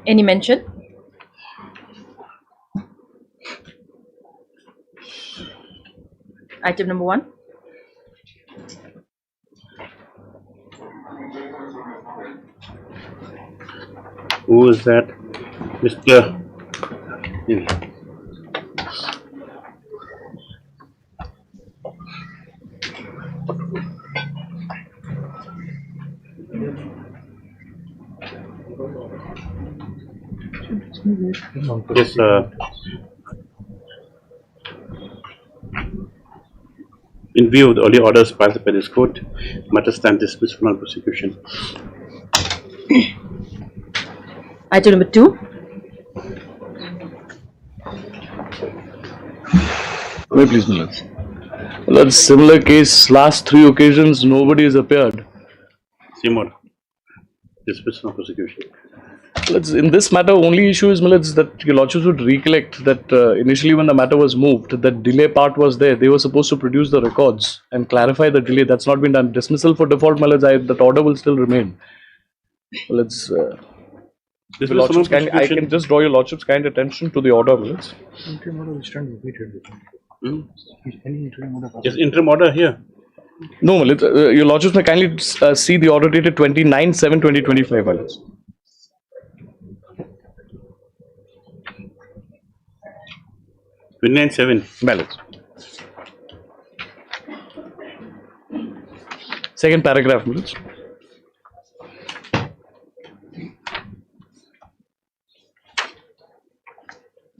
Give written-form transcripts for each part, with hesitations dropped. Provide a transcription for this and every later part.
Any mention? Item number 1. Who is that? Mr. Yes, in view of the earlier orders passed by this court, matter stand dismissed for non-prosecution. Item number 2. May please, Millards. Well, similar case, last 3 occasions, nobody has appeared. Seymour, dismissed for non-prosecution. In this matter, only issue is, Millards, that your lordships would recollect that initially when the matter was moved, that delay part was there. They were supposed to produce the records and clarify the delay. That's not been done. Dismissal for default, Millards, that order will still remain. Well, I can just draw your lordship's kind attention to the order, Millards. Interim order will stand repeated. Any interim order? Yes, interim order here. No, Millards, your lordships may kindly see the order dated 29/7/2025, Millards. Balance. Second paragraph, Millards.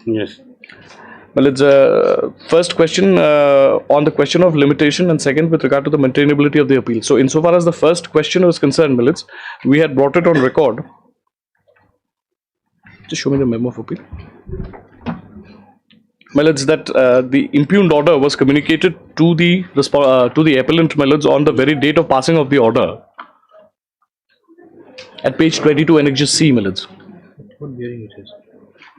Yes. Well, it's first question on the question of limitation, and second with regard to the maintainability of the appeal. So, insofar as the first question was concerned, Millards, we had brought it on record. Just show me the memo of appeal. Millards, that the impugned order was communicated to the appellant, Millards, on the very date of passing of the order. At page 22, Annexure C, Millards. What bearing it is?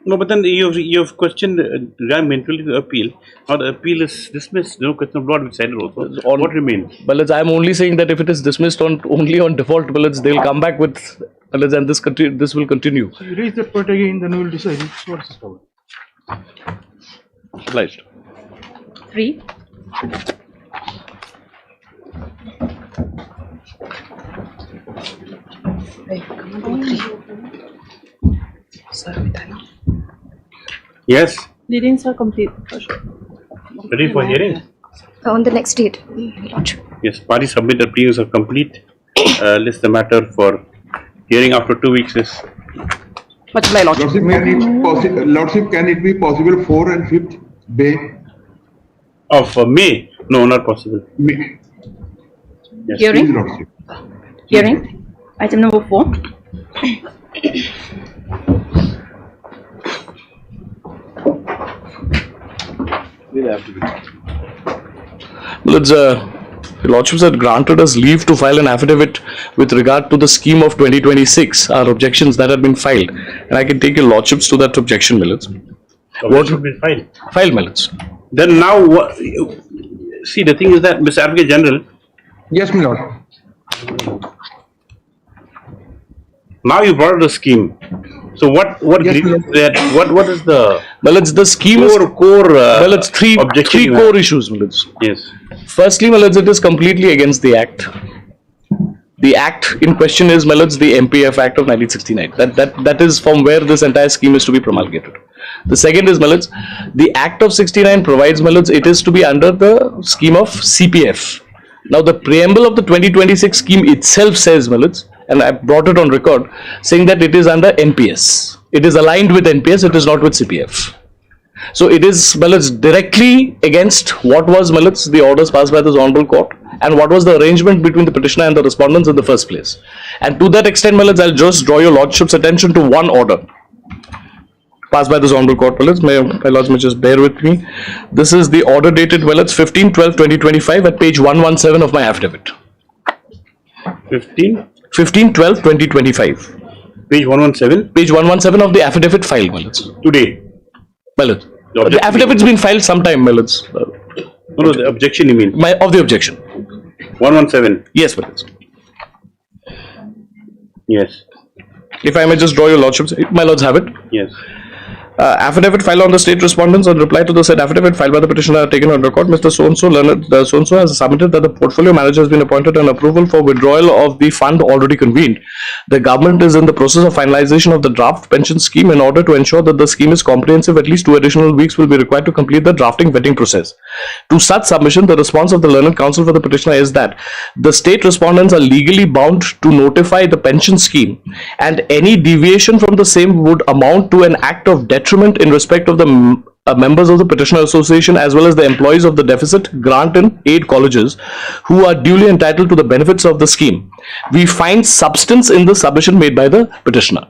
No, but then you've questioned mentally the appeal. Now the appeal is dismissed. No question of law will be decided also. What remains? Millards, I am only saying that if it is dismissed only on default, Millards, they will come back with, Millards, and this will continue. So you raise that part again, then we will decide. What is covered? Obliged. 3. Yes. Readings are complete. Ready for hearing? On the next date. Yes. Parties submit their pleadings are complete. List the matter for hearing after 2 weeks is. What's my lordship? Lordship, can it be possible 4 and 5th May? Of May? No, not possible. May. Yes. Hearing? Please, Lordship. Hearing. Item number 4. Millards, the lordships had granted us leave to file an affidavit with regard to the scheme of 2026, our objections that had been filed. And I can take your lordships to that objection, Millards. What should be filed? Filed, Millards. Then now, see, the thing is that, Mr. Advocate General. Yes, my lord. Now you brought the scheme. So what Yes, is that? What is the Millards, the scheme core Millards, three objection core issues, Millards. Yes. Firstly, Millards, it is completely against the Act. The Act in question is, Millards, the MPF Act of 1969. That is from where this entire scheme is to be promulgated. The second is, Millards, the Act of 69 provides, Millards, it is to be under the scheme of CPF. Now, the preamble of the 2026 scheme itself says, Millards, and I brought it on record, saying that it is under NPS. It is aligned with NPS, it is not with CPF. So it is, Millards, directly against what was, Millards, the orders passed by this Honorable Court and what was the arrangement between the petitioner and the respondents in the first place. And to that extent, Millards, I'll just draw your Lordship's attention to one order passed by this Honorable Court, Millards. My Lords may just bear with me. This is the order dated, Millards, 15/12/2025 at page 117 of my affidavit. 15/12/2025. Page 117? Page 117 of the affidavit filed, Millards. Today? Millards. The affidavit's been filed sometime, Millards. No, the objection you mean? Of the objection. 117. Yes, my lords. Yes. If I may just draw your lordships, my lords have it. Yes. Affidavit filed on the state respondents on reply to the said affidavit filed by the petitioner are taken on record. Mr. So-and-so learned, so-and-so has submitted that the portfolio manager has been appointed and approval for withdrawal of the fund already convened. The government is in the process of finalization of the draft pension scheme. In order to ensure that the scheme is comprehensive, at least 2 additional weeks will be required to complete the drafting vetting process. To such submission, the response of the learned counsel for the petitioner is that the state respondents are legally bound to notify the pension scheme, and any deviation from the same would amount to an act of detriment in respect of the members of the petitioner association as well as the employees of the deficit grant and aid colleges who are duly entitled to the benefits of the scheme. We find substance in the submission made by the petitioner.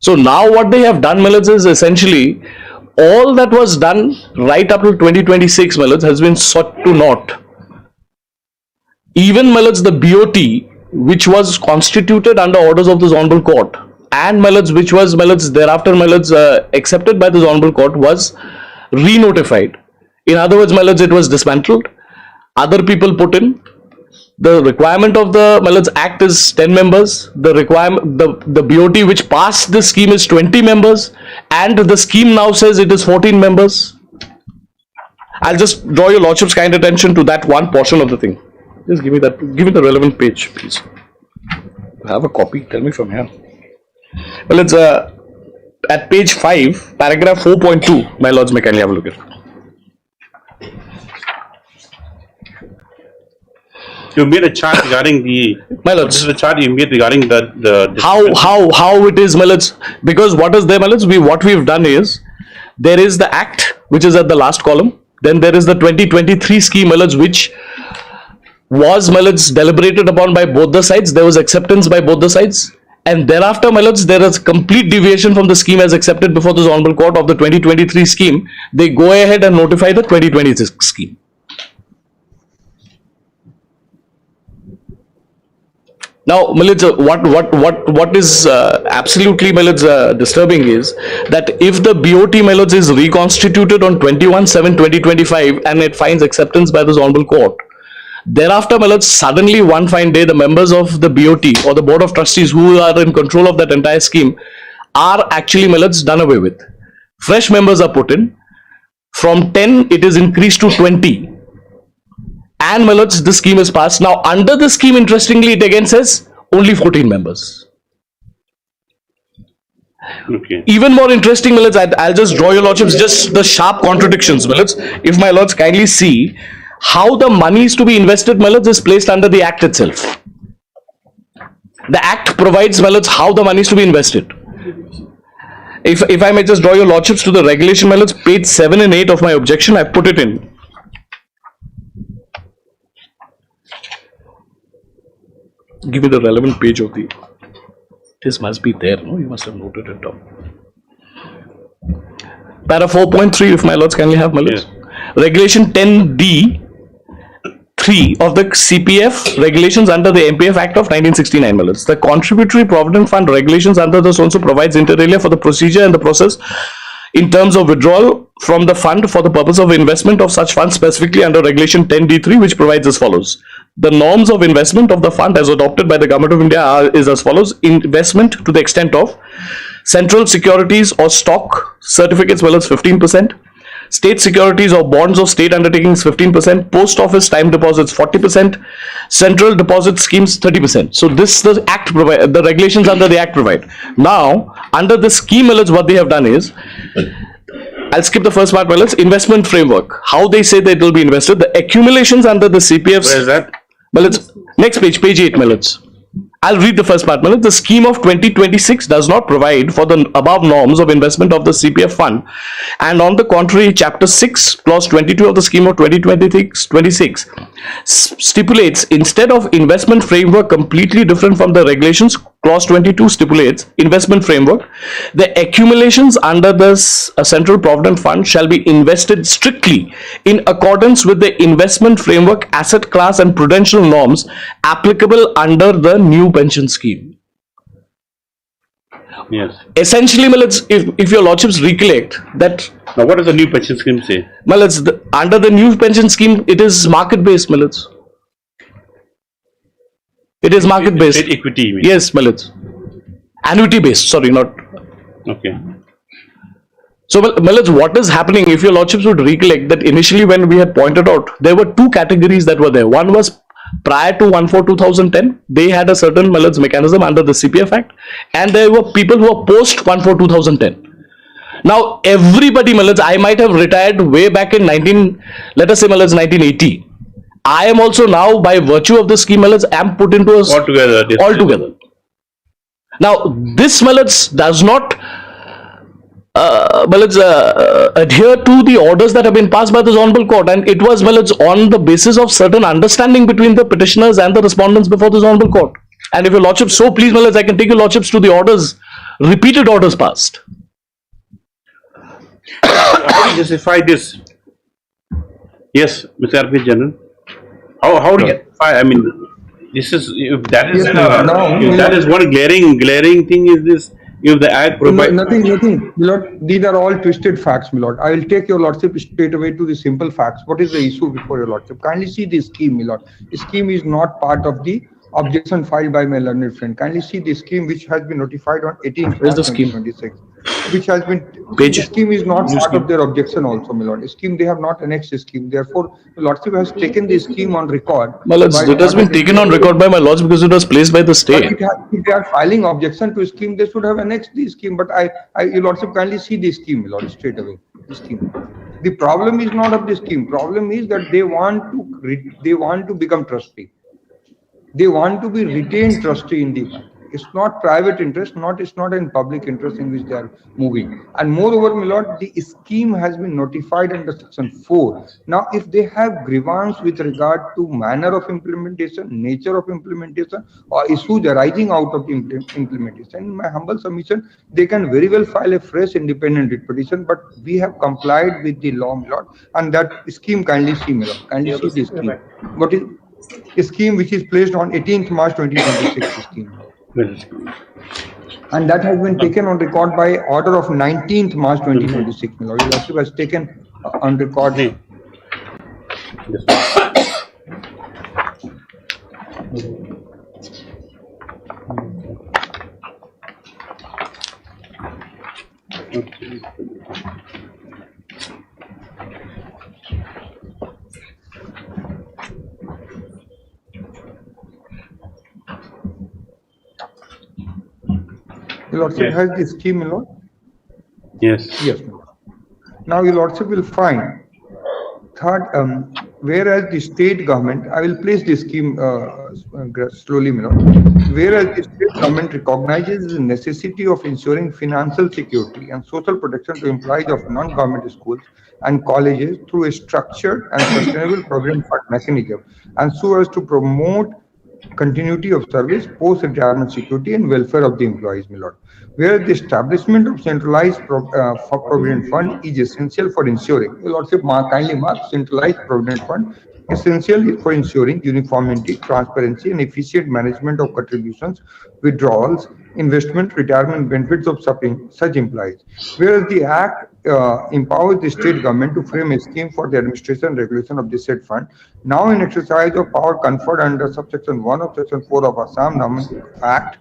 So now what they have done, my lords, is essentially all that was done right up to 2026, my lords, has been sought to naught. Even, my lords, the BOT, which was constituted under orders of this honorable court, and, my lords, which was, my lords, thereafter, my lords, accepted by this honorable court, was re-notified. In other words, my lords, it was dismantled. Other people put in. The requirement of the, my lords, act is 10 members. The requirement, the BOT which passed this scheme is 20 members, and the scheme now says it is 14 members. I'll just draw your lordship's kind attention to that one portion of the thing. Just give me that. Give me the relevant page, please. I have a copy. Tell me from here. Well, it's at page 5, paragraph 4.2. My lords, may kindly have a look at it. You made a chart regarding the. My lords, this is the chart you made regarding the how it is, my lords. Because what is there, my lords? What we've done is there is the act which is at the last column. Then there is the 2023 scheme, my lords, which was, my lords, deliberated upon by both the sides. There was acceptance by both the sides. And thereafter, my lords, there is complete deviation from the scheme as accepted before this honorable court of the 2023 scheme. They go ahead and notify the 2026 scheme. Now, my lords, what is absolutely, my lords, disturbing is that if the BOT, my lords, is reconstituted on 21/7/2025 and it finds acceptance by this honorable court, thereafter, my lords, suddenly one fine day, the members of the BOT or the board of trustees who are in control of that entire scheme are actually, my lords, done away with. Fresh members are put in. From 10, it is increased to 20. And, my lords, this scheme is passed. Now, under the scheme, interestingly, it again says only 14 members. Okay. Even more interesting, my lords, I'll just draw your lordships just the sharp contradictions, my lords. If my lords kindly see how the money is to be invested, my lords, is placed under the act itself. The act provides, my lords, how the money is to be invested. If I may just draw your lordships to the regulation, my lords, page 7 and 8 of my objection, I put it in. Give me the relevant page of the. This must be there, no? You must have noted it down. Para 4.3, if my lords kindly have, my lords. Yes. Regulation 10D 3 of the CPF regulations under the MPF Act of 1969, my lords. The contributory provident fund regulations under this also provides inter alia for the procedure and the process in terms of withdrawal from the fund for the purpose of investment of such funds, specifically under Regulation 10D3, which provides as follows. The norms of investment of the fund as adopted by the Government of India is as follows. Investment to the extent of central securities or stock certificates, well as 15%. State securities or bonds of state undertakings 15%, post office time deposits 40%, central deposit schemes 30%. So this the act provide, the regulations under the act provide. Now under the scheme, what they have done is, I'll skip the first part, investment framework. How they say that it will be invested. The accumulations under the CPFs. Where is that? Next page, page 8, I'll read the first part. The scheme of 2026 does not provide for the above norms of investment of the CPF fund, and on the contrary, Chapter 6, Clause 22 of the scheme of 2026 stipulates, instead of investment framework completely different from the regulations, Clause 22 stipulates investment framework. The accumulations under the Central Provident Fund shall be invested strictly in accordance with the investment framework, asset class and prudential norms applicable under the new pension scheme. Yes. Essentially, if your lordships recollect that. Now, what does the new pension scheme say? Under the new pension scheme, it is market based, It is market based. State equity, you mean? Yes, my lords. Annuity based, sorry, not. Okay. So, my lords, what is happening, if your lordships would recollect that initially when we had pointed out, there were two categories that were there. One was prior to 1/4/2010, they had a certain, my lords, mechanism under the CPF Act, and there were people who were post 1/4/2010. Now, everybody, my lords, I might have retired way back in 1980. I am also now, by virtue of the scheme, my lords, am put into a altogether. Now, this, my lords, does not adhere to the orders that have been passed by this honorable court, and it was, my lords, on the basis of certain understanding between the petitioners and the respondents before this honorable court. And if your lordship so please, my lords, I can take your lordships to the orders, repeated orders passed. How do you justify this? Yes, Mr. RP General. How do you justify? I mean, this is, if that is if that is one glaring thing, is this, if the Act provides nothing, Milord. These are all twisted facts, Milord. I will take your lordship straight away to the simple facts. What is the issue before your lordship? Kindly see the scheme, Milord. The scheme is not part of the objection filed by my learned friend. Kindly see the scheme which has been notified on 18th March 2026. Which has been, the scheme is not part of their objection also, my lord. Scheme, they have not annexed the scheme. Therefore, the lordship has taken the scheme on record. My lords, it has been taken on record by my lords because it was placed by the state. If they are filing objection to a scheme, they should have annexed the scheme. But your lordship, kindly see the scheme, my lord, straight away. The scheme. The problem is not of the scheme. Problem is that they want to become trustee. They want to be retained trustee in the bank. It's not private interest, it's not in public interest in which they are moving. And moreover, my lord, the scheme has been notified under section 4. Now, if they have grievance with regard to manner of implementation, nature of implementation, or issues arising out of the implementation, in my humble submission, they can very well file a fresh independent writ petition, but we have complied with the law, my lord, and that scheme, kindly see, my lord, kindly see the scheme. What is a scheme which is placed on 18th March 2026 scheme. And that has been taken on record by order of 19th March 2026. My lord, it was taken on record. Your lordship has the scheme, my lord? Yes. Yes, my lord. Now your lordship will find third, whereas the state government, I will place the scheme slowly, my lord. Whereas the state government recognizes the necessity of ensuring financial security and social protection to employees of non-government schools and colleges through a structured and sustainable provision fund mechanism, and so as to promote continuity of service, post-retirement security and welfare of the employees, my lord. Where the establishment of centralized provident fund is essential for ensuring, your lordship, kindly mark centralized provident fund, essential for ensuring uniformity, transparency and efficient management of contributions, withdrawals, investment, retirement benefits of such employees. Whereas the Act empowers the state government to frame a scheme for the administration and regulation of the said fund, now in exercise of power conferred under subsection 1 of section 4 of Assam Act,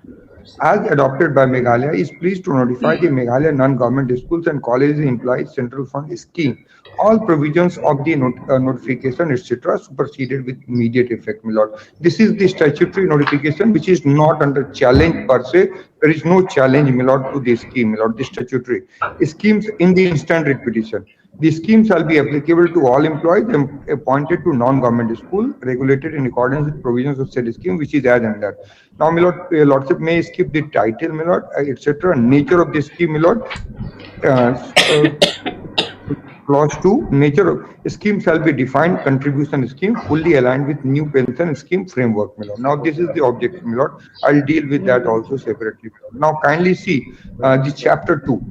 as adopted by Meghalaya, is pleased to notify the Meghalaya non-government schools and colleges employees central fund scheme. All provisions of the notification, etc., superseded with immediate effect, my lord. This is the statutory notification which is not under challenge per se. There is no challenge, my lord, to the scheme, my lord. The statutory schemes in the instant writ petition. The scheme shall be applicable to all employees appointed to non-government school, regulated in accordance with provisions of said scheme, which is as under. Now, my lord, lordship may skip the title, my lord, etc. Nature of the scheme, my lord. Clause 2, nature of scheme shall be defined, contribution scheme fully aligned with new pension scheme framework, my lord. Now, this is the objective, my lord. I'll deal with that also separately. Now, kindly see the chapter 2.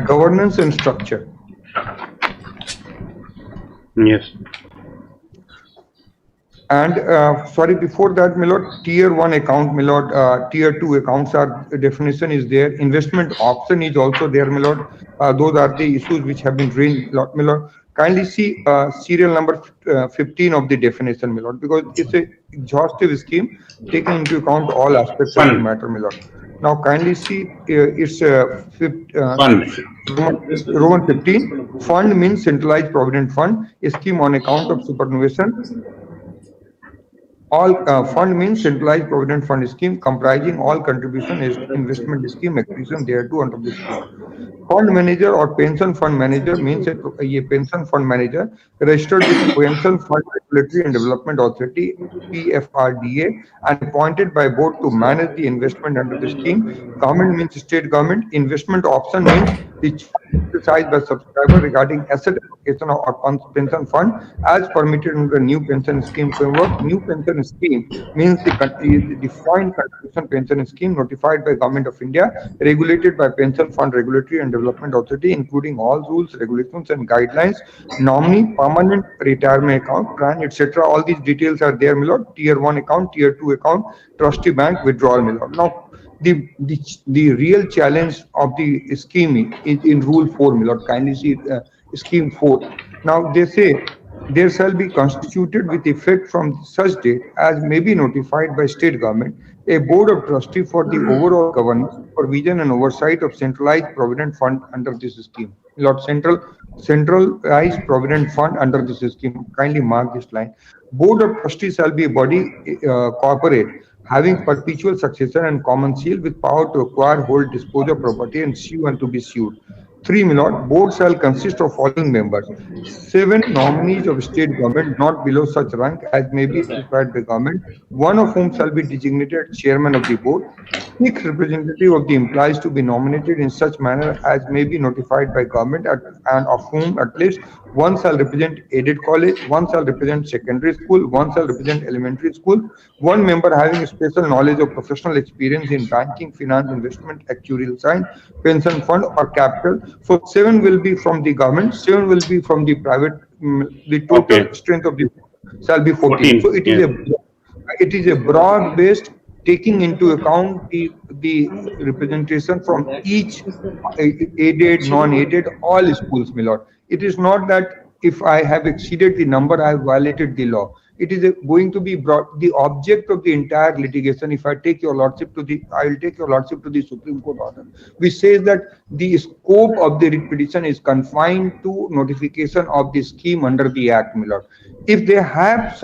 Governance and structure. Yes. And sorry, before that, my lord, tier 1 account, my lord, tier 2 accounts are, definition is there. Investment option is also there, my lord. Those are the issues which have been raised, my lord. Kindly see serial number 15 of the definition, my lord, because it's a exhaustive scheme taking into account all aspects of the Fund. matter, my lord. Now kindly see it's Fund. Roman 15. Fund means centralized provident fund, a scheme on account of superannuation. All fund means centralized provident fund scheme comprising all contribution is investment scheme acquisition thereto under the scheme. Fund manager or pension fund manager means a pension fund manager registered with Pension Fund Regulatory and Development Authority PFRDA and appointed by board to manage the investment under the scheme. Government means state government. Investment option means the exercised by subscriber regarding asset allocation or pension fund as permitted under the new pension scheme framework. New pension scheme means the defined contribution pension scheme notified by Government of India, regulated by Pension Fund Regulatory and Development Authority, including all rules, regulations, and guidelines, nominee, permanent retirement account, plan, etc. All these details are there, my lord. Tier 1 account, Tier 2 account, trustee bank, withdrawal, my lord. Now, the real challenge of the scheme is in Rule 4, my lord. Kindly see Scheme 4. Now, they say there shall be constituted with effect from such date as may be notified by state government a board of trustee for the overall governance, supervision and oversight of centralized provident fund under this scheme. Lord, centralized provident fund under this scheme. Kindly mark this line. Board of trustees shall be a body corporate having perpetual succession and common seal with power to acquire, hold, dispose of property and sue and to be sued. 3, my lord, board shall consist of following members: 7 nominees of state government not below such rank as may be required by government, one of whom shall be designated chairman of the board, 6 representatives of the employees to be nominated in such manner as may be notified by government and of whom at least one shall represent aided college, one shall represent secondary school, one shall represent elementary school, one member having special knowledge of professional experience in banking, finance, investment, actuarial science, pension fund or capital. So 7 will be from the government, 7 will be from the private. The total strength of the shall be 14. So it is a broad based, taking into account the representation from each aided, non-aided, all schools, my lord. It is not that if I have exceeded the number, I have violated the law. It is going to be brought, the object of the entire litigation. If I take your lordship to the, I will take your lordship to the Supreme Court order, which says that the scope of the writ petition is confined to notification of the scheme under the Act, my lord. If they have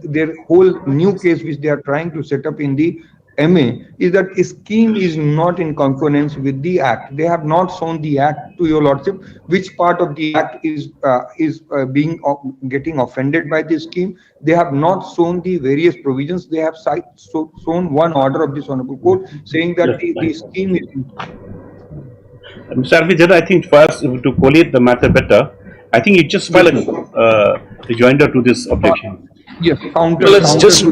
their whole new case which they are trying to set up in the MA, is that scheme is not in consonance with the Act. They have not shown the Act to your lordship, which part of the Act is getting offended by this scheme. They have not shown the various provisions. They have shown one order of this honorable court saying that the scheme is. Mr. Arvind, I think first to collate the matter better, I think you just file a rejoinder to this objection. Yes, counter. Well, it's just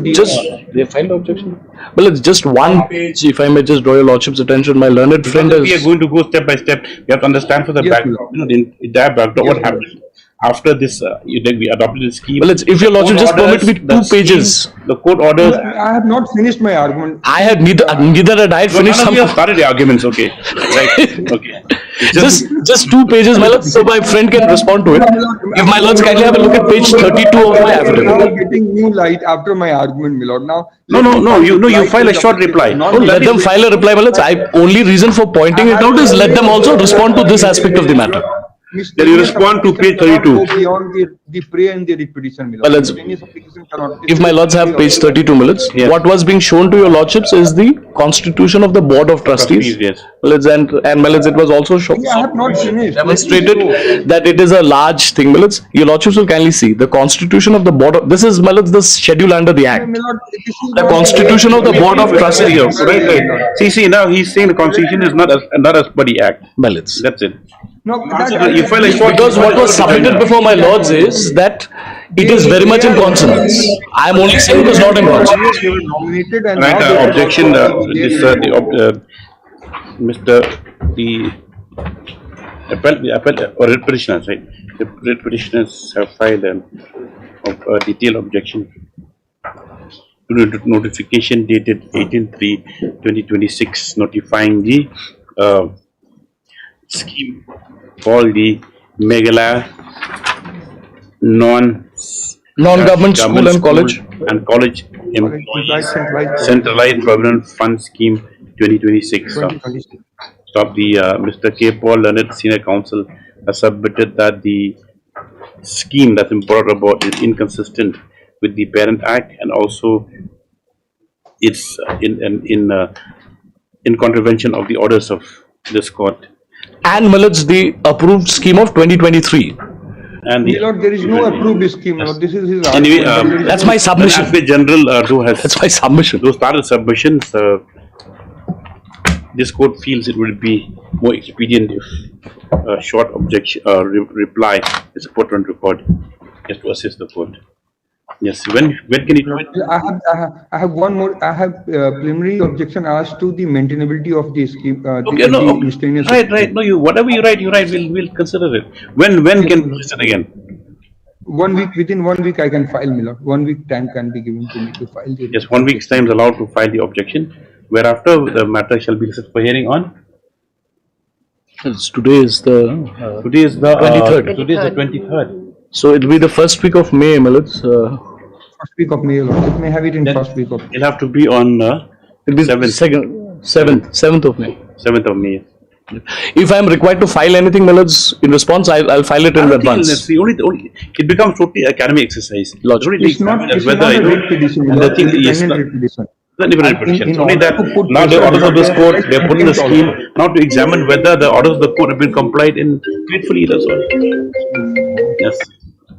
they filed objection. Well, it's just one page. If I may just draw your lordship's attention, my learned friend is. We are going to go step by step. We have to understand for the background. You know, the entire background. What happened after this? We adopted the scheme. Well, if your lordship just permit me 2 pages. The court orders. I have not finished my argument. I had neither had I finished. We have started the arguments. Okay, right. Okay. Just 2 pages, my lord, so my friend can respond to it. If my lords kindly have a look at page 32 of my affidavit. Now getting new light after my argument, my lord. Now no. You file a short reply. Let them file a reply, my lords. Only reason for pointing it out is let them also respond to this aspect of the matter. Then you respond to page 32. Beyond the prayer and the repetition, well, if my lords have page 32 minutes, yes. What was being shown to your lordships is the constitution of the board of trustees. Yes. And my lords, it was also shown. I have not finished. Demonstrated that it is a large thing, my lords. Your lordships will kindly see the constitution of the board of. This is, my lords, the schedule under the act. The constitution of the board of trustees. Right. See. Now he's saying the constitution is not as body act. My lords. That's it. No, because what was submitted before my lords is that it is very much in consonance. I am only saying it is not in consonance. Right, objection. The appellate or writ petitioners, right? The writ petitioners have filed a detailed objection to notification dated 18/3/2026, notifying the scheme called the Meghalaya non Non-government school and college. and college employees centralized provident fund scheme 2026. 2026. Stop the Mr. K. Paul Leonard, senior counsel, has submitted that the scheme that's been brought about is inconsistent with the Parent Act, and also it's in contravention of the orders of this court. And Millards, the approved scheme of 2023. And My lord, there is no approved scheme. My lord. This is his anyway, argument. There is that's no- my submission. Advocate General who has That's my submission. those started submissions. This court feels it would be more expedient if a short objection reply is put on record, just to assist the court. Yes. When can you do it? I have one more. I have preliminary objection asked to the maintainability of the scheme. Okay, no, the okay. miscellaneous. Right. No, you whatever you write. We'll consider it. When can we listen again? 1 week. Within 1 week, I can file, my lord. 1 week time can be given to me to file the. Yes, 1 week's time is allowed to file the objection, whereafter the matter shall be listed for hearing on. Today is the 23rd. Today is the 23rd. So it will be the first week of May, Millards. First week of May, lord. It may have it in Then first week of. It'll have to be on It will be 7th of May. 7th of May. If I am required to file anything, Millards, in response, I'll file it in advance. That's the only it becomes totally academic exercise. Logic. Only It's not. It's whether not you a know, writ petition. and the thing is Independent not- writ petition. not even And petitions. in Only order that to put now the pressure orders of this on court, the- they put in the scheme also. now to examine whether the orders of the court have been complied in gratefully. That's all. Yes.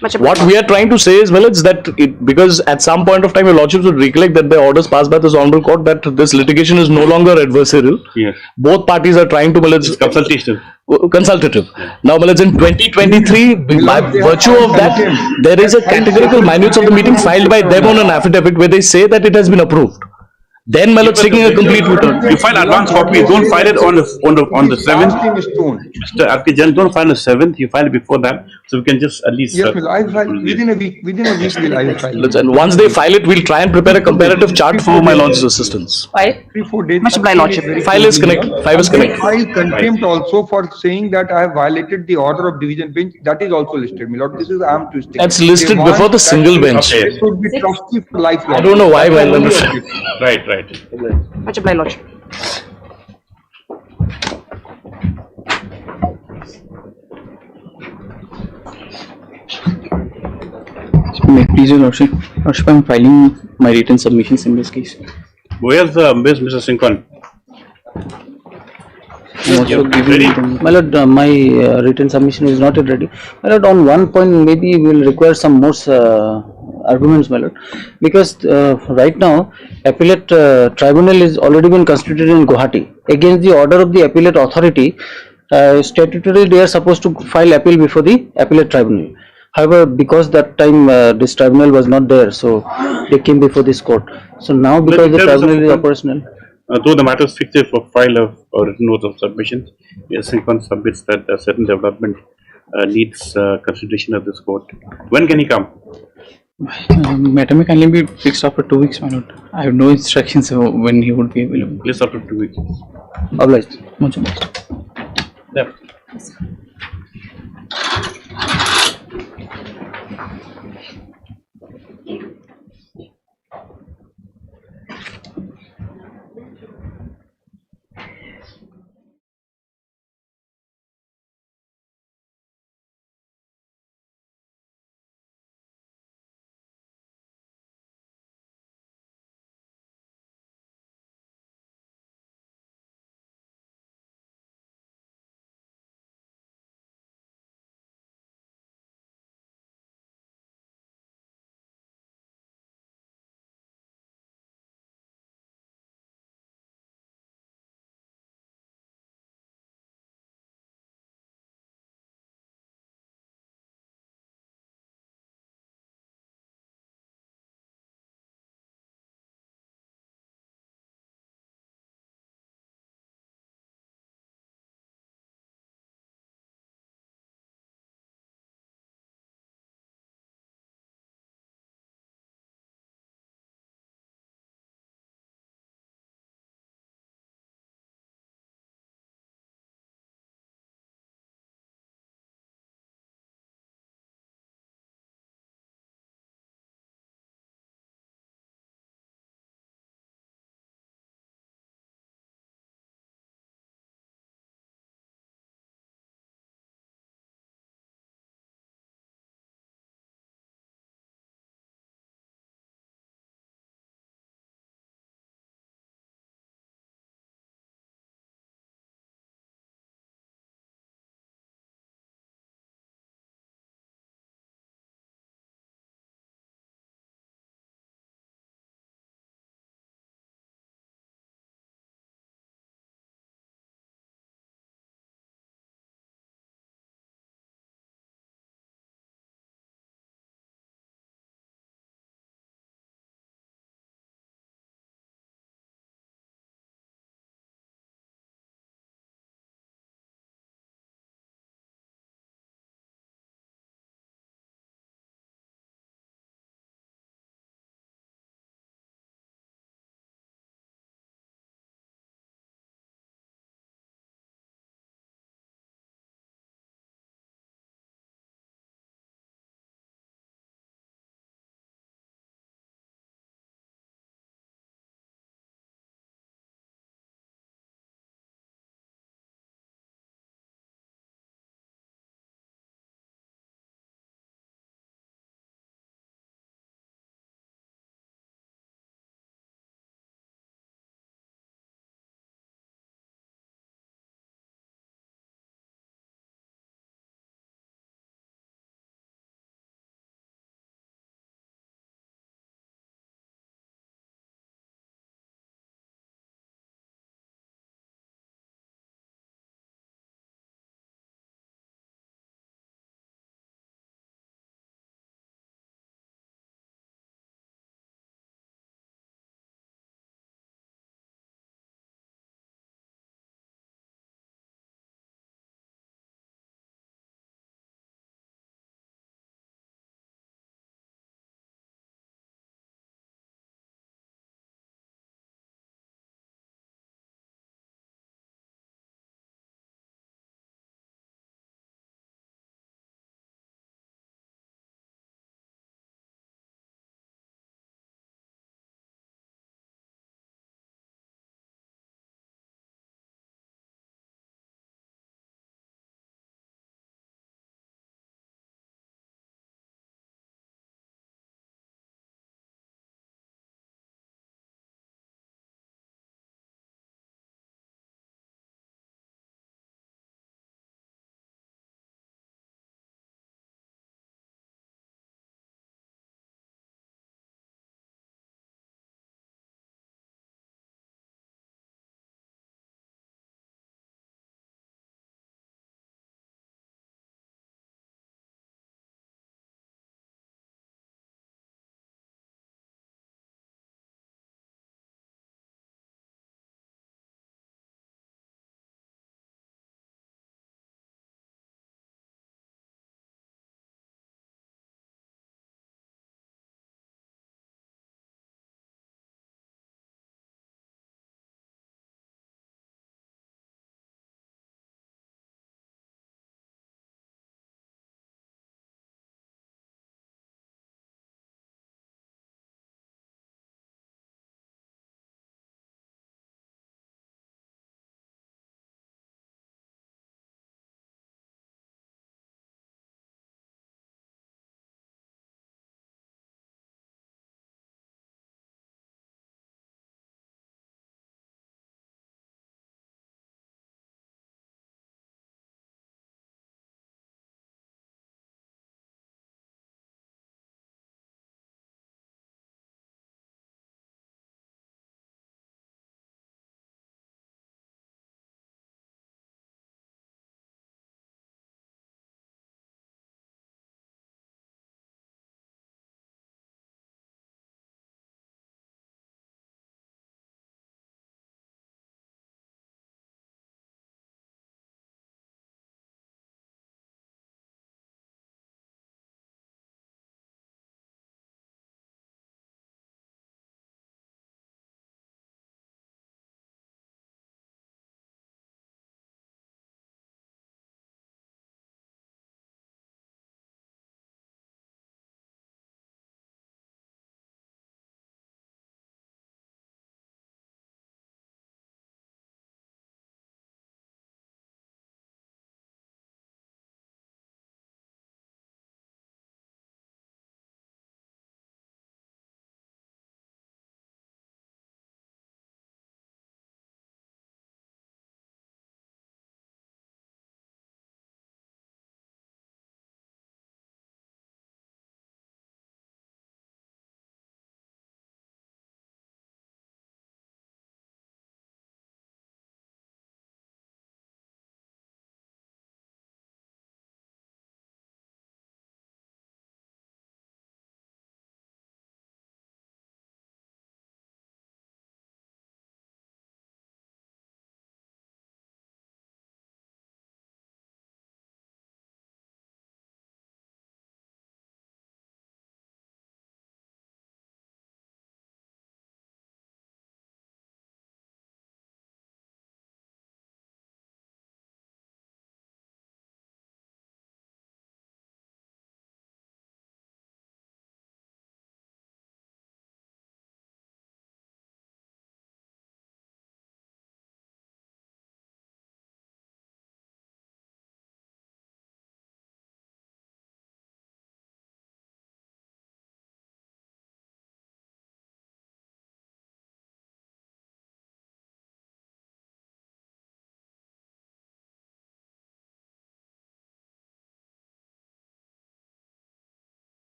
Much What we are trying to say is, Millards, that because at some point of time your lordships would recollect that the orders passed by this honorable court that this litigation is no longer adversarial. Yes. Both parties are trying to, Millards, It's consultation. consultative. Now, Millards, in 2023, by virtue of that, there is a categorical minutes of the meeting filed by them on an affidavit where they say that it has been approved. Then, Millards, seeking a complete return. You file advance copy. Don't file it on the 7th. Cast in stone. Mr. Archival, don't file on the 7th. You file it before that, so we can just at least. Yes, my lord. I'll file within a week. Within a week, I will file. Millards, and once they file it, we'll try and prepare a comparative chart for my lord's assistance. 5. 3-4 days. Much obliged, lordship. File is connect. 5 is connect. File contempt also for saying that I have violated the order of division bench. That is also listed, my lord. This is I am twisting. That's listed before the single bench. Okay. It should be trustee for life. I don't know why, well, Right. Much obliged, lordship. Please, Your Lordship. Lordship, I am filing my written submissions in this case. Where's Mr. Singhal? I'm also Ready? giving, my lord, my written submission is not yet ready. My lord, on one point maybe we will require some more arguments, my lord, because right now appellate tribunal is already been constituted in Guwahati against the order of the appellate authority. Statutorily they are supposed to file appeal before the appellate tribunal. However, because that time this tribunal was not there, so they came before this court. So now because the tribunal is operational. Though the matter is fixed for file of or written note of submission, Singhal submits that a certain development needs consideration of this court. When can he come? Matter may kindly be fixed after 2 weeks, my lord. I have no instructions when he would be available. Please after 2 weeks. Obliged. Much obliged. Yeah.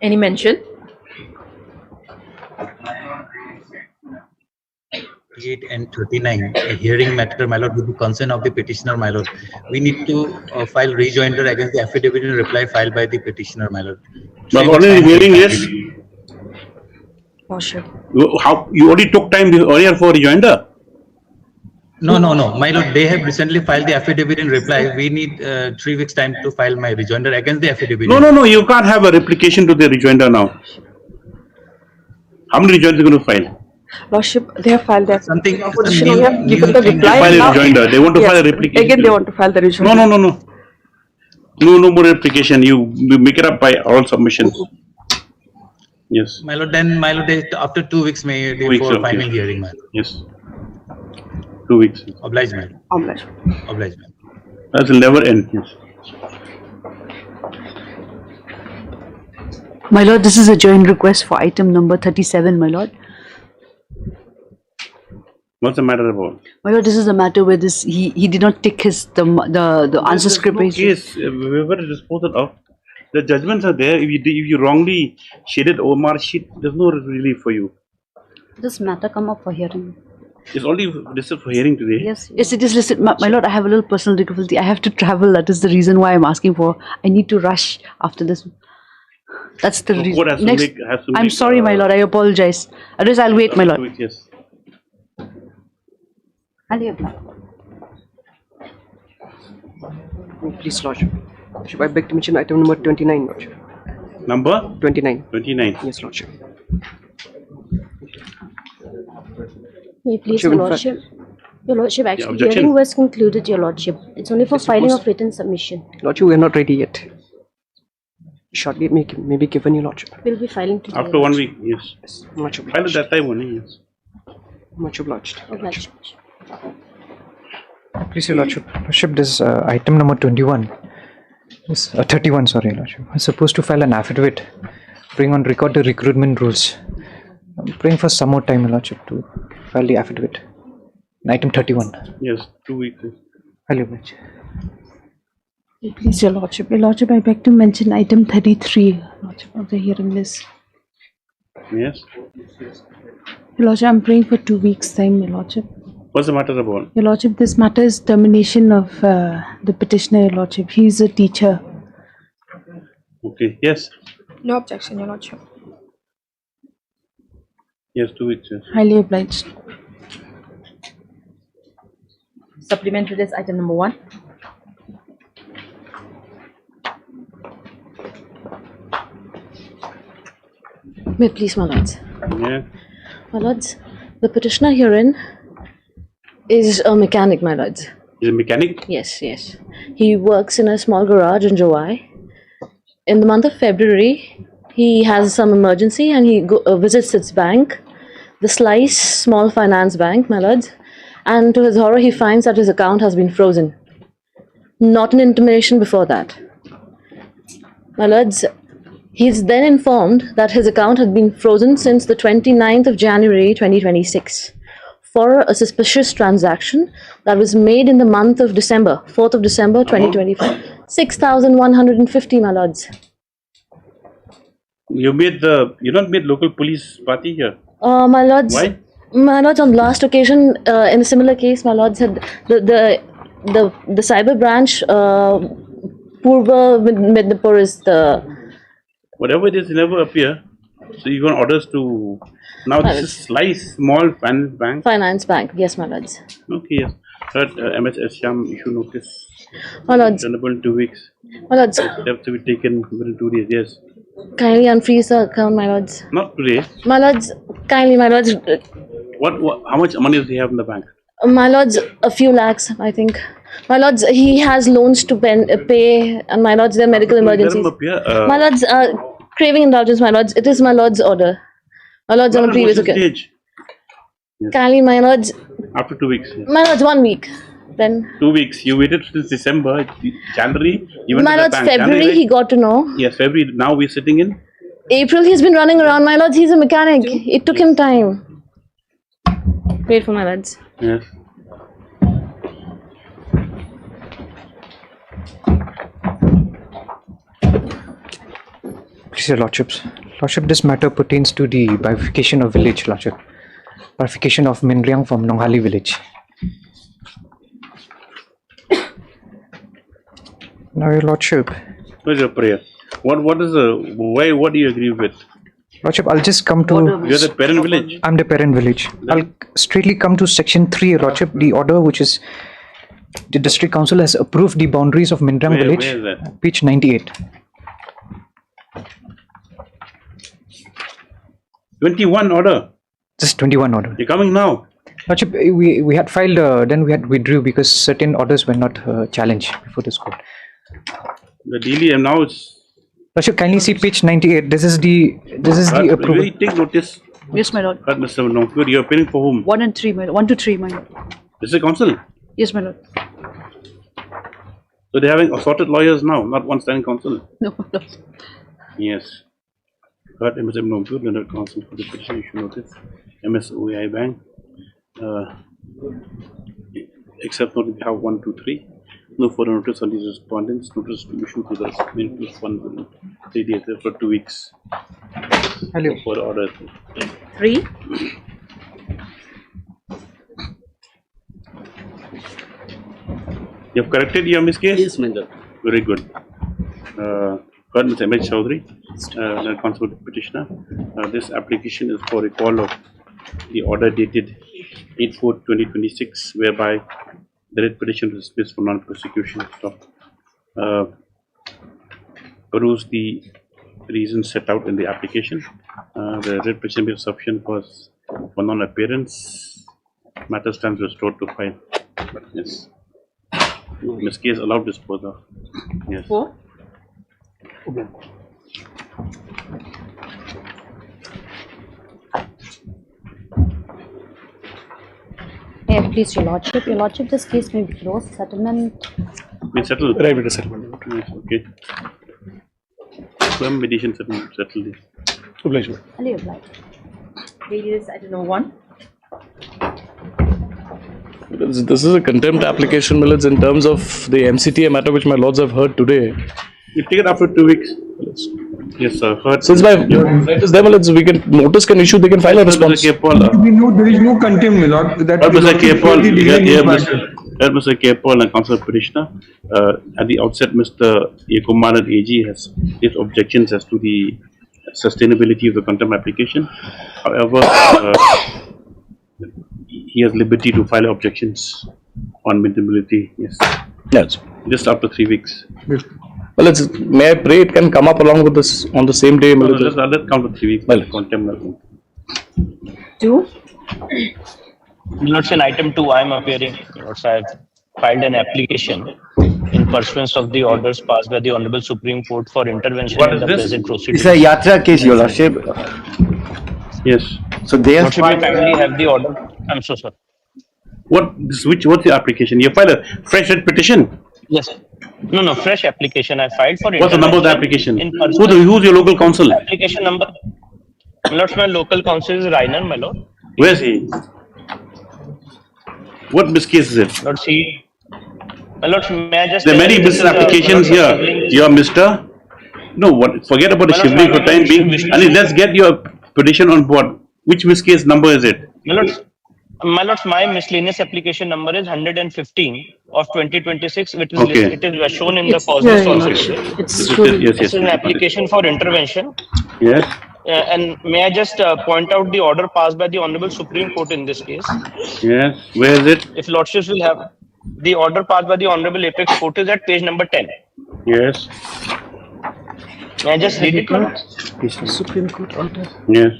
Any mention? 38 and 39, a hearing matter, my lord, with the consent of the petitioner, my lord. We need to file rejoinder against the affidavit in reply filed by the petitioner, my lord. But only hearing, yes. Lordship. How you already took time earlier for rejoinder? No, my lord. They have recently filed the affidavit in reply. We need 3 weeks time to file my rejoinder against the affidavit. No. You can't have a replication to the rejoinder now. How many rejoinders are you going to file? Lordship, they have filed their Something opposition. new- We have given the new thing. reply. File a now. rejoinder. They want to Yes, file a replication. Again, they want to file the rejoinder. No. No more replication. You make it up by oral submissions. Yes. My lord, then my lord, after 2 weeks, may they weeks, for okay. final hearing, my lord. Yes. 2 weeks. Oblige, my lord. Oblige. Oblige, my lord. That will never end. Yes. My lord, this is a joint request for item number 37, my lord. What's the matter about? My lord, this is a matter where he did not tick the answer script. Yes, we were disposed of. The judgments are there. If you wrongly shaded OMR sheet, there's no relief for you. This matter come up for hearing. It's only listed for hearing today. Yes, it is listed. My lord, I have a little personal difficulty. I have to travel. That is the reason why I'm asking for. I need to rush after this. That's the reason. Court has to Next, has to I'm make, sorry, my lord. I apologize. Otherwise, I'll wait, my lord. Yes. Please, Lordship. Lordship, I beg to mention item number 29, Lordship. Number? 29. 29. Yes, Lordship. May I please, Lordship, Your in Lordship. Your Lordship, actually, objection. hearing was concluded, Your Lordship. It's only for Yes, filing suppose- of written submission. Lordship, we are not ready yet. Shortly, it may be given, Your Lordship. We'll be filing today. After 1 week, yes. Yes, much File at obliged. that time only, yes. Much obliged. Obliged. Please, Your Lordship. Lordship, this item number 21, this, 31, sorry, Lordship. I'm supposed to file an affidavit, bring on record the recruitment rules. I'm praying for some more time, Your Lordship, to file the affidavit. In item 31. Yes, 2 weeks. Yes. I'll oblige. Please, Your Lordship. Your Lordship, I beg to mention item 33, Lordship, of the hearing list. Yes. Your Lordship, I'm praying for 2 weeks' time, Your Lordship. What's the matter about? Your Lordship, this matter is termination of the petitioner, Your Lordship. He is a teacher. Okay, yes. No objection, Your Lordship. Yes, 2 weeks, yes. Highly obliged. Supplementary list item number 1. May I please, my lords. Yeah. My lords, the petitioner herein is a mechanic, my lords. He's a mechanic? Yes. He works in a small garage in July. In the month of February, he has some emergency and he visits its bank, the Slice Small Finance Bank, my lords. And to his horror, he finds that his account has been frozen. Not an intimation before that. My lords, he is then informed that his account had been frozen since the 29th of January 2026 for a suspicious transaction that was made in the month of December, 4th of December 2025. 6,150, my lords. You not made local police party here. My lords. Why? My lords, on last occasion, in a similar case, my lords had the cyber branch, Purva Midnapur is the. Whatever it is, he never appear. So you got orders to. Now this is Slice Small Finance Bank. Finance Bank, yes, my lords. Okay, yes. Third, MS Asyam issue notice. My lords, Returnable in 2 weeks. my lords, They have to be taken within 2 days. Yes. kindly unfreeze the account, my lords. Not today. My lords, kindly, my lords, What? How much money does he have in the bank? my lords, a few lakhs, I think. My lords, he has loans to pay, and my lords, there are medical emergencies. Let him appear. My lords, craving indulgence, my lords, it is my lord's order. My lords, on a previous occasion. stage. Kindly, my lords, After 2 weeks. Yes. my lords, 1 week. Then, 2 weeks. You waited since December, January. You went my to the lords, bank. February, January, he got to know. Yes, February. Now we're sitting in. April, he's been running around, my lords, he's a mechanic. It took him time. Wait for my lords. Yes. Yes, Your Lordships. Lordship, this matter pertains to the bifurcation of village, Lordship. Bifurcation of Minriang from Nonghali village. Now, Your Lordship. Where's your prayer? What is the why? What do you agree with? Lordship, I'll just come to. You're the parent village. I'm the parent village. I'll straightly come to section 3, Your Lordship, the order which is the district council has approved the boundaries of Minriang village. Where is that? Page 98. 21 order. Just 21 order. You're coming now. Lordship, we had filed, then we had withdrew because certain orders were not challenged before this court. The daily and now it's. Lordship, kindly see page 98. This is the approval. Will you take notice? Yes, my lord. Mr. Nongpur, you're appealing for whom? 1 and 3, my lord. 1 to 3, my lord. This is a council. Yes, my lord. So they're having assorted lawyers now, not one standing council. No, my lord. Yes. Heard Mr. Nongpur, Leonard Council for the petition issue notice. MSOEI Bank. Except notice we have 1, 2, 3. No further notice on these respondents. Notice to issue to the main plus 1 3 days for 2 weeks. Hello. For order. 3. You have corrected your miscase? Yes, my lord. Very good. Heard Mr. M.H. Chaudhary, Council Petitioner. This application is for recall of the order dated 8/4/2026, whereby the writ petition was dismissed for non-prosecution. Peruse the reasons set out in the application. The writ petition is sufficient for non-appearance. Matter stands restored to file. Yes. Miscase allowed disposal. Yes. 4. May I please, Your Lordship? Your Lordship, this case may be closed. Settlement. We settled. Right with the settlement. Yes, okay. Firm mediation settlement settled this. Obliged. Ali obliged. Various, I don't know, 1. This is a contempt application, my lords, in terms of the MCTA matter which my lords have heard today. You take it after 2 weeks. Yes, sir. Heard. Since my right is there, my lords, we can notice can issue, they can file a response. Mr. K. Paul, We know there is no contempt, my lord. That Mr. K. Paul, Mr. Mr. K. Paul and Council Petitioner. At the outset, Mr. Kumar and AG has his objections as to the sustainability of the contempt application. However, he has liberty to file objections on maintainability. Yes. Yes. Just after 3 weeks. Well, may I pray it can come up along with this on the same day, my lords? Let's count for 3 weeks. Well, contempt. 2. Lords, in item 2, I am appearing. Lords, I have filed an application in pursuance of the orders passed by the Honorable Supreme Court for intervention What in is the this? present proceedings. It's a yatra case, Your Lordship. Yes. So they have Lordship, you kindly have the order. I'm so sorry. What's the application? You filed a fresh writ petition? Yes. No, fresh application I filed for What's the number of the application? In Who's your local council? application number? My lords, my local council is Rainer, my lord. Where is he? What miscase is it? Lords, my lords, may I just... There are many this is business applications here. You are Mr. No, what? Forget about the My lord, shivling my for time being. And let's get your petition on board. Which miscase number is it? My lords, my miscellaneous application number is 115 of 2026, which is Okay. listed, it is shown in the It's causes here, also. It's Yes, shown. yes, This is an application for intervention. Yes. And may I just point out the order passed by the Honorable Supreme Court in this case? Yes. Where is it? If Lordships will have the order passed by the Honorable Apex Court is at page number 10. Yes. May I just read it? Supreme Court order. Yes.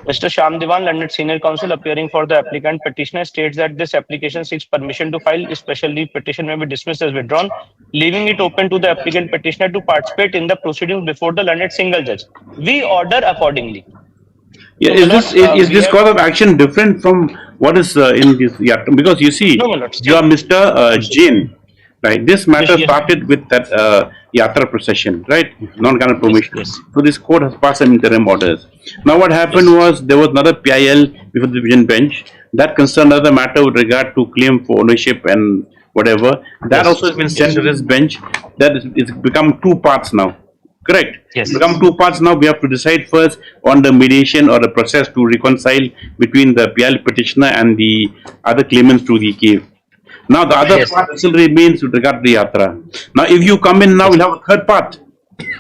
Mr. Shyam Diwan, London Senior Counsel, appearing for the applicant petitioner, states that this application seeks permission to file a special leave petition may be dismissed as withdrawn, leaving it open to the applicant petitioner to participate in the proceedings before the learned single judge. We order accordingly. Yeah, No, is this cause of action different from what is in this? Yeah, because you see, No, my lord, you are Mr. Jain, right? This matter yes. started with that yatra procession, right? Non-canon permission. yes. So this court has passed some interim orders. Now what happened was there was another PIL before the division bench that concerned another matter with regard to claim for ownership and whatever. That also has been sent to this bench. That it's become two parts now. Correct. Yes. We come two parts now. We have to decide first on the mediation or the process to reconcile between the PIL petitioner and the other claimants to the case. Now the other Yes. part still remains with regard to the yatra. Now if you come in now, we'll have a third part.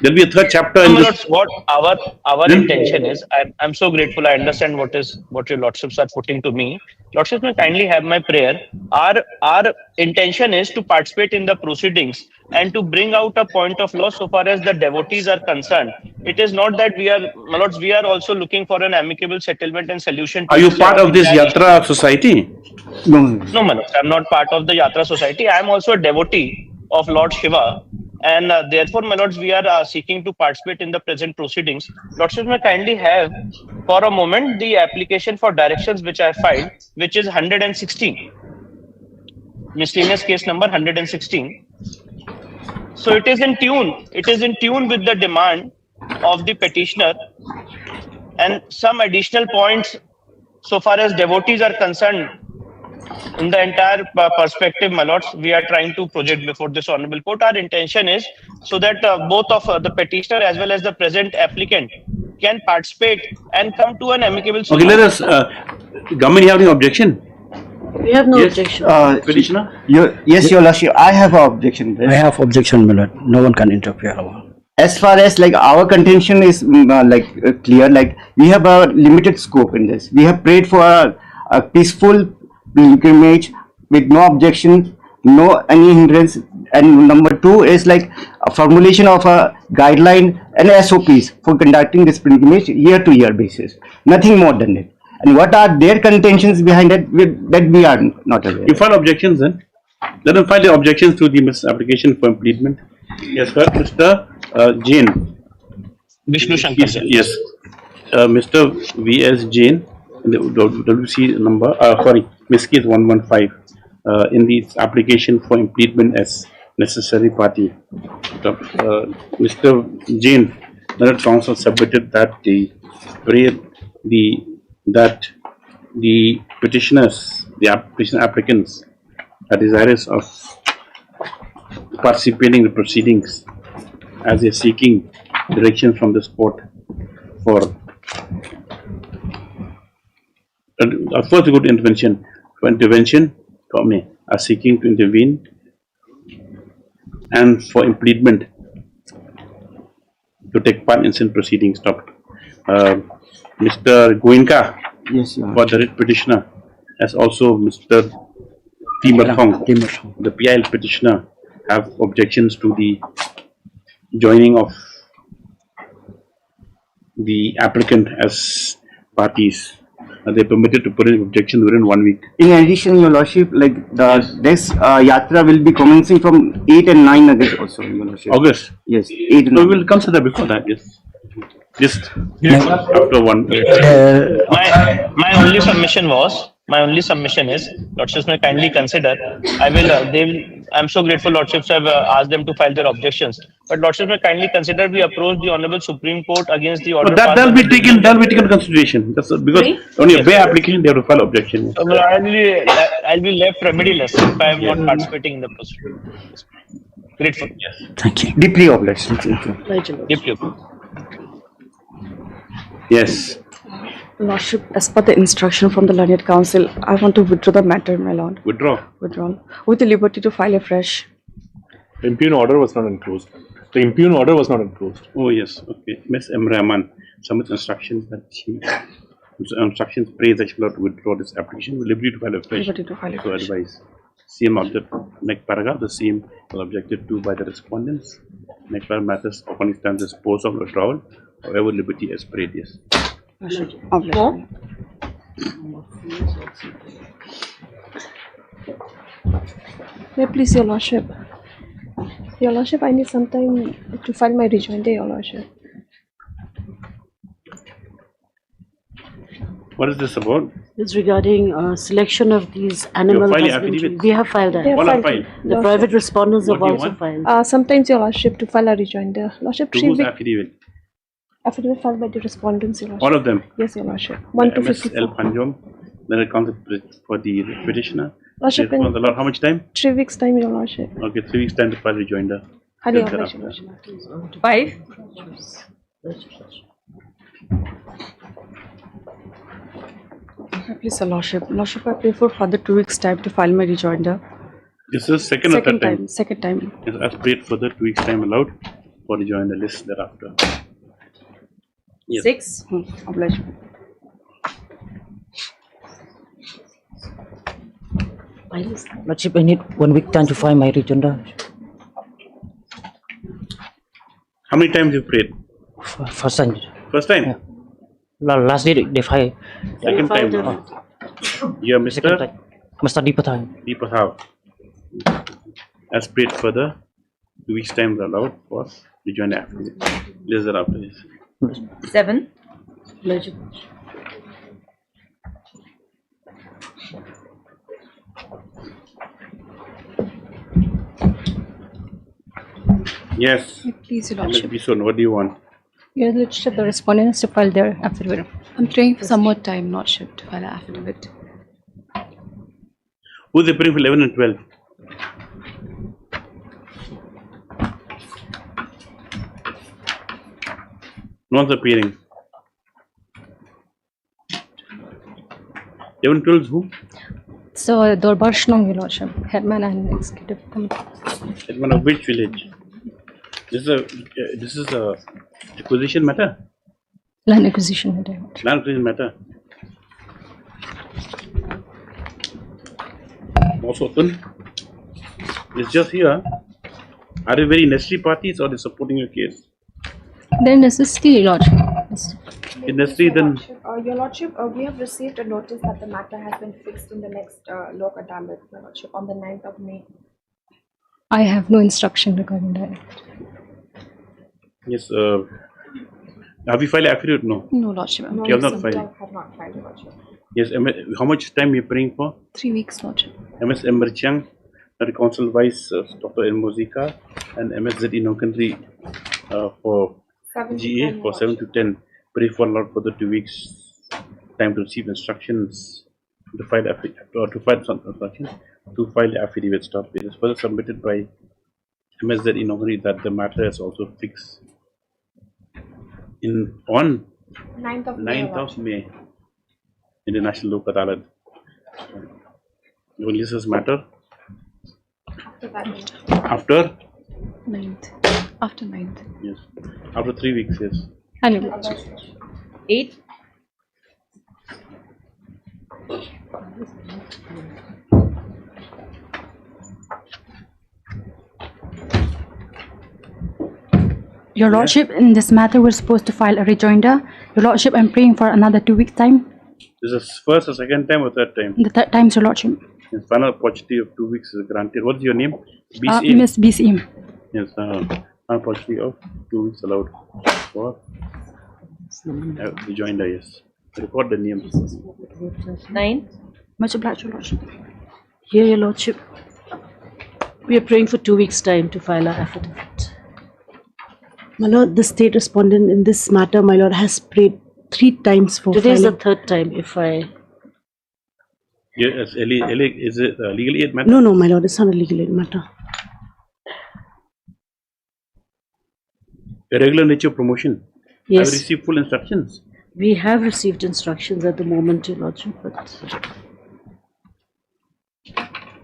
There'll be a third chapter in My this. lords, what our intention is, I'm so grateful. I understand what your lordships are putting to me. Lordships may kindly have my prayer. Our intention is to participate in the proceedings and to bring out a point of law so far as the devotees are concerned. It is not that we are, my lords, we are also looking for an amicable settlement and solution. Are you part of this yatra society? No, my lords, I'm not part of the Yatra Society. I am also a devotee of Lord Shiva. And therefore, my lords, we are seeking to participate in the present proceedings. Lordships may kindly have, for a moment, the application for directions which I filed, which is 116. Miscellaneous case number 116. So it is in tune. It is in tune with the demand of the petitioner, and some additional points so far as devotees are concerned. In the entire perspective, my lords, we are trying to project before this honorable court. Our intention is so that both of the petitioner as well as the present applicant can participate and come to an amicable solution. Okay, let us. Government, you have any objection? We have no Yes. objection. Petitioner? Yes, Your Lordship, I have an objection. I have objection, my lord. No one can interfere. As far as like our contention is clear, like we have a limited scope in this. We have prayed for a peaceful pilgrimage with no objection, no any hindrance, and number two is like a formulation of a guideline and SOPs for conducting this pilgrimage year to year basis. Nothing more than it. And what are their contentions behind it that we are not aware. You file objections then? Let them file the objections to the application for impleadment. Yes, sir. Mr. Jain. Vishnu Shankar, sir. Yes. Mr. V.S. Jain, the WC number, Miss case 115, in the application for impleadment as necessary party. Mr. Jain, the council submitted that that the petitioners, the petition applicants are desirous of participating in the proceedings as they are seeking direction from this court for first good intervention. For intervention, are seeking to intervene, and for impleadment to take part in certain proceedings. Mr. Goenka, Yes, Your for the petitioner, as also Mr. Timathong, the PIL petitioner, have objections to the joining of the applicant as parties. They are permitted to put in objection within 1 week. In addition, Your Lordship, like this yatra will be commencing from 8 and 9 August also, Your Lordship. August? Yes, 8 and No, 9. we will consider before that, yes. Just after one. My only submission is, lordships may kindly consider. I'm so grateful lordships have asked them to file their objections. But lordships may kindly consider we approach the Honorable Supreme Court against the order. But that'll be taken consideration. That's because only a bare application they have to file objection. I'll be left remediless if I am not participating in the proceedings. Grateful. Yes. Thank you. Deeply obliged. Deeply. Yes. Lordship, as per the instruction from the Learned Council, I want to withdraw the matter, my lord. Withdrawn. With the liberty to file afresh. The impugn order was not enclosed. Oh yes. Okay. Miss M. Rahman, some instructions that she instructions praise that she will not withdraw this application. With liberty to file afresh. Liberty to file To afresh. advise. Same object. Next paragraph. The same was objected to by the respondents. Next paragraph matters upon stands as post of withdrawal. However, liberty is prayed. Yes. Obliged. May please, Your Lordship. Your Lordship, I need some time to file my rejoinder, Your Lordship. What is this about? It's regarding selection of these animal filing husbandry. affidavits? We have filed that. Yeah, All are filed. filed. The private respondents have What do you also want? filed. Sometimes, Your Lordship, to file a rejoinder. Lordship, To 3 whose week affidavit? affidavit filed by the respondents, Your Lordship. All of them. Yes, Your Lordship. 1 to MS 54. L. Panjom. Then it comes for the petitioner. Lordship, How much time? 3 weeks time, Your Lordship. Okay, 3 weeks time to file rejoinder. Highly Yes, obliged, sir. Your Lordship. 5. Please, Your Lordship. Lordship, I pray for further 2 weeks' time to file my rejoinder. This is second or third time? Second time. Yes, as prayed for the 2 weeks time allowed for rejoin the list thereafter. Yes. 6. Obliged. Lordship, I need 1 week time to file my rejoinder. How many times you prayed? First time. First time? Yeah. Last day they file. Second time. You are Mr. Mr. Deepathai. Deepathai. As prayed further, 2 weeks time allowed for rejoin the affidavit. List thereafter. Yes. 7. Yes. Please, Your Let's Lordship. be soon. What do you want? Your Lordship, the respondent has to file their affidavit. I'm praying for some more time, Lordship, to file an affidavit. Who's appearing for 11 and 12? No one's appearing. 11 and 12 is who? So, Dorbar Shnong, Your Lordship, Headman and Executive Committee. Headman of which village? This is a acquisition matter. Land acquisition. Land acquisition matter. Also, it's just here. Are they very necessary parties or they supporting your case? Then necessity, Your Lordship. If necessary, then Your Lordship, we have received a notice that the matter has been fixed in the next Lok Adalat, Your Lordship, on the 9th of May. I have no instruction regarding that. yes. Have you filed affidavit? No. No, Lordship. You have not filed. Have not filed, Your Lordship. Yes. How much time are you praying for? 3 weeks, Lordship. MS Emerchang, the Council Vice Dr. N. Mozika, and MSZ No Country for 7 to GA 10, for 7 to 10. Pray for allowed for the 2 weeks time to receive instructions to file some instructions to file the affidavit. Stop. It is further submitted by MSZ No Country that the matter is also fixed on 9th of May. 9th of May in the National Lok Adalat. You will list this matter After that. after 9th. After 9th. yes, after 3 weeks. Yes. And Your Lordship. 8. Your Lordship, in this matter, we're supposed to file a rejoinder. Your Lordship, I'm praying for another 2 weeks' time. This is first or second time or third time? The third time, Your Lordship. Yes, final opportunity of 2 weeks is granted. What's your name? BCM. Miss BCM. Yes, final opportunity of 2 weeks allowed for rejoinder. Yes. Record the name. 9. Much obliged, Your Lordship. Here, Your Lordship. We are praying for 2 weeks' time to file our affidavit. My lord, the state respondent in this matter, my lord, has prayed 3 times for Today is the filing. 3rd time, if I... Yes, is it a legal aid matter? No, no, my lord, it's not a legal aid matter. Irregular nature of promotion. Yes. Have you received full instructions? We have received instructions at the moment, Your Lordship, but...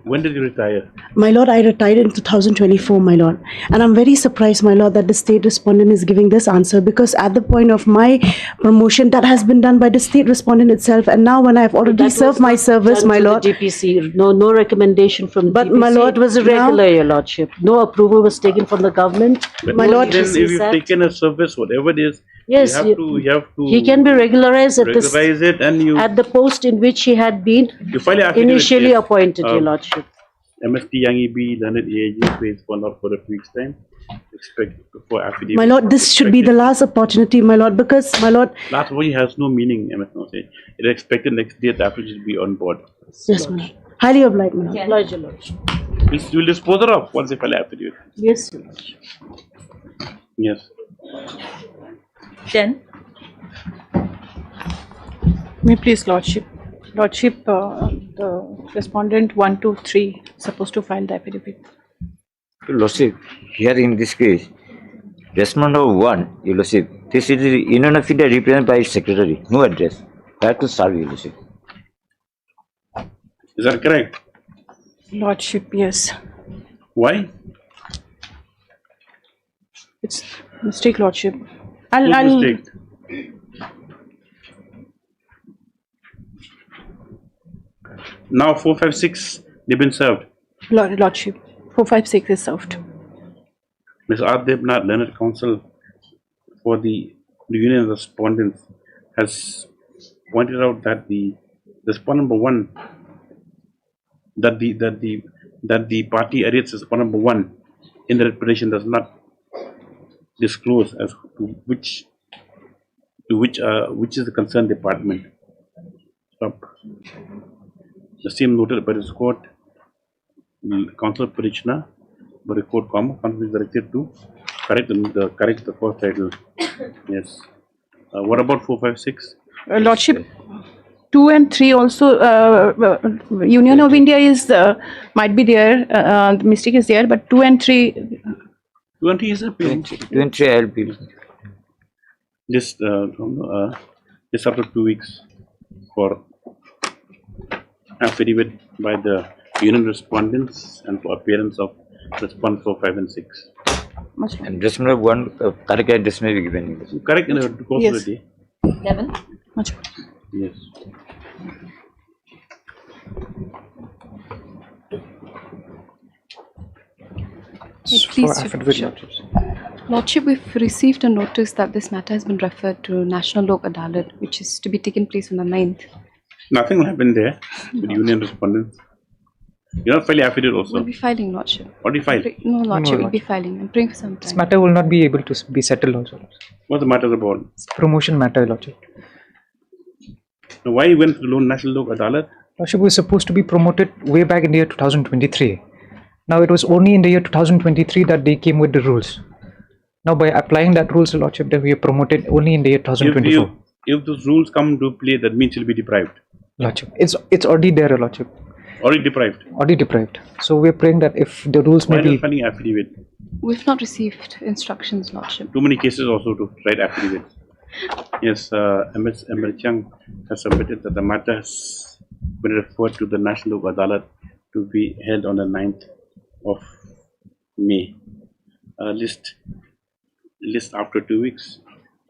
When did you retire? My lord, I retired in 2024, my lord. And I'm very surprised, my lord, that the state respondent is giving this answer, because at the point of my promotion, that has been done by the state respondent itself. And now when I've already served my service, my lord. GPC, no recommendation from But GPC. my lord, it was now- irregular, Your Lordship. No approval was taken from the government. But My lord- then if you've GPC taken a service, whatever it is, Yes, you have to he can be regularized at regularize it, and you at the post in which he had been file an affidavit, initially yes. appointed, Your Lordship. MST Yangi B, learned AAG, pays one out for a week's time. Expect for affidavit. My lord, this should be the last opportunity, my lord, because, my lord. Last one has no meaning, MS no say. It is expected next day the affidavit should be on board. Yes, my lord. Highly obliged, my lord. Obliged, Your Lordship. You will dispose her of once they file affidavit. Yes, Your Lordship. Yes. 10. May please, Lordship. Lordship, the respondent 1, 2, 3 supposed to file the affidavit. Lordship, here in this case, respondent number 1, Your Lordship, this is the Union of India represented by its secretary, no address. I have to serve, Your Lordship. Is that correct? Lordship, yes. Why? It's mistake, Lordship. Whose mistake? Now 456, they've been served. Lordship, 456 is served. Ms. R. Debnath, Learned Counsel for the Union Respondents, has pointed out that the respondent number 1, that the party arrears respondent number 1 in the petition does not disclose as to which is the concerned department. Stop. The same noted by this court, counsel petitioner, but the court is directed to correct the first title. Yes. What about 456? Lordship, 2 and 3 also, Union of India is might be there, the mistake is there, but 2 and 3. 2 and 3 is appeal. 2 and 3 I'll be. Just after 2 weeks for affidavit by the union respondents and for appearance of respondents 4, 5 and 6. And respondent 1, correct address may be given. Correct in the course of the day. 11. Much. Yes. Please, Lordship, we've received a notice that this matter has been referred to National Lok Adalat, which is to be taken place on the 9th. Nothing will happen there with union respondents. You're not filing affidavit also. We'll be filing, Lordship. What do you file? No, Lordship, No, we'll be filing. I'm praying for some this time. matter will not be able to be settled also. What's the matter about? It's promotion matter, Lordship. Now, why you went to the National Lok Adalat? Lordship was supposed to be promoted way back in the year 2023. Now it was only in the year 2023 that they came with the rules. Now by applying that rules, Lordship, that we are promoted only in the year 2024. If those rules come into play, that means you'll be deprived. Lordship, it's already there, Lordship. Already deprived. Already deprived. So we are praying that if the rules Why may not be. filing affidavit? We've not received instructions, Lordship. Too many cases also to write affidavits. Yes, MS Chang has submitted that the matter has been referred to the National Lok Adalat to be held on the 9th of May. List after 2 weeks.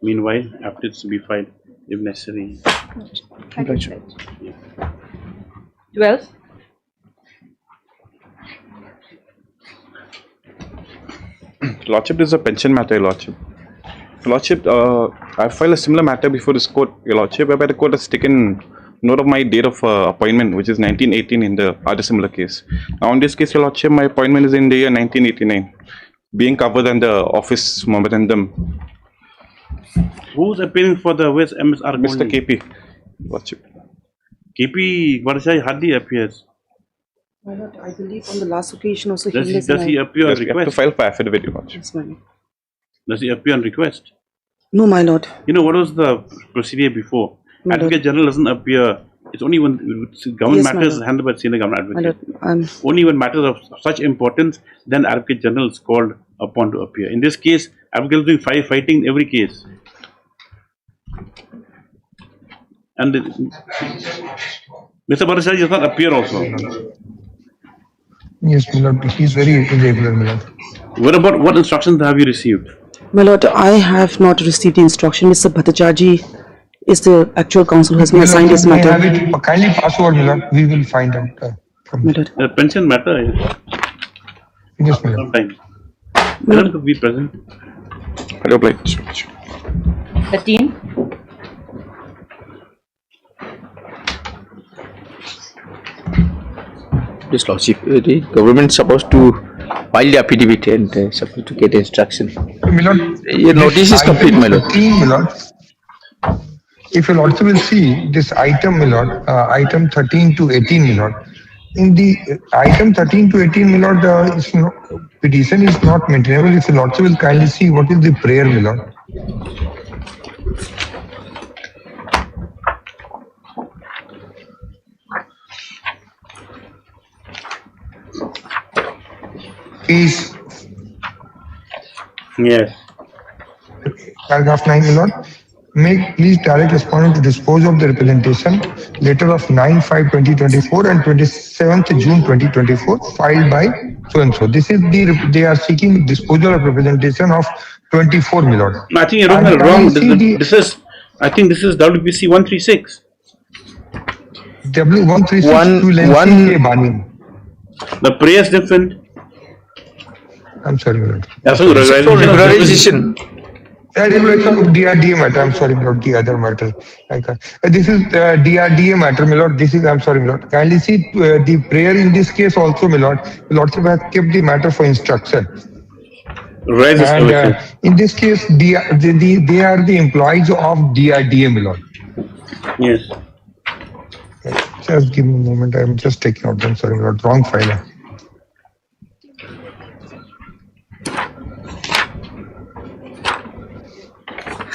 Meanwhile, affidavits to be filed if necessary. Lordship. 12. Lordship, this is a pension matter, Your Lordship. Lordship, I filed a similar matter before this court, Your Lordship, whereby the court has taken note of my date of appointment, which is 1918 in the other similar case. Now, in this case, Your Lordship, my appointment is in the year 1989, being covered under office memorandum. Who's appearing for the West MSR? Mr. KP, Lordship. KP Varsha hardly appears. My lord, I believe on the last occasion also Does he he appear on Yes, we have to request? file for affidavit, Your Lordship. Yes, my lord. Does he appear on request? No, my lord. You know what was the procedure before? My lord. Advocate General doesn't appear. It's only when government Yes, my matters lord. handled by senior government My lord, advocate. Only when matters of such importance, then Advocate General is called upon to appear. In this case, Advocate is doing fighting in every case. And Mr. Barashari does not appear also. Yes, my lord, he's very irregular, my lord. What instructions have you received? My lord, I have not received the instruction. Mr. Bhattacharjee is the actual counsel who has been assigned this May I matter. have it kindly pass over, my lord. We will find out from My lord. The pension matter. Yes, my lord. Sometime. Madam could be present. Hello, Blake. 13. This Lordship, the government is supposed to file the affidavit and supposed to get instruction. My lord, Your notice is complete, my lord. 13, my lord. If your lordship will see this item, my lord, item 13 to 18, my lord. In the item 13 to 18, my lord, petition is not maintainable. If your lordship will kindly see what is the prayer, my lord. Page Yes. Paragraph 9, my lord. May please direct respondent to dispose of the representation letter of 9/5/2024 and 27th June 2024 filed by so and so. This is they are seeking disposal of representation of 24, my lord. No, I think you're wrong. I think this is WBC 136. W136 to Lensi Bani. The prayer is different. I'm sorry, my lord. That's regularization. Regulation of DRDA matter. I'm sorry, my lord. The other matter. This is DRDA matter, my lord. This is. I'm sorry, my lord. Kindly see the prayer in this case also, my lord. The lordship has kept the matter for instruction. And in this case, they are the employees of DRDA, my lord. Yes. Just give me a moment. I'm just taking out. I'm sorry, my lord. Wrong file.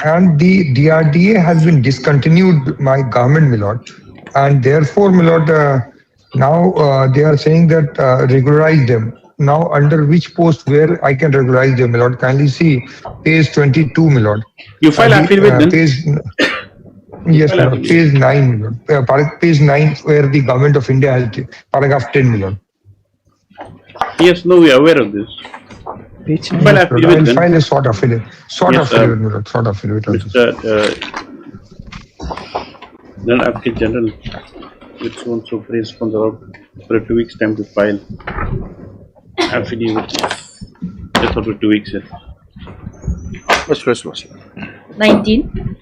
And the DRDA has been discontinued by government, my lord, and therefore, my lord, now they are saying that regularize them. Now, under which post where I can regularize them, my lord? Kindly see page 22, my lord. You file affidavit then? Yes, my lord. Page 9, my lord. Page 9, where the government of India has paragraph 10, my lord. Yes, no, we are aware of this. Well, I will file a short affidavit. Short affidavit, my lord. Short affidavit. Then Advocate General, which also prays from the Lord for 2 weeks time to file affidavit. Just after 2 weeks. What's first was 19.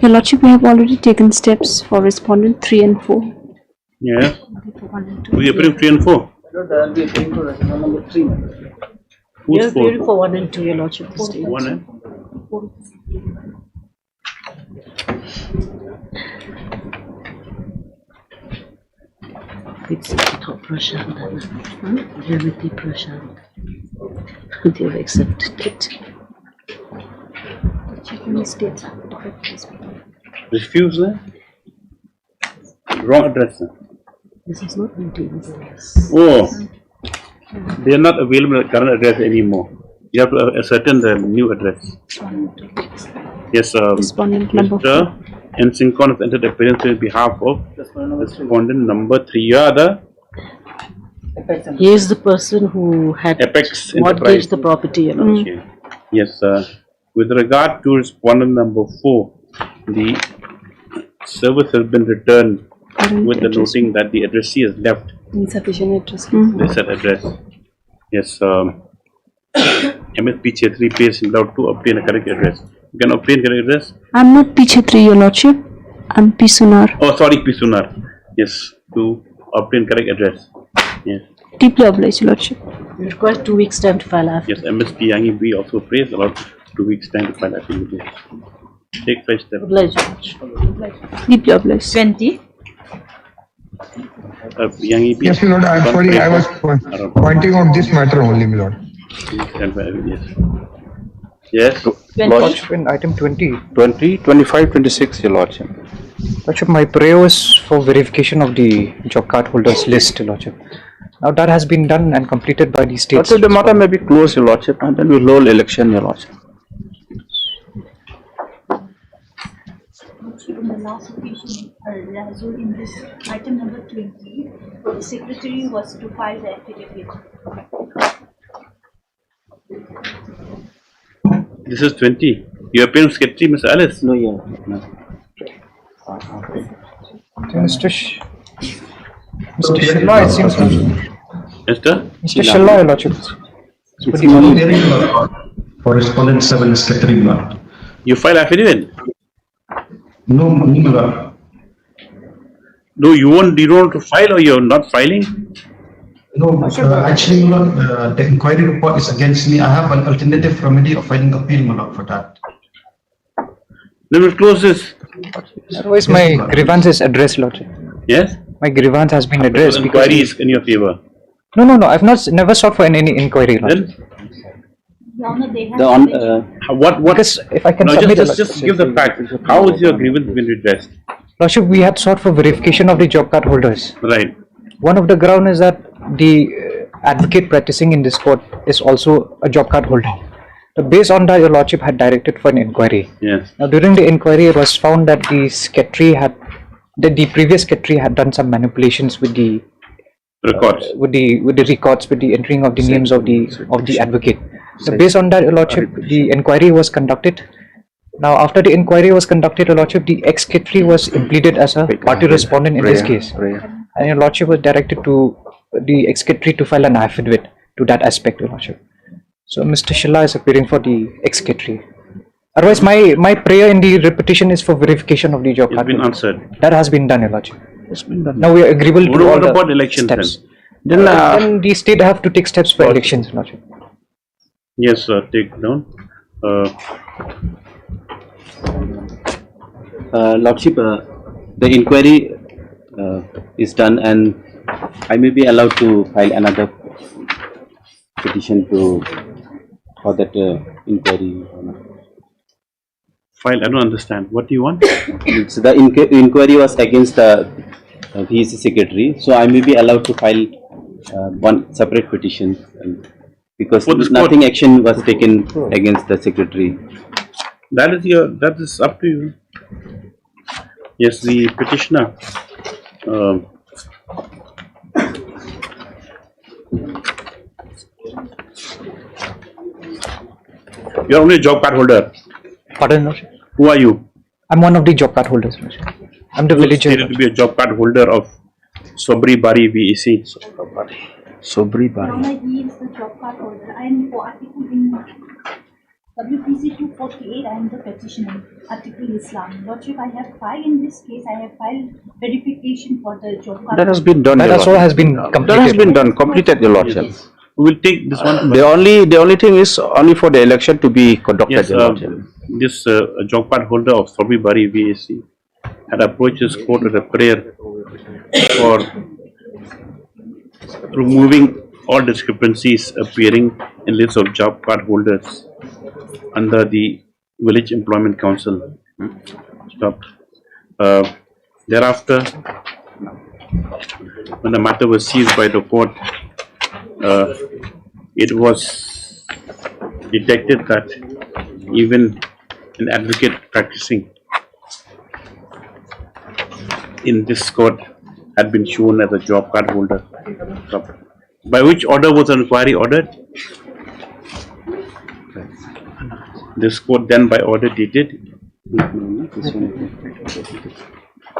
Your Lordship, we have already taken steps for respondent 3 and 4. Yeah. We approve 3 and 4. I'll be appealing for resolution number 3. Who's We are appealing for 1 and 2, Your Lordship. 1 and 4. They have accepted it. refuse that? Wrong address. This is not maintenance. Oh, they are not available at current address anymore. You have to ascertain the new address. Yes, Respondent number Mr. Ensincon has entered appearance on behalf of respondent number 3. You are the He is the person who had mortgaged the property, you know. Okay. Yes, with regard to respondent number 4, the service has been returned with the noting that the addressee has left Insufficient address. this address. Yes, MSP Chetri pays allowed to obtain a correct address. You can obtain correct address. I'm not P. Chetri, Your Lordship. I'm P. Sunar. Oh, sorry, P. Sunar. Yes, to obtain correct address. Yes. Deeply obliged, Your Lordship. You require 2 weeks time to file affidavit. Yes, MSP Yangi B also pays about 2 weeks time to file affidavit. Take 5 steps. Obliged. Deeply obliged. 20. Yangi B. Yes, my lord, I'm sorry, I was pointing out this matter only, my lord. Yes. Lordship, in item 20. 20, 25, 26, Your Lordship. Lordship, my prayer was for verification of the job card holders list, Lordship. Now that has been done and completed by the states. The matter may be closed, Your Lordship, and then we'll hold election, Your Lordship. On the last occasion, Razul, in this item number 20, the secretary was to file the affidavit. This is 20. You appear sketchy, Miss Alice? No, yeah. No. Mr. Shilla, it seems. Mr. Shilla, Your Lordship. Correspondent 7 Secretary. You file affidavit? No, no, you don't want to file, or you're not filing? no. Actually, the inquiry report is against me. I have an alternative remedy of filing appeal, for that. Then we'll close this. Otherwise, my grievance is addressed, Lordship. Yes? My grievance has been addressed. The inquiry is in your favor. No. I've never sought for any inquiry, Lordship. Your Honor, they have The on, What? Because if I can No, submit just give the fact. How is your grievance been redressed? Lordship, we had sought for verification of the job card holders. Right. One of the ground is that the advocate practicing in this court is also a job card holder. So based on that, your Lordship had directed for an inquiry. Yes. Now, during the inquiry, it was found that the secretary had, that the previous secretary had done some manipulations with the records, with the records, with the entering of the names of the advocate. So based on that, your Lordship, the inquiry was conducted. Now, after the inquiry was conducted, your Lordship, the ex-secretary was impleaded as a party respondent in this case, and your Lordship was directed to the ex-secretary to file an affidavit to that aspect, your Lordship. So Mr. Shilla is appearing for the ex-secretary. Otherwise, my prayer in the repetition is for verification of the job card. It's been answered. That has been done, your Lordship. It's been done. Now we are agreeable to all about the elections steps. then? Then the state have to take steps for elections, your Lordship. Yes, sir. Take down. Lordship, the inquiry is done, and I may be allowed to file another petition for that inquiry. File? I don't understand. What do you want? So the inquiry was against the VEC secretary, so I may be allowed to file one separate petition because nothing action was taken against the secretary. That is up to you. Yes, the petitioner. You are only a job card holder. Pardon, Lordship? Who are you? I'm one of the job card holders, Lordship. I'm the villager. You to be a job card holder of Sobri Bari VEC. Sobri Your Honor, he is the job card holder. I am for article in WPC 248. I am the petitioner. Article Islam. Lordship, I have filed in this case. I have filed verification for the job card. That has been done. That also has been completed. That has been done, completed, your Lordship. Yes. We will take this one. The only thing is only for the election to be conducted. Yes, your Lordship. this job card holder of Sobri Bari VEC had approached his court with a prayer for removing all discrepancies appearing in lists of job card holders under the Village Employment Council. Stop. Thereafter, when the matter was seized by the court, it was detected that even an advocate practicing in this court had been shown as a job card holder. By which order was the inquiry ordered? This court then by order dated.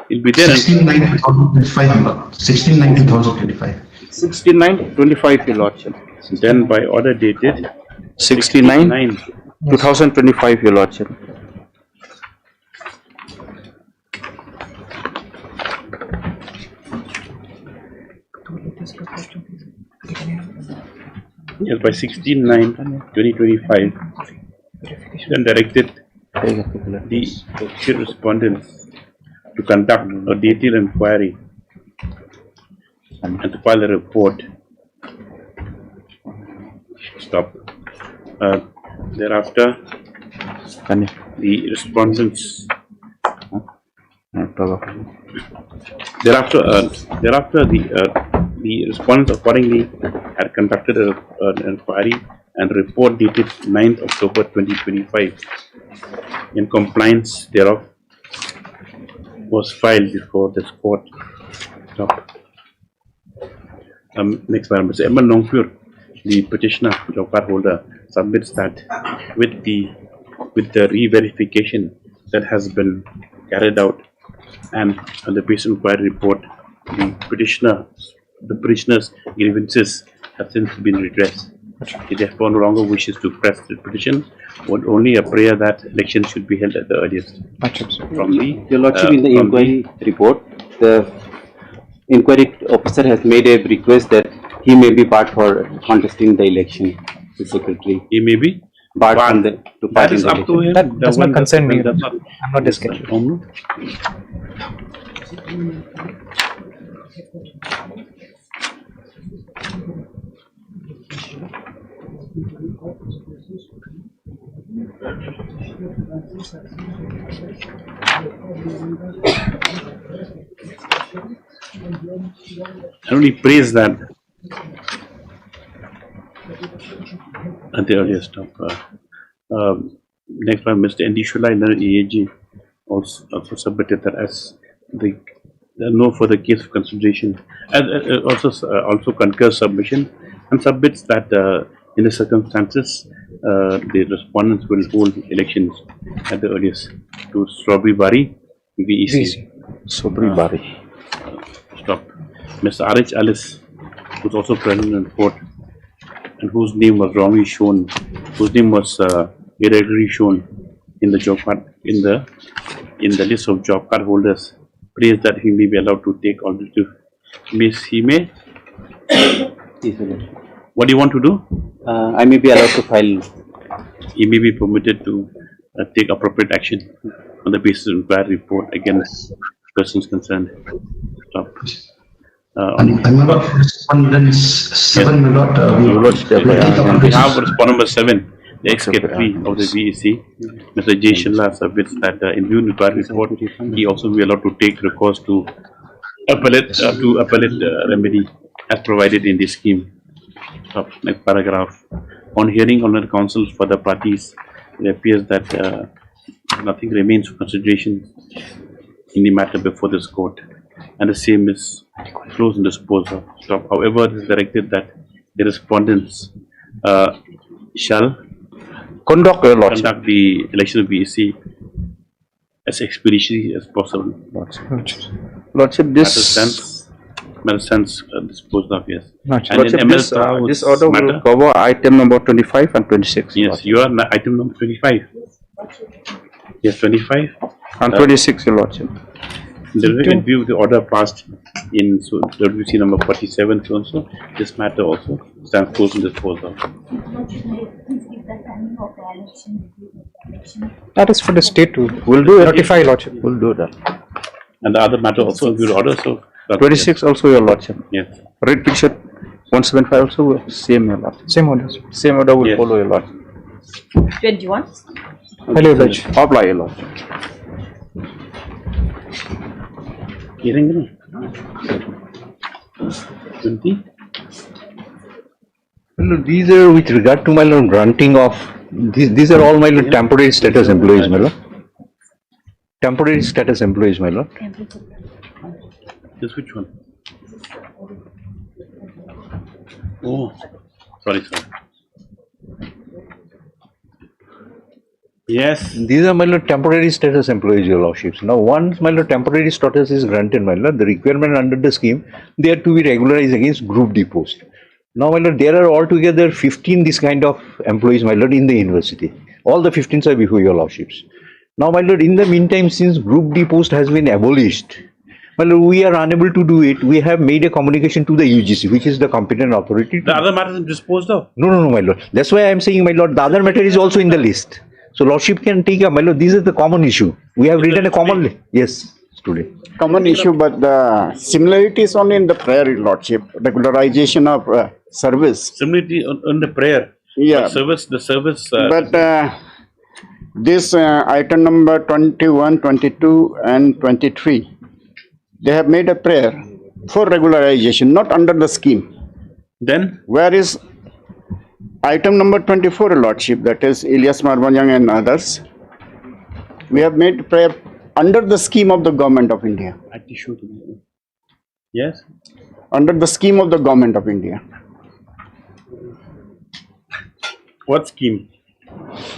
It'll be there. 16/9/2025. 16/9/2025. 69/25, your Lordship. Then by order dated 69/2025, your Lordship. Yes, by 16/9/2025, then directed the two respondents to conduct a detailed inquiry and to file a report. Stop. Thereafter, the respondents. Thereafter, the respondents accordingly had conducted an inquiry and report dated 9th October 2025. In compliance thereof, was filed before this court. Stop. Next one, Mr. M. Longpur, the petitioner, job card holder, submits that with the re-verification that has been carried out and on the base inquiry report, the petitioner's grievances have since been redressed. He therefore no longer wishes to press the petition, but only a prayer that elections should be held at the earliest. From the Your Lordship, in the inquiry report, the inquiry officer has made a request that he may be barred for contesting the election, the secretary. He may be barred from the to that is up to him. That does not concern me. I'm not discussing. I only praise that at the earliest of next one, Mr. Andy Shulai, EAG, also submitted that as the no further case of consideration, and also concurs submission and submits that in the circumstances the respondents will hold elections at the earliest to Strawberry Bari, VEC. Strawberry Bari. Stop. Mr. R.H. Alice, who's also present in court, and whose name was wrongly shown, whose name was irregularly shown in the job card, in the list of job card holders, prays that he may be allowed to take alternative. He may. What do you want to do? I may be allowed to file. He may be permitted to take appropriate action on the basis of inquiry report against persons concerned. Stop. I'm not respondents 7, my lord. We have respondent number 7, the ex-secretary of the VEC, Mr. J. Shilla, submits that in view of the inquiry report, he also be allowed to take recourse to appellate remedy as provided in the scheme. Next paragraph. On hearing on the counsel for the parties, it appears that nothing remains for consideration in the matter before this court, and the same is closed and disposed of. Stop. However, it is directed that the respondents shall conduct the election of VEC as expeditiously as possible. Lordship, this matter stands disposed of, yes. Lordship, this order will cover item number 25 and 26. Yes, Lordship. You are item number 25. Yes, 25 and 26, Your Lordship. In view of the order passed in WC number 47, so also this matter also stands closed and disposed of. That is for the state to notify, Lordship. We'll do that. And the other matter also will order, so 26 also, Your Lordship. Yes. Red picture 175 also same, Your Lordship. Same order. Same order will follow, Your Lordship. 21. Hello, Judge. Apply, Your Lordship. Hearing 20. These are with regard to my lord granting of these are all my lord temporary status employees, my lord. Temporary status employees, my lord. This which one? Oh, sorry. Yes. These are my lord temporary status employees, your lordships. Now once my lord temporary status is granted, my lord, the requirement under the scheme, they are to be regularized against group D post. Now my lord, there are altogether 15 this kind of employees, my lord, in the university. All the 15 are before your lordships. Now my lord, in the meantime, since group D post has been abolished, my lord, we are unable to do it. We have made a communication to the UGC, which is the competent authority. The other matter is disposed of. No, my lord. That's why I am saying, my lord, the other matter is also in the list. So lordship can take up, my lord, this is the common issue. We have written a common list. Yes, today. Common issue, but the similarity is only in the prayer, lordship. Regularization of service. Similarity on the prayer. Yeah. The service. But this item number 21, 22 and 23, they have made a prayer for regularization, not under the scheme. Then? Where is item number 24, lordship, that is Ilyas Marbanjang and others. We have made prayer under the scheme of the government of India. Yes? Under the scheme of the government of India. What scheme?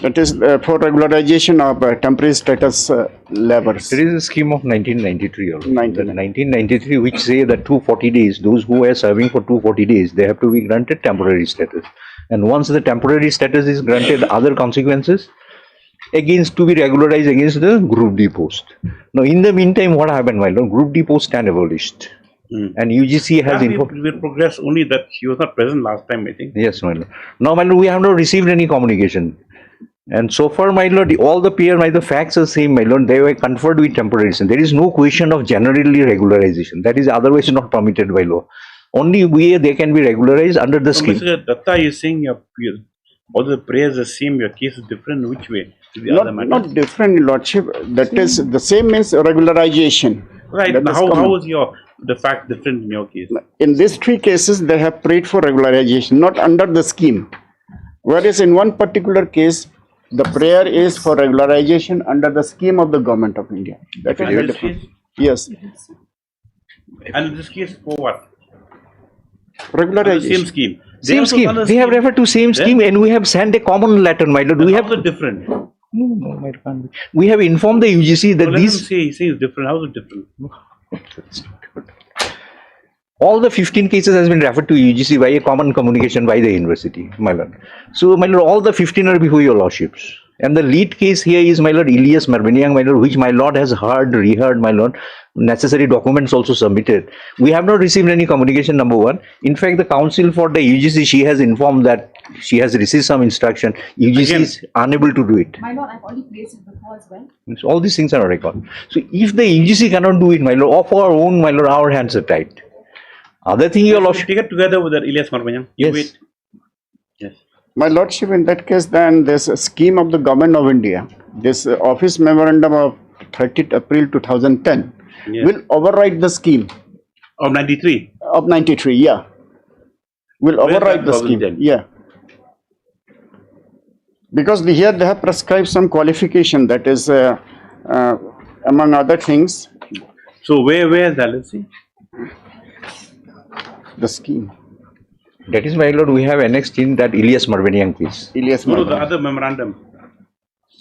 That is for regularization of temporary status laborers. There is a scheme of 1993 also. 1993 which say that 240 days, those who are serving for 240 days, they have to be granted temporary status. And once the temporary status is granted, other consequences against to be regularized against the group D post. Now in the meantime, what happened, my lord? Group D post stand abolished. And UGC has we progress only that she was not present last time, I think. Yes, my lord. Now, my lord, we have not received any communication. And so far, my lord, all the peer, the facts are same, my lord. They were conferred with temporarization. There is no question of generally regularization. That is otherwise not permitted by law. Only they can be regularized under the scheme. Mr. Datta is saying Or the prayer is the same, your case is different, which way? The other matter? Not different, Lordship. That is, the same means regularization. Right. That Now, is how common. is the fact different in your case? In these three cases, they have prayed for regularization, not under the scheme. Whereas in one particular case, the prayer is for regularization under the scheme of the Government of India. That is very different. Yes. And in this case, for what? Regularization. The same scheme. Same scheme. We have referred to same scheme and we have sent a common letter, my lord. We have How's it different? No, my lord. We have informed the UGC that Let these him say, he says different. How is it different? all the 15 cases has been referred to UGC by a common communication by the university, my lord. So, my lord, all the 15 are before your lordships. And the lead case here is, my lord, Ilyas Marvanian, my lord, which my lord has heard, reheard, my lord. Necessary documents also submitted. We have not received any communication, number one. In fact, the counsel for the UGC, she has informed that she has received some instruction. UGC is unable to do it. My lord, I've already placed it before as well. So all these things are on record. So if the UGC cannot do it, my lord, of our own, my lord, our hands are tied. Other thing, your lordship. Take it together with that Ilyas Marvanian. Yes. Wait. Yes. My lordship, in that case, then there's a scheme of the Government of India. This office memorandum of 30th April 2010 will override the scheme. Of 93? Of 93, yeah. Will override the scheme. Yeah. Because here they have prescribed some qualification, that is, among other things. So where is that? Let's see. The scheme. That is, my lord, we have annexed in that Ilyas Marvanian case. Ilyas No, the other memorandum.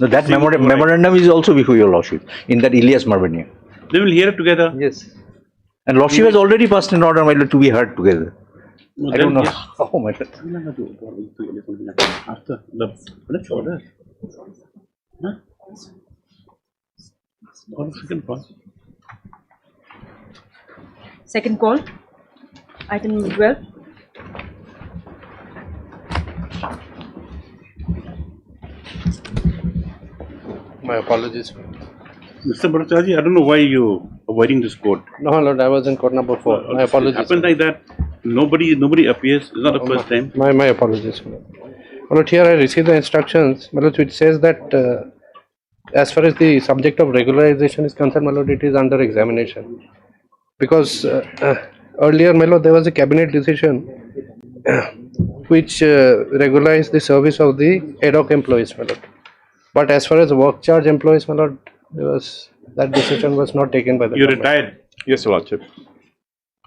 No, that memorandum is also before your lordship, in that Ilyas Marvanian. They will hear it together. Yes. And lordship has already passed an order, my lord, to be heard together. I don't know. Oh, my lord. After the order. Huh? What is the second call? Second call. Item number 12. My apologies. Mr. Bhattacharya, I don't know why you are avoiding this court. No, Lord, I was in court number 4. My apologies. It happens like that. Nobody appears. It's not the first time. My apologies. Lord, here I received the instructions, my lord, which says that as far as the subject of regularization is concerned, my lord, it is under examination. Because earlier, my lord, there was a cabinet decision which regularized the service of the ad hoc employees, my lord. But as far as work charge employees, my lord, that decision was not taken by the You government. retired? Yes, Your Lordship.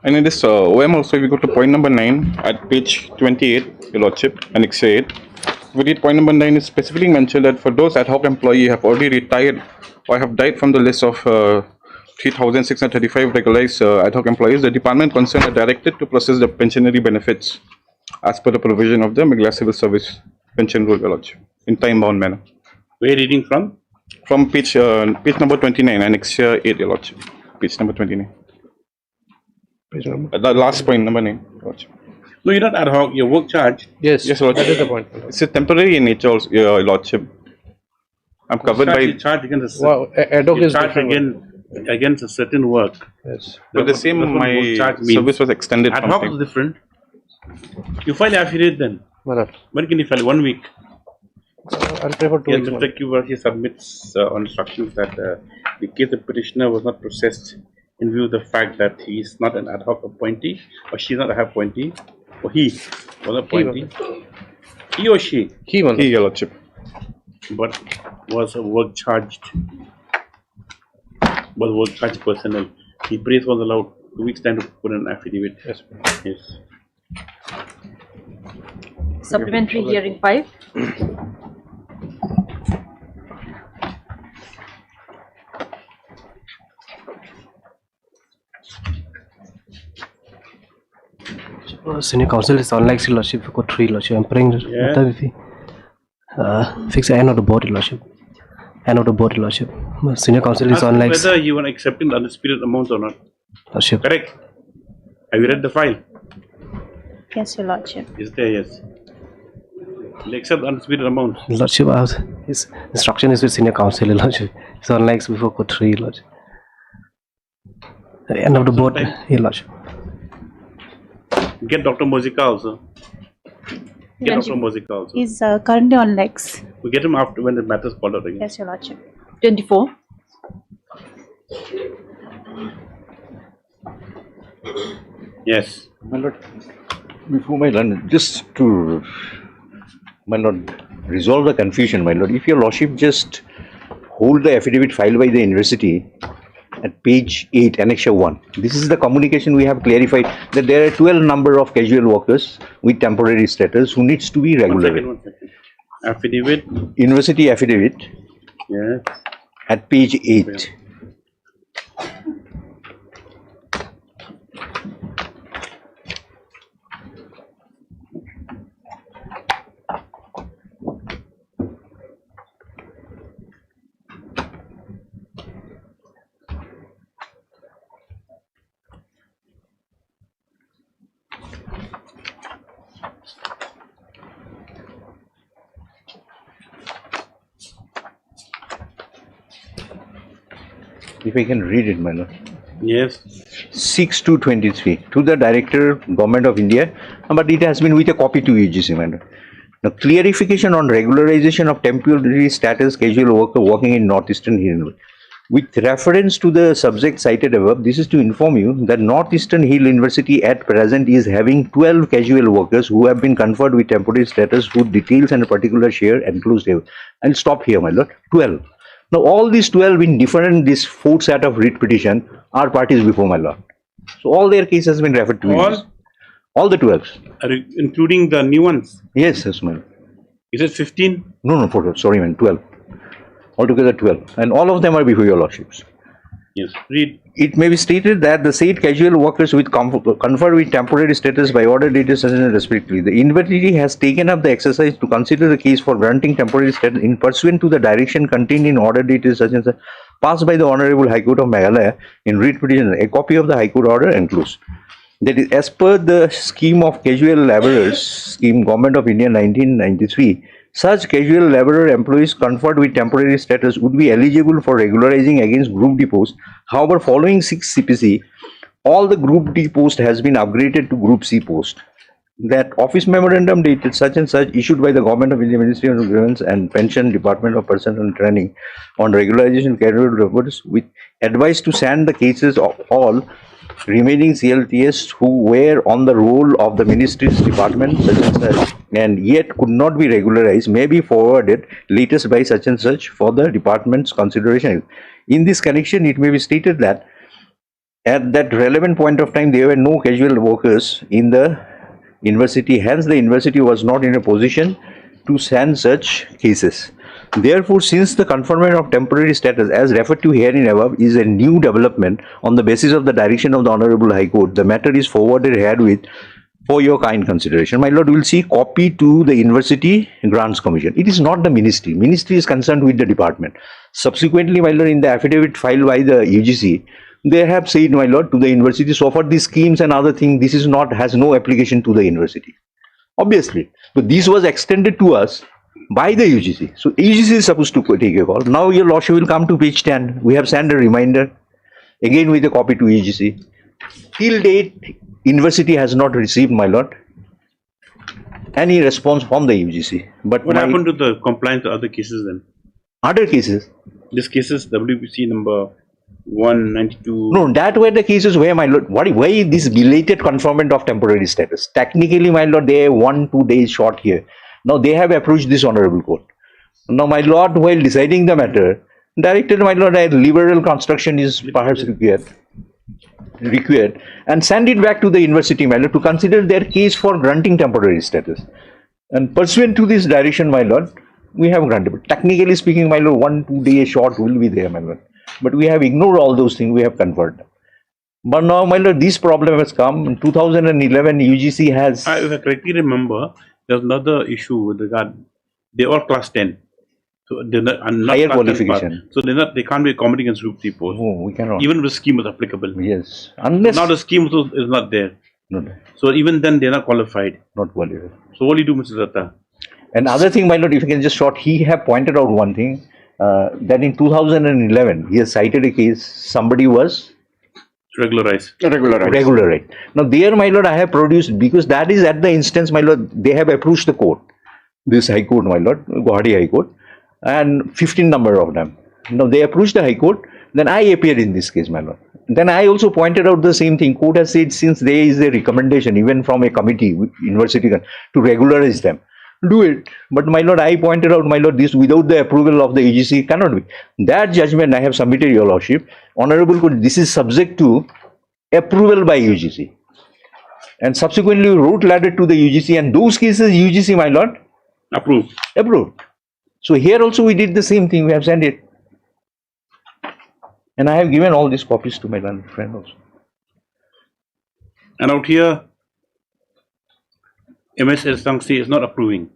And in this OM also, if we go to point number 9 at page 28, Your Lordship, Annex 8, we read point number 9 is specifically mentioned that for those ad hoc employees who have already retired or have died from the list of 3,635 regularized ad hoc employees, the department concerned are directed to process the pensionary benefits as per the provision of the Meghalaya Civil Service Pension Rule, Your Lordship, in time-bound manner. Where are you reading from? From page number 29, Annex 8, Your Lordship. Page number 29. Page number? The last point, number 9, Your Lordship. No, you're not ad hoc, your work charge. Yes, Yes, Your Lordship. that is the point. It's a temporary in nature, also, Your Lordship. I'm covered by. Charge against a Wow, ad hoc is different. against a certain work. Yes. But the same, That's what my work charge means. service was extended. Ad from hoc time. is different. You file affidavit then. When can you file? 1 week. I'll prefer 2 Yes, weeks. Mr. Q submits on instructions that the case of petitioner was not processed in view of the fact that he is not an ad hoc appointee, or she is not an ad hoc appointee, or he was an appointee. He or she? He, Your Lordship. But was a work charged personnel. The priest was allowed 2 weeks time to put an affidavit. Yes. Yes. Supplementary hearing 5. Senior counsel is unlike His Lordship for Court 3, Lordship. I'm praying fix the end of the board, Lordship. End of the board, Lordship. Senior counsel is Ask unlike. whether you are accepting the undisputed amount or not. Lordship. Correct. Have you read the file? Yes, Your Lordship. Is there? Yes. Will accept the undisputed amount. Lordship, his instruction is with senior counsel, Lordship. It's unlike before Court 3, Lordship. The end of the board, Lordship. Get Dr. Mozika also. Get him from Mozika also. He's currently on legs. We get him after when the matter is called out again. Yes, Your Lordship. 24. Yes. My lord, before my lord, just to, my lord, resolve the confusion, my lord, if your lordship just hold the affidavit filed by the university at page 8, annexure 1. This is the communication we have clarified that there are 12 number of casual workers with temporary status who needs to be regularized. One second. Affidavit. University affidavit. Yeah. At page 8. If I can read it, my lord. Yes. 6/2/23 to the Director, Government of India, but it has been with a copy to UGC, my lord. Now, clarification on regularization of temporary status casual worker working in Northeastern Hill. With reference to the subject cited above, this is to inform you that Northeastern Hill University at present is having 12 casual workers who have been conferred with temporary status whose details and particular share enclosed here. I'll stop here, my lord. 12. Now, all these 12 in different, this fourth set of writ petition are parties before my lord. So, all their cases has been referred to. All the 12. Including the new ones? Yes, yes, my lord. Is it 15? No, sorry, man, 12. Altogether 12. And all of them are before your lordships. Yes, read. It may be stated that the said casual workers with conferred with temporary status by order dated such and respectively. The university has taken up the exercise to consider the case for granting temporary status in pursuant to the direction contained in order dated such and such passed by the Honorable High Court of Meghalaya in writ petition. A copy of the High Court order enclosed. That is, as per the scheme of casual laborers, scheme Government of India 1993, such casual laborer employees conferred with temporary status would be eligible for regularizing against Group D post. However, following 6 CPC, all the Group D post has been upgraded to Group C post. That office memorandum dated such and such issued by the Government of India Ministry of Grievance and Pension Department of Personnel and Training on regularization casual reports with advice to send the cases of all remaining CLTS who were on the roll of the Ministry's department such and such and yet could not be regularized may be forwarded latest by such and such for the department's consideration. In this connection, it may be stated that at that relevant point of time there were no casual workers in the university, hence the university was not in a position to send such cases. Therefore, since the conferment of temporary status as referred to herein above is a new development on the basis of the direction of the Honorable High Court, the matter is forwarded herewith for your kind consideration. My lord, will see copy to the University Grants Commission. It is not the ministry. Ministry is concerned with the department. Subsequently, my lord, in the affidavit filed by the UGC, they have said, my lord, to the university, so for these schemes and other things, this is not, has no application to the university. Obviously. So this was extended to us by the UGC. So UGC is supposed to take a call. Now your lordship will come to page 10. We have sent a reminder again with a copy to UGC. Till date, university has not received, my lord, any response from the UGC. But what happened to the compliance to other cases then? Other cases? This cases WBC number 192. No, that were the cases where, my lord, why this belated conferment of temporary status? Technically, my lord, they are 1-2 days short here. Now they have approached this honorable court. Now, my lord, while deciding the matter, directed, my lord, a liberal construction is perhaps required and send it back to the university, my lord, to consider their case for granting temporary status. And pursuant to this direction, my lord, we have granted. But technically speaking, my lord, 1-2 days short will be there, my lord. But we have ignored all those things, we have conferred. But now, my lord, this problem has come. In 2011, UGC has... If I correctly remember, there's another issue with regard, they are class 10. So they're not higher qualification. So they can't be accommodating against Group 3 posts. No, we cannot. Even if the scheme is applicable. Yes. Unless... Now the scheme is not there. No. So even then they're not qualified. Not qualified. So what do you do, Mr. Datta? Another thing, my lord, if you can just short, he have pointed out one thing, that in 2011, he has cited a case, somebody was Regularize. Regularize. Now there, my lord, I have produced, because that is at the instance, my lord, they have approached the court, this High Court, my lord, Guwahati High Court, and 15 number of them. Now they approached the High Court, then I appeared in this case, my lord. Then I also pointed out the same thing. Court has said, since there is a recommendation even from a committee, university, to regularize them, do it. But my lord, I pointed out, my lord, this without the approval of the UGC cannot be. That judgment I have submitted, your lordship. Honorable Court, this is subject to approval by UGC. And subsequently wrote letter to the UGC, and those cases UGC, my lord, approved. So here also we did the same thing. We have sent it. And I have given all these copies to my friend also. And out here, MS Sangsi is not approving.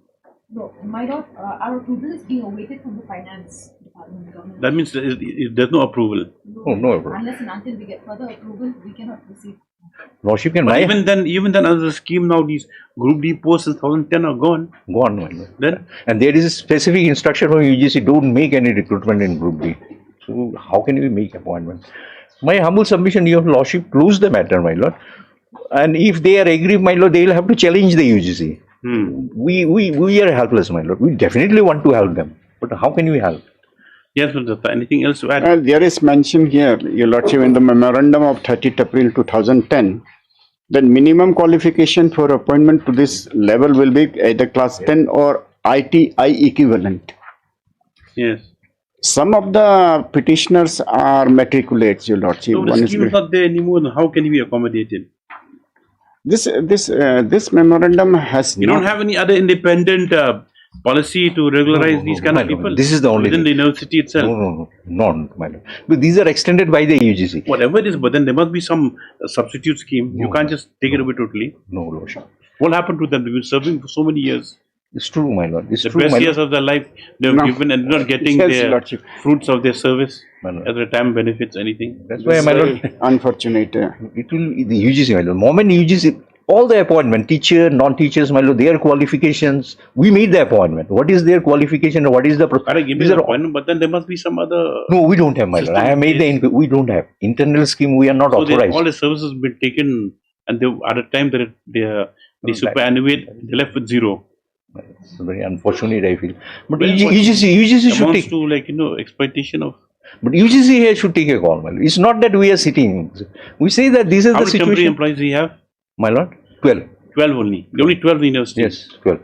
No, my lord, our approval is being awaited from the finance department. Government. That means there's no approval. No approval. Unless and until we get further approval, we cannot proceed. Lordship can buy. Even then, under the scheme now, these Group D posts in 2010 are gone. Gone, my lord. Then? And there is a specific instruction from UGC: don't make any recruitment in Group D. So how can we make appointments? My humble submission, your lordship, close the matter, my lord. And if they are aggrieved, my lord, they will have to challenge the UGC. We are helpless, my lord. We definitely want to help them, but how can we help? Yes, anything else to add? There is mention here, your lordship, in the memorandum of 30th April 2010, that minimum qualification for appointment to this level will be either class 10 or ITI equivalent. Yes. Some of the petitioners are matriculates, your lordship. No, the scheme is not there anymore. How can we accommodate it? This memorandum has. You don't have any other independent policy to regularize these kind of people? This is the only within the university itself? No, my lord. But these are extended by the UGC. Whatever it is, but then there must be some substitute scheme. You can't just take it away totally. No, lordship. What happened to them? They've been serving for so many years. It's true, my lord. It's the true, best years of their life they've given, and not getting their fruits of their service as retirement benefits, anything. That's why, my lord, unfortunate. It will the UGC, my lord. Moment UGC, all the appointment, teacher, non-teachers, my lord, their qualifications. We made the appointment. What is their qualification, or what is the? Give me the appointment, but then there must be some other. No, we don't have, my lord. I have made the. We don't have internal scheme. We are not authorized. All the services been taken, and they, at a time that they superannuate, they left with zero. It's very unfortunate, I feel. But UGC should take to exploitation of. But UGC here should take a call, my lord. It's not that we are sitting. We say that this is the situation. How many employees we have? My lord, 12. 12 only. Only 12 universities. Yes, 12.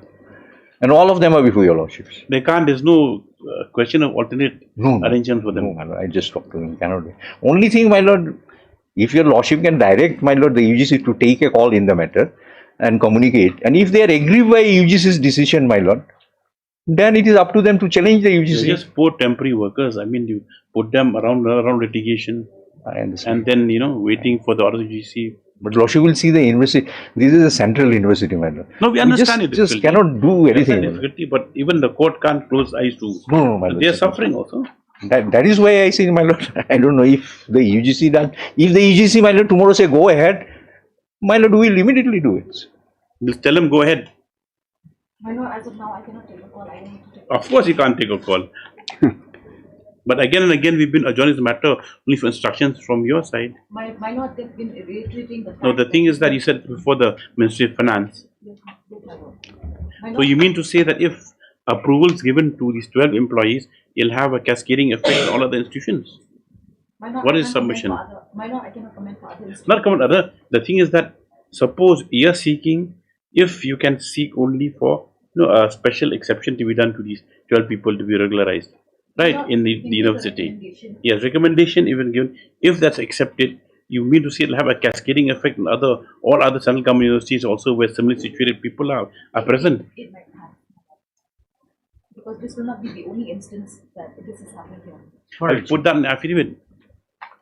And all of them are before your lordships. They can't. There's no question of alternate arrangement for them. No, my lord. I just talked to them. Cannot be. Only thing, my lord, if your lordship can direct, my lord, the UGC to take a call in the matter and communicate, and if they are aggrieved by UGC's decision, my lord, then it is up to them to challenge the UGC. You just poor temporary workers. I mean, you put them around litigation. I understand. And then waiting for the order of UGC. But lordship will see the university. This is a central university, my lord. No, we understand it. Just cannot do anything. But even the court can't close eyes to. No, my lord. They are suffering also. That is why I say, my lord, I don't know if the UGC done. If the UGC, my lord, tomorrow say go ahead, my lord, we will immediately do it. Just tell them go ahead. My lord, as of now, I cannot take a call. I need to take Of course, you can't take a call. But again and again, we've been adjourning the matter only for instructions from your side. My lord, they've been reiterating the fact. No, the thing is that you said before the Ministry of Finance. Yes, So you mean to say that if approval is given to these 12 employees, you'll have a cascading effect on all other institutions? What is submission? My lord, I cannot comment for other institutions. Not comment other. The thing is that suppose you are seeking, if you can seek only for a special exception to be done to these 12 people to be regularized, right, in the university. Yes, recommendation even given. If that's accepted, you mean to say it'll have a cascading effect on all other central government universities also where similarly situated people are present. It might have. Because this will not be the only instance that this is happening here. I'll put that in affidavit.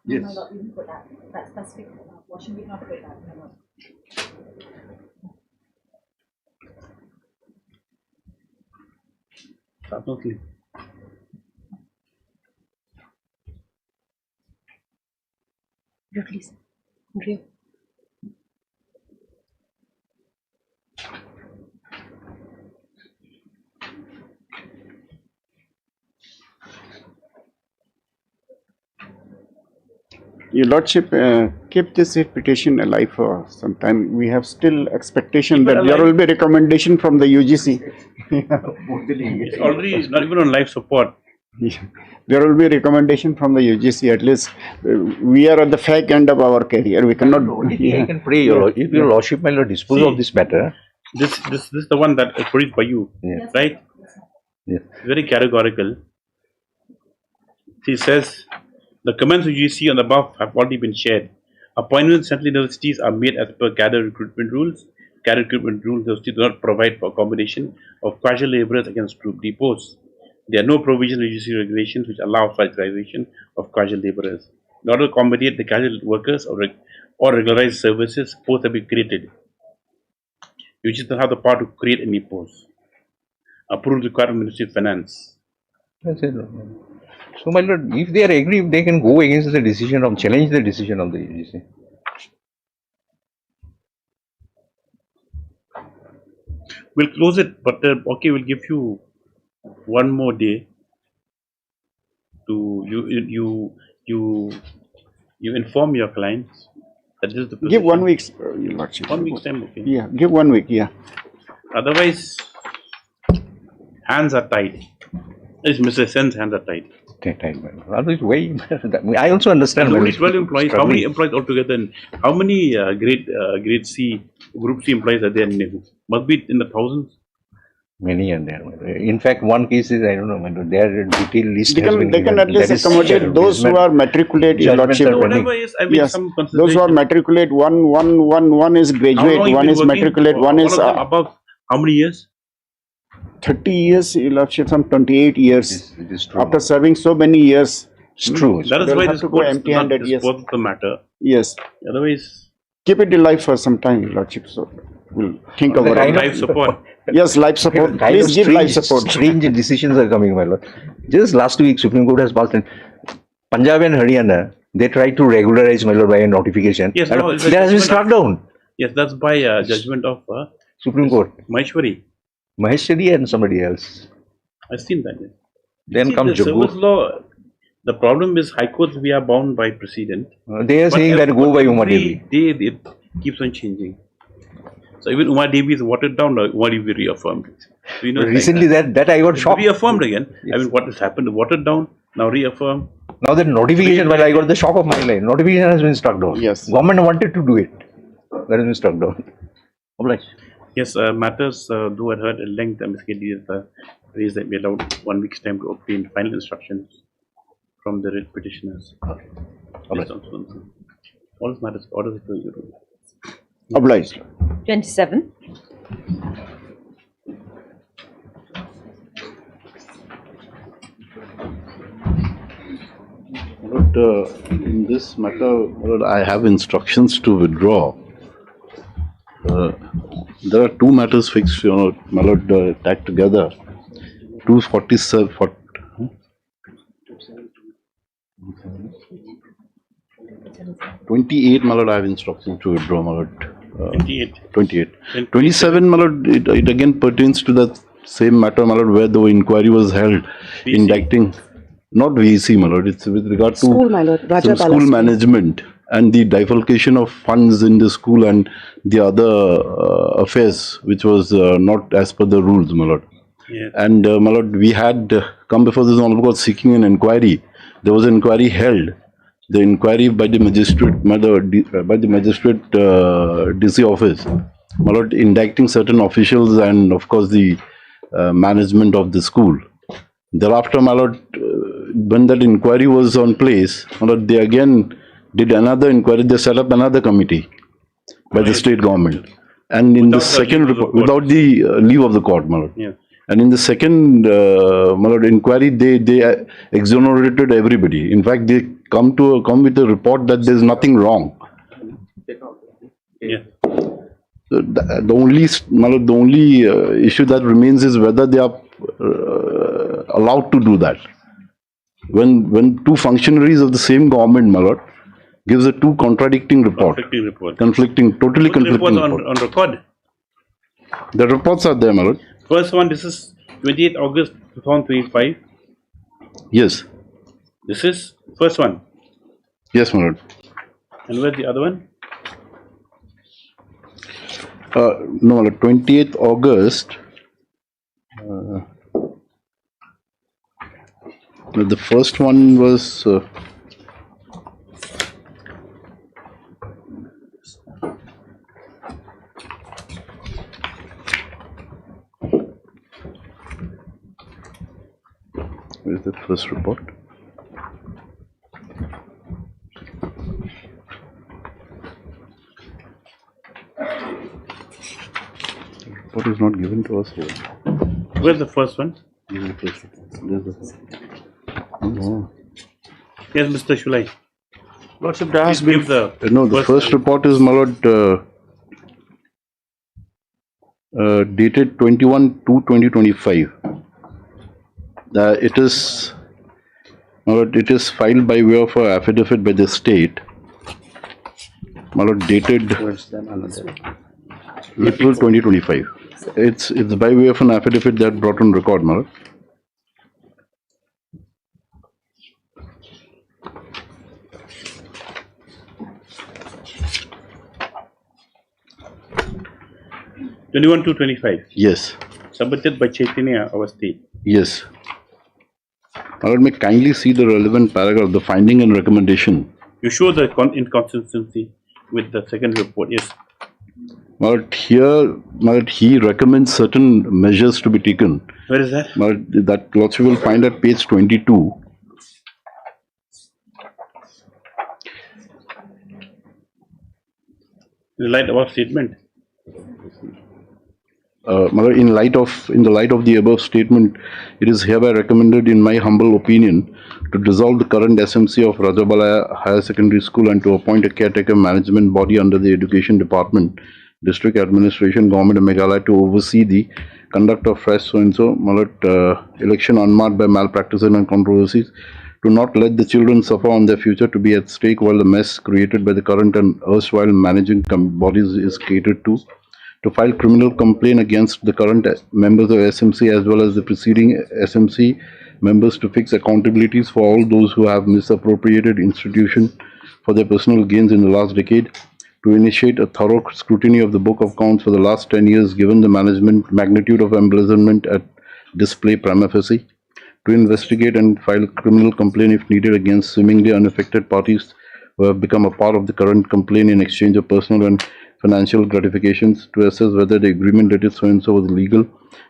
Yes. My lord, we didn't put that specific portion, we did not put that, my lord. Absolutely. Please. Andrea. Your Lordship, keep this petition alive for some time. We have still expectation that there will be recommendation from the UGC. It's already not even on life support. There will be recommendation from the UGC. At least we are at the fag end of our career. We cannot. I can pray if your Lordship may dispose of this matter. This is the one that is produced by you, right? Yes. Very categorical. He says the comments which you see on the above have already been shared. Appointments at central universities are made as per cadre recruitment rules. Cadre recruitment rules do not provide for accommodation of casual labourers against Group D posts. There are no provisions in UGC regulations which allow factorization of casual labourers. In order to accommodate the casual workers or regularized services, posts have been created. UGC does have the power to create any post. Approval required from Ministry of Finance. That's it. So, my lord, if they are agree, they can go against the decision of challenge the decision of the UGC. We'll close it, but okay, we'll give you one more day to you inform your clients that this is the position. Give 1 week, Your Lordship. 1 week's time, okay. Yeah, give 1 week, yeah. Otherwise, hands are tied. It's Mr. Sen's hands are tied. I also understand. And only 12 employees. How many employees altogether? And how many grade C, Group C employees are there in Nepal? Must be in the thousands. Many are there. In fact, one case is, I don't know, their detailed list They can at least accommodate those who are matriculate, Your Lordship. Yes, those who are matriculate, one is graduate, one is matriculate, one is above how many years? 30 years, Your Lordship, some 28 years. It is true. After serving so many years. It's true. That is why this court is not dispose of the matter. Yes. Otherwise, keep it alive for some time, Your Lordship. So we'll think about it. Life support. Yes, life support. Please give life support. Strange decisions are coming, my lord. Just last week, Supreme Court has passed in Punjab and Haryana. They tried to regularize, my lord, by a notification. Yes, that has been struck down. Yes, that's by judgment of Supreme Court. Maheshwari and somebody else. I've seen that. Yes. Then comes the service law. The problem is High Courts, we are bound by precedent. They are saying that go by Umar Devi. It keeps on changing. So even Umar Devi is watered down, or Umar Devi reaffirmed. So, you know, recently that I got shocked. Reaffirmed again. Yes. I mean, what has happened? Watered down, now reaffirmed. Now the notification, well, I got the shock of my life. Notification has been struck down. Yes. Government wanted to do it. That has been struck down. Obliged. Yes, matters though I heard at length, MSKD has raised that we allowed 1 week's time to obtain final instructions from the writ petitioners. Okay. All matters, orders to you. Obliged. 27. But in this matter, I have instructions to withdraw. There are two matters fixed, my lord, tagged together. 247, 28, my lord, I have instructions to withdraw, my lord. 28. 27, my lord, it again pertains to that same matter, my lord, where the inquiry was held, indicting, not VEC, my lord, it's with regard to school, my lord, Raja school management and the divulgation of funds in the school and the other affairs, which was not as per the rules, my lord. Yes. And my lord, we had come before this honorable court seeking an inquiry. There was an inquiry held. The inquiry by the magistrate, by the magistrate DC office, my lord, indicting certain officials and of course the management of the school. Thereafter, my lord, when that inquiry was on place, my lord, they again did another inquiry. They set up another committee by the state government, and in the second report, without the leave of the court, my lord. Yeah. And in the second my lord, inquiry, they exonerated everybody. In fact, they come with a report that there is nothing wrong. Yeah. So the only issue that remains is whether they are allowed to do that. When two functionaries of the same government, my lord, gives a two contradicting report. Totally conflicting report. On record. The reports are there, my lord. First one, this is 28th August 2025. Yes. This is first one. Yes, my lord. And where's the other one? No, 28th August. The first one was. Where is the first report? What is not given to us here? Where's the first one? Oh. Yes, Mr. Shulai. Lordship, there has been no. The first report is, my lord, dated 21/2/2025. It is, my lord, it is filed by way of affidavit by the state. My lord, dated April 2025. It's by way of an affidavit that brought on record, my lord. (21 to 25). Yes. Submitted by Chaitanya, our state. Yes. My lord, may kindly see the relevant paragraph, the finding and recommendation. You show the inconsistency with the second report. Yes. My lord, here, my lord, he recommends certain measures to be taken. Where is that? My lord, that lordship will find at page 22. In light of our statement. My lord, in the light of the above statement, it is hereby recommended, in my humble opinion, to dissolve the current SMC of Rajabalaya Higher Secondary School and to appoint a caretaker management body under the Education Department, District Administration, Government of Meghalaya to oversee the conduct of fresh so-and-so, my lord, election unmarred by malpractices and controversies, to not let the children suffer on their future to be at stake while the mess created by the current and erstwhile managing bodies is catered to file criminal complaint against the current members of SMC as well as the preceding SMC members to fix accountabilities for all those who have misappropriated institution for their personal gains in the last decade, to initiate a thorough scrutiny of the book of accounts for the last 10 years given the management magnitude of embezzlement at display prima facie, to investigate and file criminal complaint if needed against seemingly unaffected parties who have become a part of the current complaint in exchange of personal and financial gratifications, to assess whether the agreement dated so-and-so was legal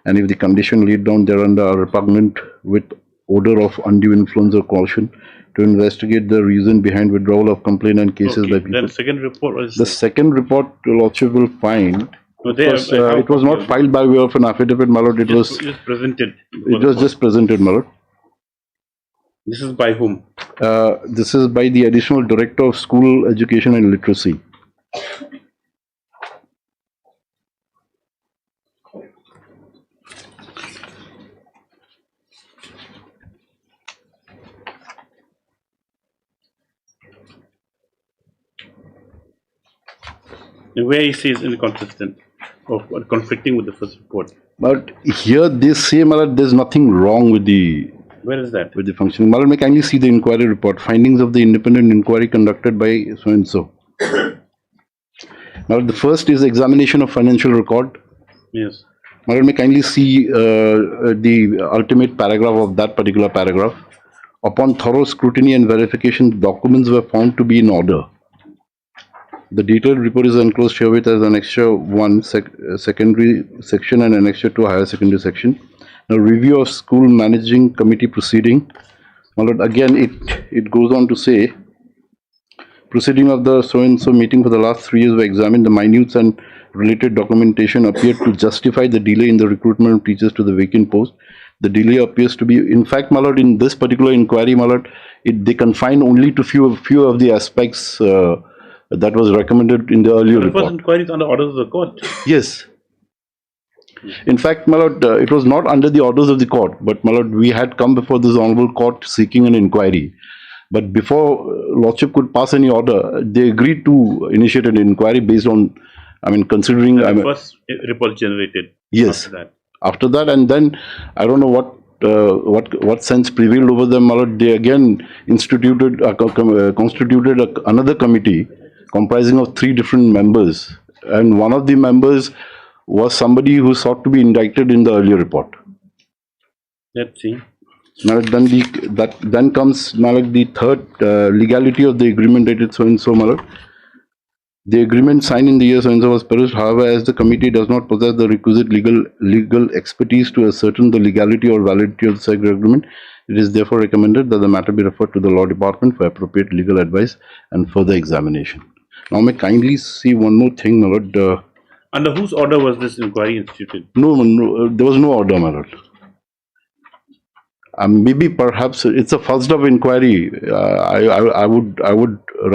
and if the condition laid down thereunder are repugnant with odor of undue influence or coercion, to investigate the reason behind withdrawal of complaint and cases by people. Then second report was... The second report, lordship will find, because it was not filed by way of an affidavit, my lord, it was presented. It was just presented, my lord. This is by whom? This is by the Additional Director of School Education and Literacy. Where he says inconsistent or conflicting with the first report. But here they say, my lord, there's nothing wrong with the... Where is that? With the functioning. My lord, may kindly see the inquiry report. Findings of the independent inquiry conducted by so-and-so. Now, the first is examination of financial record. Yes. My lord, may kindly see the ultimate paragraph of that particular paragraph. Upon thorough scrutiny and verification, documents were found to be in order. The detailed report is enclosed herewith as Annexure 1 secondary section and Annexure 2 higher secondary section. Now, review of school managing committee proceeding. My lord, again it goes on to say, proceeding of the so-and-so meeting for the last 3 years were examined. The minutes and related documentation appeared to justify the delay in the recruitment of teachers to the vacant post. The delay appears to be, in fact, my lord, in this particular inquiry, my lord, they confine only to few of the aspects that was recommended in the earlier report. The first inquiry is under orders of the court. Yes. In fact, my lord, it was not under the orders of the court, but my lord, we had come before this honorable court seeking an inquiry. But before lordship could pass any order, they agreed to initiate an inquiry based on, I mean, considering... The first report generated. Yes. After that, and then, I don't know what sense prevailed over them, my lord, they again constituted another committee comprising of 3 different members, and one of the members was somebody who sought to be indicted in the earlier report. Let's see. Now then comes now the third legality of the agreement dated so and so. The agreement signed in the year so and so was perished. However, as the committee does not possess the requisite legal expertise to ascertain the legality or validity of the said agreement, it is therefore recommended that the matter be referred to the law department for appropriate legal advice and further examination. Now, may kindly see one more thing, my lord. Under whose order was this inquiry instituted? No, there was no order, my lord. Maybe perhaps it's a first of inquiry. I would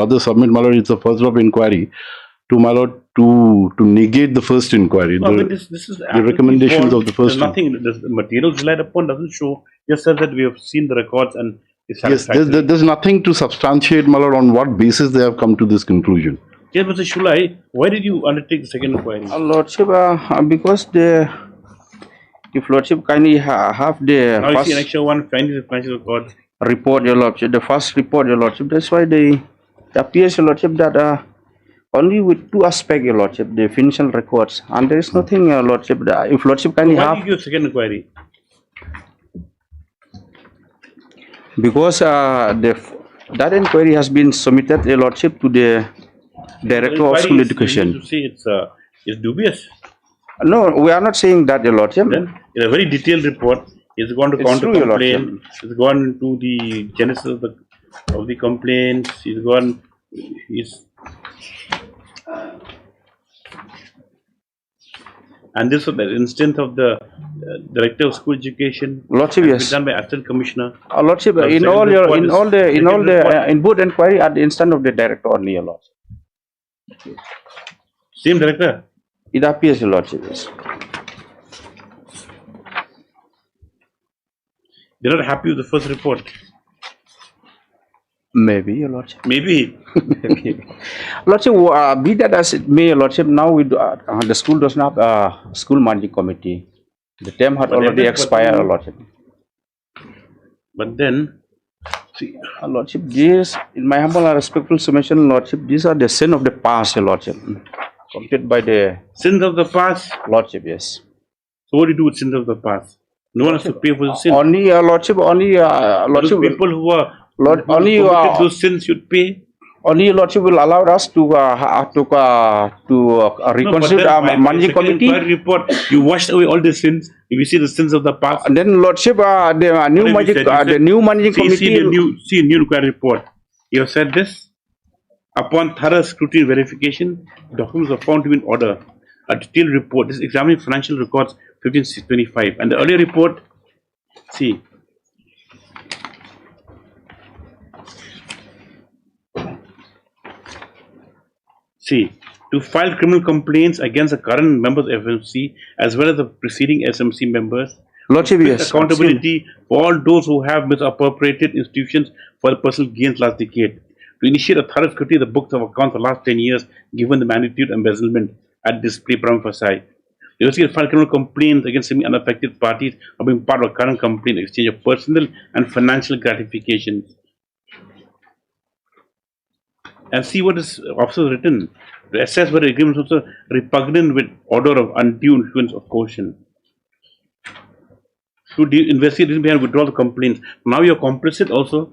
rather submit, my lord, it's a first of inquiry to my lord to negate the first inquiry. No, but this is the recommendations of the first. There's nothing. The materials relied upon doesn't show. Just says that we have seen the records and it's satisfactory. Yes, there's nothing to substantiate, my lord, on what basis they have come to this conclusion. Yes, Mr. Shulai, why did you undertake the second inquiry? Lordship, because if Lordship kindly have the now first you see Annexure 1 financial record report, your Lordship, the first report, your Lordship, that's why it appears, your Lordship, that only with 2 aspects, your Lordship, the financial records, and there is nothing, your Lordship, that if Lordship kindly why have. did you give second inquiry? Because that inquiry has been submitted, your Lordship, to the Director of School Education. You say it's dubious. No, we are not saying that, your Lordship. Then, in a very detailed report, it's gone to counter complaint, it's gone to the genesis of the complaints, and this was the instance of the Director of School Education. Lordship, yes. Done by Assistant Commissioner. Lordship, in both inquiry at the instant of the Director only, your Lordship. Same Director? It appears, your Lordship, yes. They're not happy with the first report. Maybe, your Lordship. Maybe. Lordship, be that as it may, your Lordship, now we the school does not have a school managing committee. The term had already expired, your Lordship. But then, see, Lordship, these, in my humble and respectful submission, Lordship, these are the sin of the past, your Lordship. Committed by the sins of the past? Lordship, yes. So what do you do with sins of the past? No one has to pay for the sins. Only, Lordship, only, Lordship. Those people who are only those sins should pay. Only Lordship will allow us to reconsider managing committee. Report, you washed away all the sins. If you see the sins of the past, and then Lordship, the new managing committee. See new inquiry report. You have said this. Upon thorough scrutiny and verification, documents are found to be in order. A detailed report. This is examining financial records 1525, and the earlier report. See. To file criminal complaints against the current members of FMC as well as the preceding SMC members. Lordship, yes. Accountability for all those who have misappropriated institutions for personal gains last decade. To initiate a thorough scrutiny of the books of accounts for the last 10 years, given the magnitude and embezzlement at display prima facie. The university has filed criminal complaints against semi-unaffected parties of being part of a current complaint exchange of personal and financial gratifications. And see what is officers written. To assess whether the agreement is also repugnant with order of undue influence of coercion. To investigate this behind withdraw the complaints. Now you are complicit also.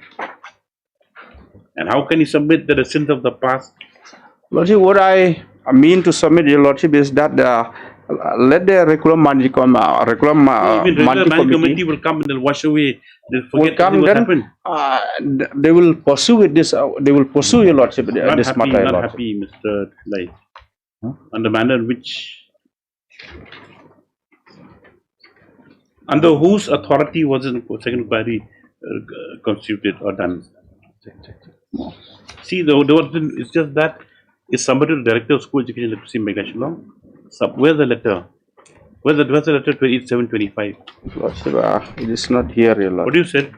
And how can you submit the sins of the past? Lordship, what I mean to submit, your Lordship, is that let the regular managing committee will come and they'll wash away. They'll forget what happened. They will pursue with this. They will pursue, your Lordship, this matter. Not happy, Mr. Lai. On the manner in which, under whose authority was the second inquiry constituted or done? See, it's just that is somebody the Director of School Education at Meghalaya. Where's the letter? Where's the letter 2725? Lordship, it is not here, your Lord. What you said?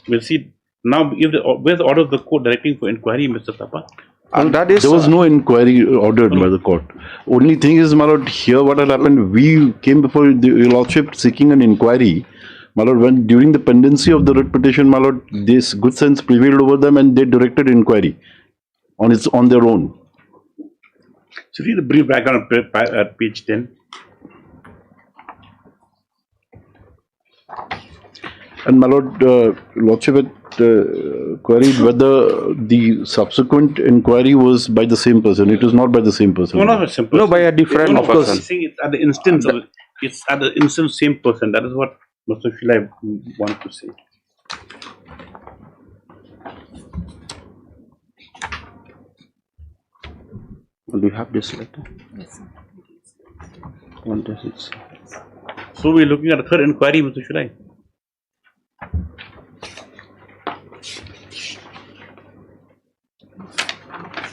We'll see now. Where's the order of the court directing for inquiry, Mr. Thapa? And that is there was no inquiry ordered by the court. Only thing is, my lord, here what had happened, we came before the your lordship seeking an inquiry. My lord, when during the pendency of the writ petition, my lord, this good sense prevailed over them and they directed inquiry. on their own. So read the brief background at page 10. And my lord, Lordship had queried whether the subsequent inquiry was by the same person. It is not by the same person. No, not the same person. No, by a different person. It's at the instance of it's at the instance same person. That is what Mr. Shilai wanted to say. Do you have this letter? Yes, sir. What does it say? So we're looking at a third inquiry, Mr. Shilai.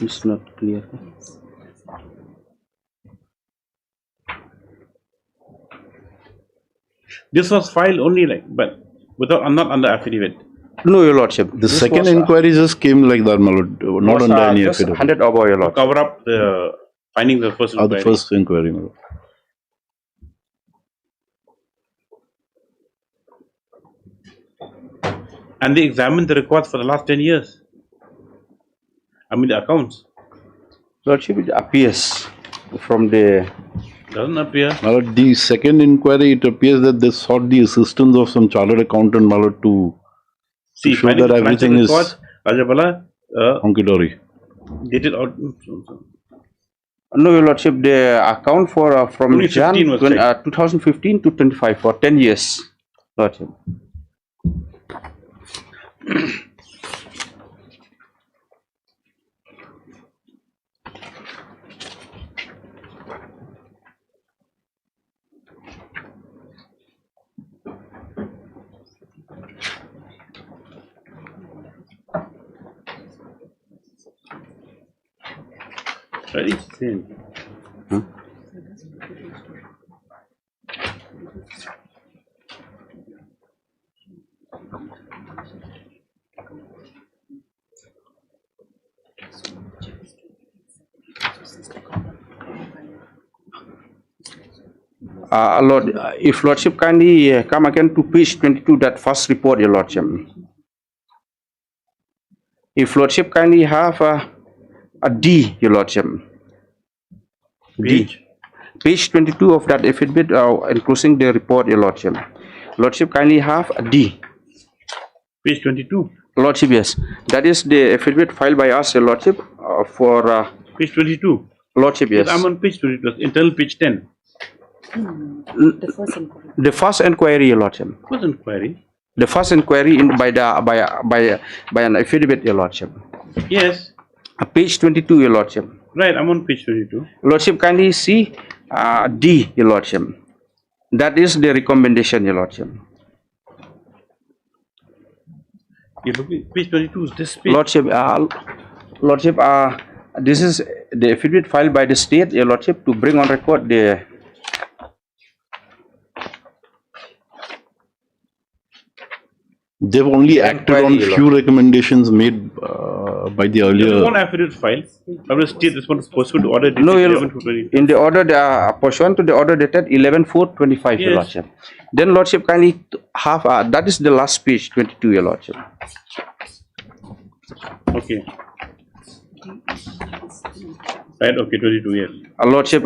It's not clear. This was filed only but without not under affidavit. No, Your Lordship. The second inquiry just came like that, my lord, not under any affidavit. Handed over, Your Lordship. Cover up the findings of the first inquiry. The first inquiry, my lord. And they examined the records for the last 10 years. I mean the accounts. Lordship, it appears from the... Doesn't appear. My lord, the second inquiry, it appears that they sought the assistance of some chartered accountant, my lord, to show that everything is hunky-dory. Dated out. No, Your Lordship, the account for from Jan 2015 to 25 for 10 years, Lordship. Very strange. Huh? Lord, if Lordship kindly come again to page 22, that first report, Your Lordship. If Lordship kindly have a D, Your Lordship. D. Page 22 of that affidavit, including the report, Your Lordship. Lordship kindly have a D. Page 22. Lordship, yes. That is the affidavit filed by us, Your Lordship, for... page 22. Lordship, yes. I'm on page 22, internal page 10. The first inquiry, Your Lordship. First inquiry? The first inquiry by an affidavit, Your Lordship. Yes. Page 22, Your Lordship. Right, I'm on page 22. Lordship, kindly see D, Your Lordship. That is the recommendation, Your Lordship. You're looking, page 22 is this page. Lordship, this is the affidavit filed by the state, Your Lordship, to bring on record the... They've only acted on few recommendations made by the earlier... One affidavit filed by the state response pursuant to order dated No, 11/4/22. in the order, pursuant to the order dated 11/4/25, Your Lordship. Then Lordship kindly have, that is the last page, 22, Your Lordship. Okay. Right, okay, 22, yes. Lordship,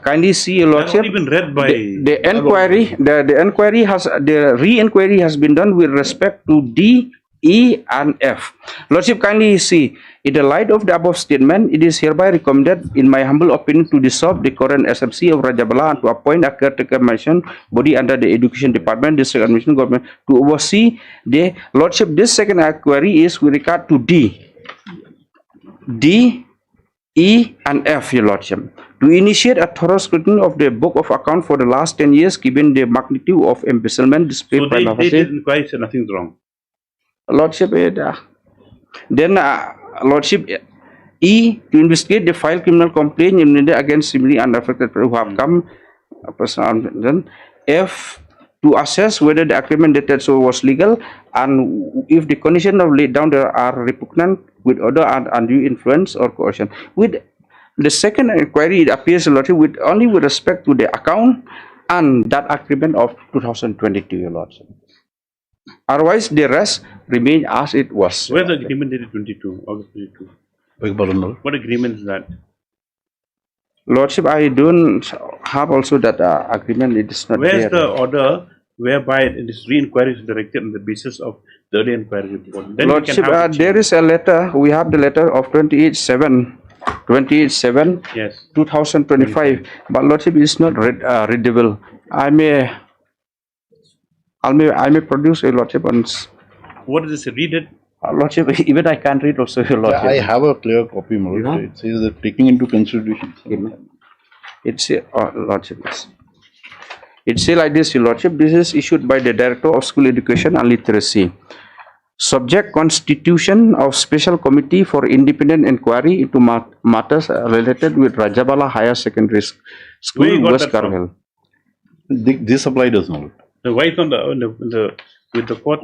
kindly see, Your Lordship. Been read by the inquiry, the inquiry has, the re-inquiry has been done with respect to D, E, and F. Lordship, kindly see, in the light of the above statement, it is hereby recommended, in my humble opinion, to dissolve the current SFC of Rajabala and to appoint a caretaker mission body under the Education Department, District Administration Government, to oversee the... Lordship, this second inquiry is with regard to D, E, and F, Your Lordship. To initiate a thorough scrutiny of the book of account for the last 10 years, given the magnitude of embezzlement displayed So by they did inquire, said nothing's wrong. Lordship, then Lordship, E, to investigate the filed criminal complaint against similarly unaffected who have come, then F, to assess whether the agreement dated so was legal and if the conditions of laid down there are repugnant with other undue influence or coercion. With the second inquiry, it appears, Lordship, with only with respect to the account and that agreement of 2022, Your Lordship. Otherwise, the rest remain as it was. Where's the agreement dated 22, August 22? What agreement is that? Lordship, I don't have also that agreement. It is not Where's there. the order whereby this re-inquiry is directed on the basis of the early inquiry report? Then Lordship, we can have there is a letter. We have the letter of 28/7, yes, 2025. But Lordship is not readable. I may produce a Lordship on. What is this? Read it. Lordship, even I can't read also, Your Lordship. Yeah, I have a clear copy, my lord. It says that taking into consideration. It's Lordship. It says like this, Your Lordship. This is issued by the Director of School Education and Literacy. Subject constitution of Special Committee for Independent Inquiry into matters related with Rajabala Higher Secondary School, West Carmel. This applied us, my lord. The white on with the court.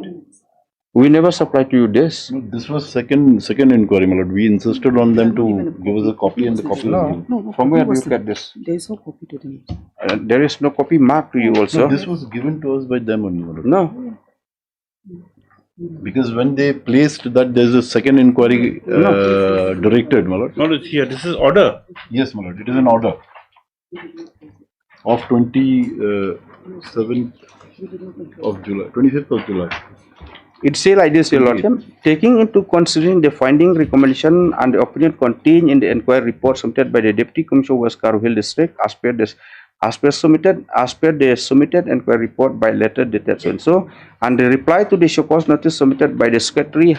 We never supplied to you this. No, this was second inquiry, my lord. We insisted on them to give us a copy and the copy. No, from where do you get this? There is no copy to them. There is no copy marked to you also. No, this was given to us by them only, my lord. No. Because when they placed that, there's a second inquiry directed, my lord. No, it's here. This is order. Yes, my lord. It is an order of 27th of July, 25th of July. It says like this, Your Lordship. Taking into consideration the finding, recommendation, and the opinion contained in the inquiry report submitted by the Deputy Commissioner of West Karo Hill District, as per the submitted inquiry report by letter dated so and so, and the reply to the show cause notice submitted by the Secretary,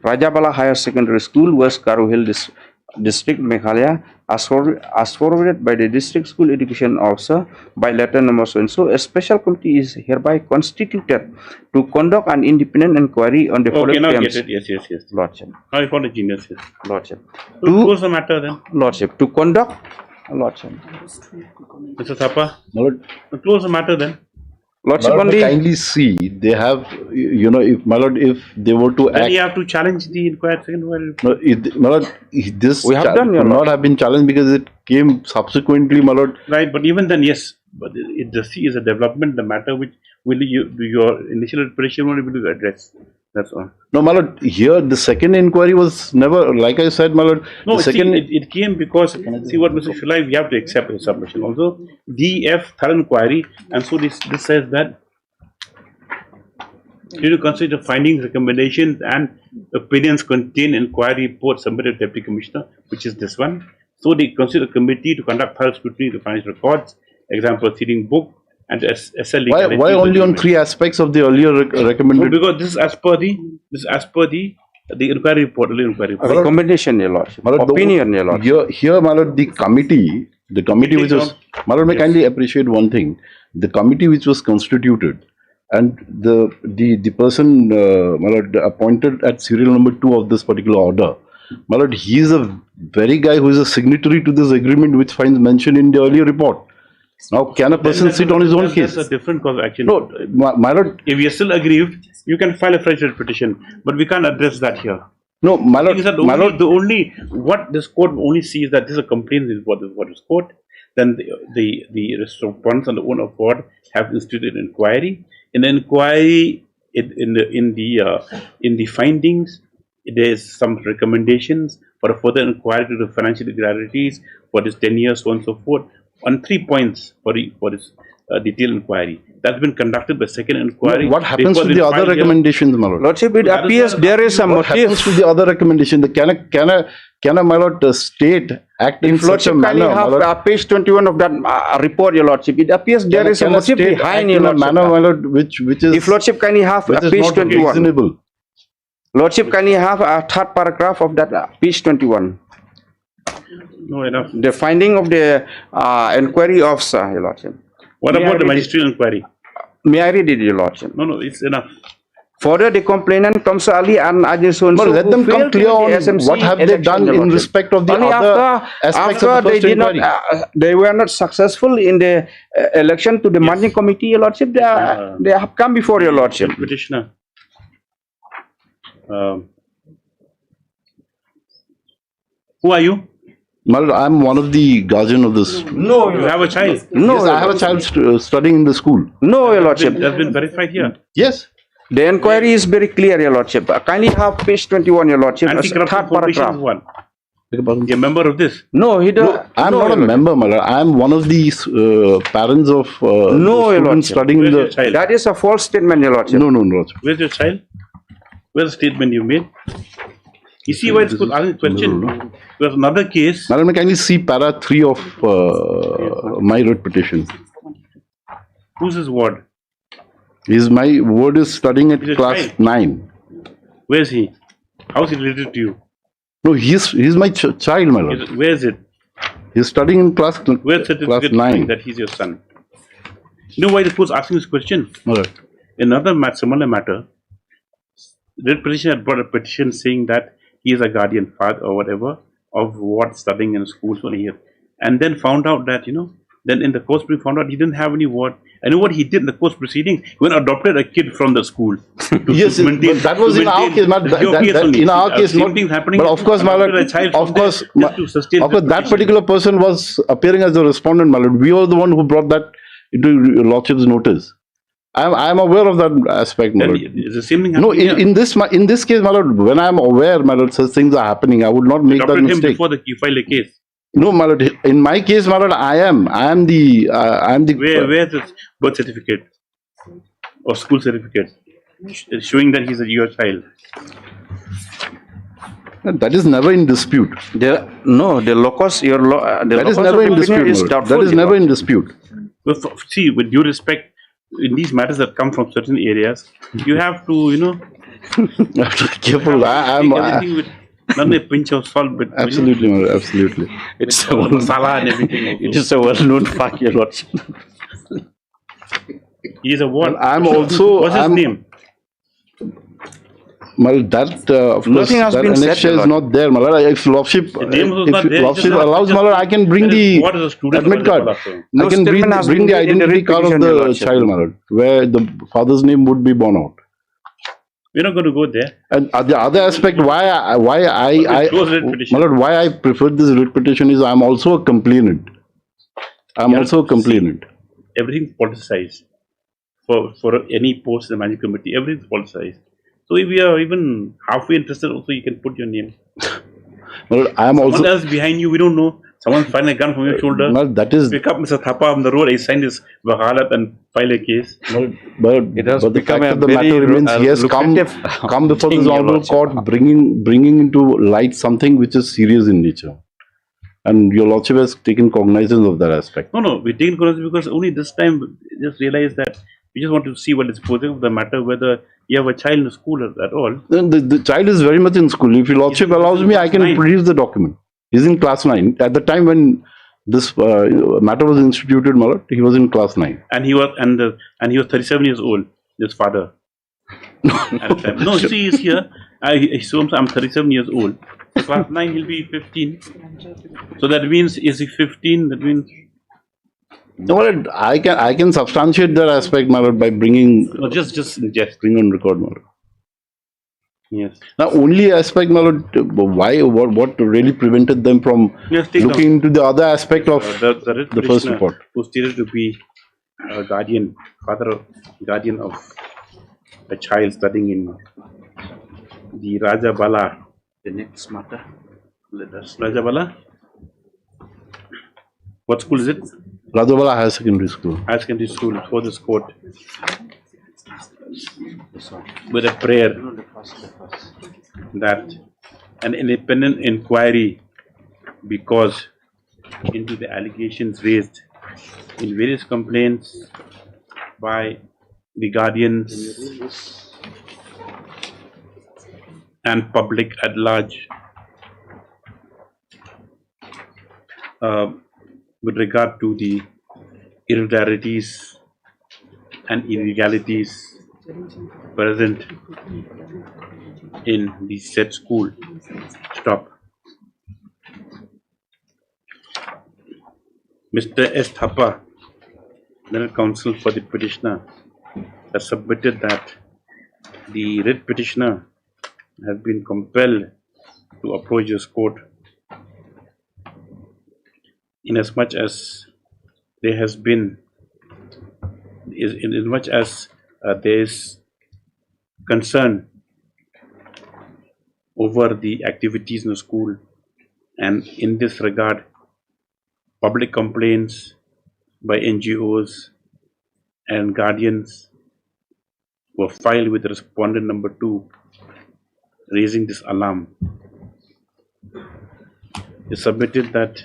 Rajabala Higher Secondary School, West Karo Hill District, Meghalaya, as forwarded by the District School Education Officer by letter number so and so. A special committee is hereby constituted to conduct an independent inquiry on the following now claims. get it. Yes. Lordship. Now you found a genius. Yes. Lordship. So what's the matter then? Lordship. To conduct. Lordship. Mr. Thapa. Lord. Close the matter then. Lordship, Lord, only kindly see, they have, you know, if, my lord, if they were to then act. you have to challenge the inquiry. Second one. No, my lord, this We have done, Your could Lord. not have been challenged because it came subsequently, my lord. Right, but even then, yes. But the C is a development, the matter which will your initial impression will be to address. That's all. No, my lord, here the second inquiry was never, like I said, my lord. No, the see, second. it came because, see what Mr. Shulai, we have to accept his submission also. DF third inquiry, and so this says that you need to consider the findings, recommendations, and opinions contained in inquiry report submitted to Deputy Commissioner, which is this one. So they consider a committee to conduct thorough scrutiny of the financial records, exam proceeding book, and SL legality. Why only on three aspects of the earlier recommended? No, because this is as per the inquiry report, earlier inquiry report. recommendation, Your Lordship. Opinion, Your Lordship. Here, my lord, the committee which was, my lord, may kindly appreciate one thing. The committee which was constituted and the person, my lord, appointed at serial number 2 of this particular order, my lord, he is a very guy who is a signatory to this agreement which finds mention in the earlier report. Now, can a person sit on his own case? That's a different cause of action. No, my lord. If you are still aggrieved, you can file a fresh petition, but we can't address that here. No, my lord. What this court only sees that this is a complaint is what is court. Then the respondents on the own accord have instituted an inquiry. In the inquiry, in the findings, there is some recommendations for a further inquiry to the financial irregularities for this 10 years, so on and so forth, on 3 points for this detailed inquiry. That's been conducted by second inquiry. What happens to the other recommendations, my lord? Lordship, it appears there is a What happens to the other recommendation? Can a my lord state act in such a manner? Lordship, have page 21 of that report, Your Lordship. It appears there is a motive behind, Your Lordship. Manner, my lord, which is. If Lordship, can you have page 21? Reasonable. Lordship, can you have a third paragraph of that page 21? No, enough. The finding of the inquiry officer, Your Lordship. What about the magisterial inquiry? May I read it, Your Lordship? No, it's enough. Further, the complainant comes Ali and Ajin. But let them come clear on what have they done in respect of the other aspects of the first inquiry. They were not successful in the election to the managing committee, Your Lordship. They have come before Your Lordship. Petitioner. Who are you? Well, I'm one of the guardian of this. No, you have a child. No, yes, I have a child studying in the school. No, Your Lordship. That's been verified here. Yes. The inquiry is very clear, Your Lordship. Kindly have page 21, Your Lordship. Anti-corruption Third paragraph. one. You're a member of this? No, he does. No, I'm not a member, my lord. I'm one of the parents of no, the students studying in the. That is a false statement, your lordship. No, Lordship. Where's your child? Where's the statement you made? You see why it's good asking question? There's another case. Madam, can you see para 3 of my writ petition? Who's his ward? My ward is studying at class 9. Where's he? How's he related to you? No, he's my child, my lord. Where is it? He's studying in class 9. That he's your son. You know why the court's asking this question? Another similar matter, the petitioner had brought a petition saying that he is a guardian father or whatever of what studying in school for a year, and then found out that then in the course we found out he didn't have any ward. I know what he did in the course proceedings. He went and adopted a kid from the school. Yes, but that was in our case. In our case, not. But of course, my lord, of course, that particular person was appearing as a respondent, my lord. We were the one who brought that into your lordship's notice. I am aware of that aspect, my lord. Is the same thing happening? No, in this case, my lord, when I am aware, my lord, such things are happening, I would not make that mistake. Him before you file a case. No, my lord. In my case, my lord, I am the. Where's his birth certificate or school certificate showing that he's your child? That is never in dispute. The locus, that is never in dispute. That is never in dispute. Well, see, with due respect, in these matters that come from certain areas, you have to, you have to be careful. Not a pinch of salt, but absolutely, absolutely. It's a masala and everything. It is a well-known fact, your lordship. He is a what? I'm also. What's his name? Well, that of course, that annexure is not there. If lordship allows, I can bring the admit card. I can bring the identity card of the child, where the father's name would be borne out. We're not going to go there. And the other aspect why I prefer this writ petition is I'm also a complainant. Everything's politicized. For any post in the management committee, everything's politicized. So if we are even halfway interested, also you can put your name. Someone else behind you, we don't know. Someone find a gun from your shoulder. No, that is. Pick up Mr. Thapa on the road. He signed his vakalat and file a case. But the fact of the matter remains, he has come before this honorable court, bringing into light something which is serious in nature, and your lordship has taken cognizance of that aspect. No, we taken cognizance because only this time we just realized that we just want to see what is posing of the matter, whether you have a child in the school at all. Then the child is very much in school. If your lordship allows me, I can produce the document. He's in class 9. At the time when this matter was instituted, he was in class 9. And he was 37 years old. His father. No, see, he's here. I'm 37 years old. Class 9, he'll be 15. So that means, is he 15? That means. No, I can substantiate that aspect, by bringing. No, just bring on record, Yes. Now, only aspect, what really prevented them from looking into the other aspect of the first report? Who stated to be a guardian of a child studying in the Rajabala. The next matter. Rajabala? What school is it? Rajabala Higher Secondary School. Higher Secondary School, before this court. With a prayer that an independent inquiry because into the allegations raised in various complaints by the guardians and public at large with regard to the irregularities and illegalities present in the said school. Stop. Mr. S. Thapa, General Counsel for the petitioner, has submitted that the writ petitioner has been compelled to approach this court inasmuch as there has been, inasmuch as there is concern over the activities in the school And in this regard, public complaints by NGOs and guardians were filed with respondent number 2, raising this alarm. It submitted that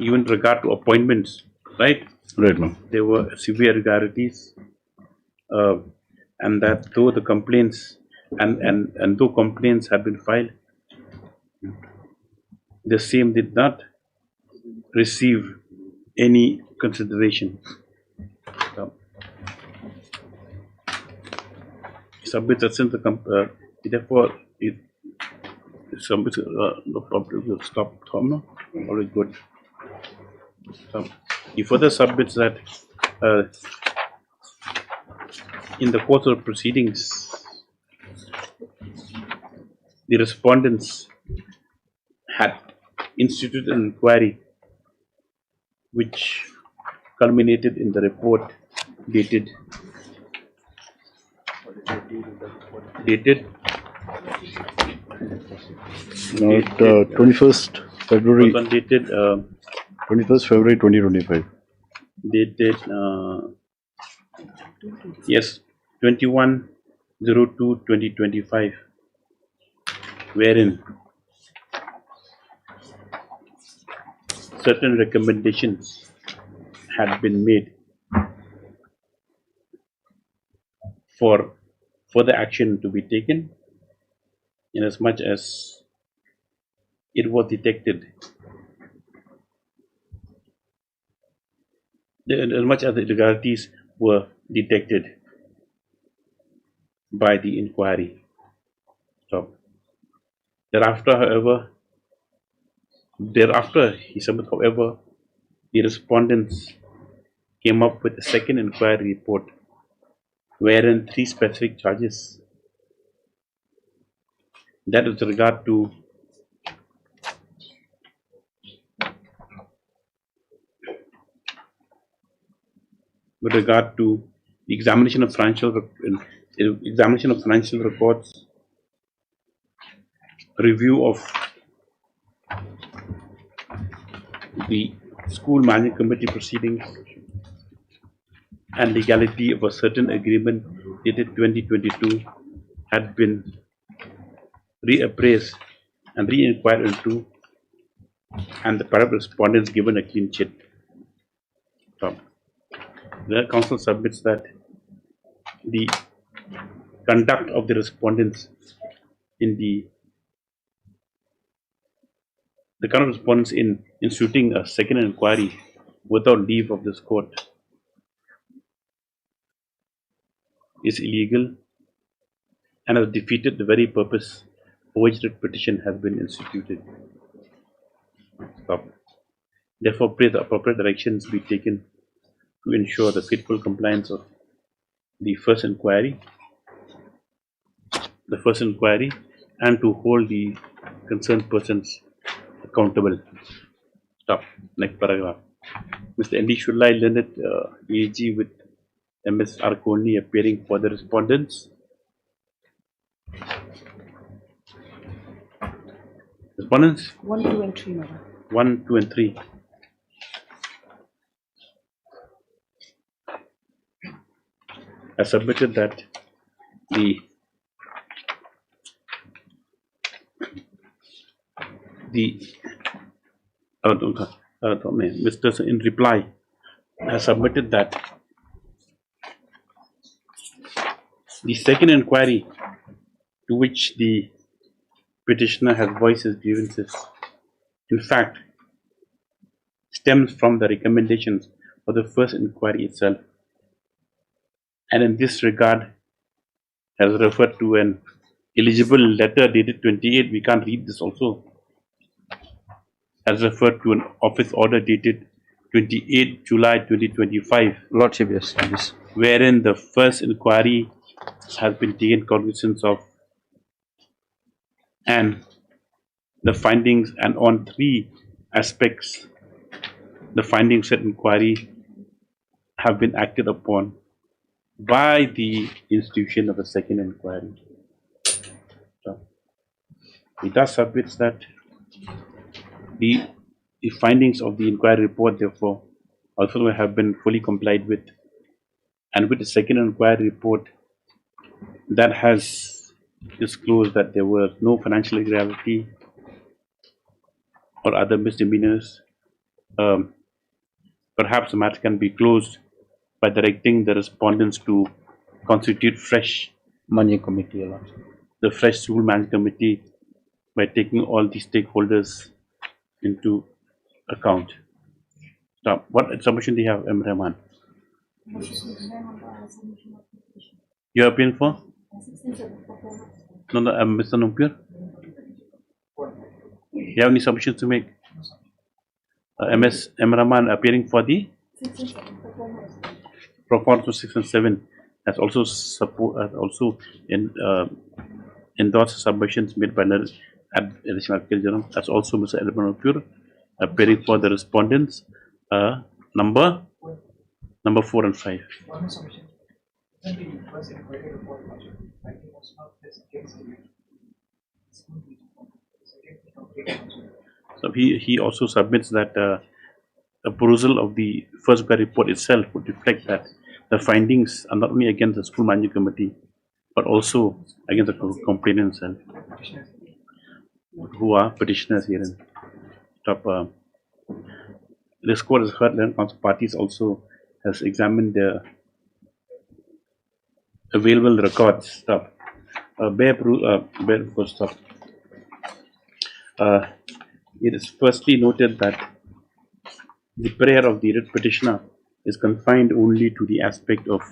even in regard to appointments, right? Right, ma'am. There were severe irregularities, and that though the complaints and though complaints have been filed, the same did not receive any consideration. Submits that since the therefore it submits no problem. Will stop. No, always good. He further submits that in the course of proceedings, the respondents had instituted an inquiry which culminated in the report dated Now, 21st February. Dated 21st February 2025. Dated yes, 21/02/2025, wherein certain recommendations had been made for further action to be taken, inasmuch as it was detected, as much as the irregularities were detected by the inquiry. So, thereafter, he submitted, however, the respondents came up with a second inquiry report, wherein 3 specific charges, that with regard to the examination of financial records, review of the school management committee proceedings, and legality of a certain agreement dated 2022 had been reappraised and re-inquired into, and the private respondents given a clean chit. The council submits that the conduct of the respondents in the current respondents in instituting a second inquiry without leave of this court is illegal and has defeated the very purpose for which the petition has been instituted. Therefore, pray the appropriate directions be taken to ensure the faithful compliance of the first inquiry, and to hold the concerned persons accountable. Stop. Next paragraph. Mr. N.D. Shullai, learned AG with MS Arconi appearing for the respondents. Respondents? 1, 2, and 3, madam. 1, 2, and 3. I submitted that Mr. In reply, I submitted that the second inquiry to which the petitioner has voiced his grievances, in fact, stems from the recommendations of the first inquiry itself, and in this regard has referred to an eligible letter dated 28, we can't read this also, has referred to an office order dated 28 July 2025. Lordship, yes, yes. Wherein the first inquiry has been taken cognizance of, and the findings, and on 3 aspects, the findings of inquiry have been acted upon by the institution of a second inquiry. So, it thus submits that the findings of the inquiry report, therefore, also have been fully complied with. And with the second inquiry report, that has disclosed that there were no financial irregularity or other misdemeanors. Perhaps the matter can be closed by directing the respondents to constitute fresh Managing committee. the fresh school management committee by taking all the stakeholders into account. Now, what submission do you have, M. Rahman? You are appealing for? No, Mr. Numpur? You have any submissions to make? M. Rahman appearing for the Proceedings 6 and 7 has also endorsed submissions made by the Additional Advocate General, as also Mr. Elman Numpur appearing for the respondents number 4 and 5. So he also submits that a perusal of the first report itself would reflect that the findings are not only against the school management committee but also against the complainant itself, who are petitioners herein. This court has heard that council parties also has examined their available records. It is firstly noted that the prayer of the writ petitioner is confined only to the aspect of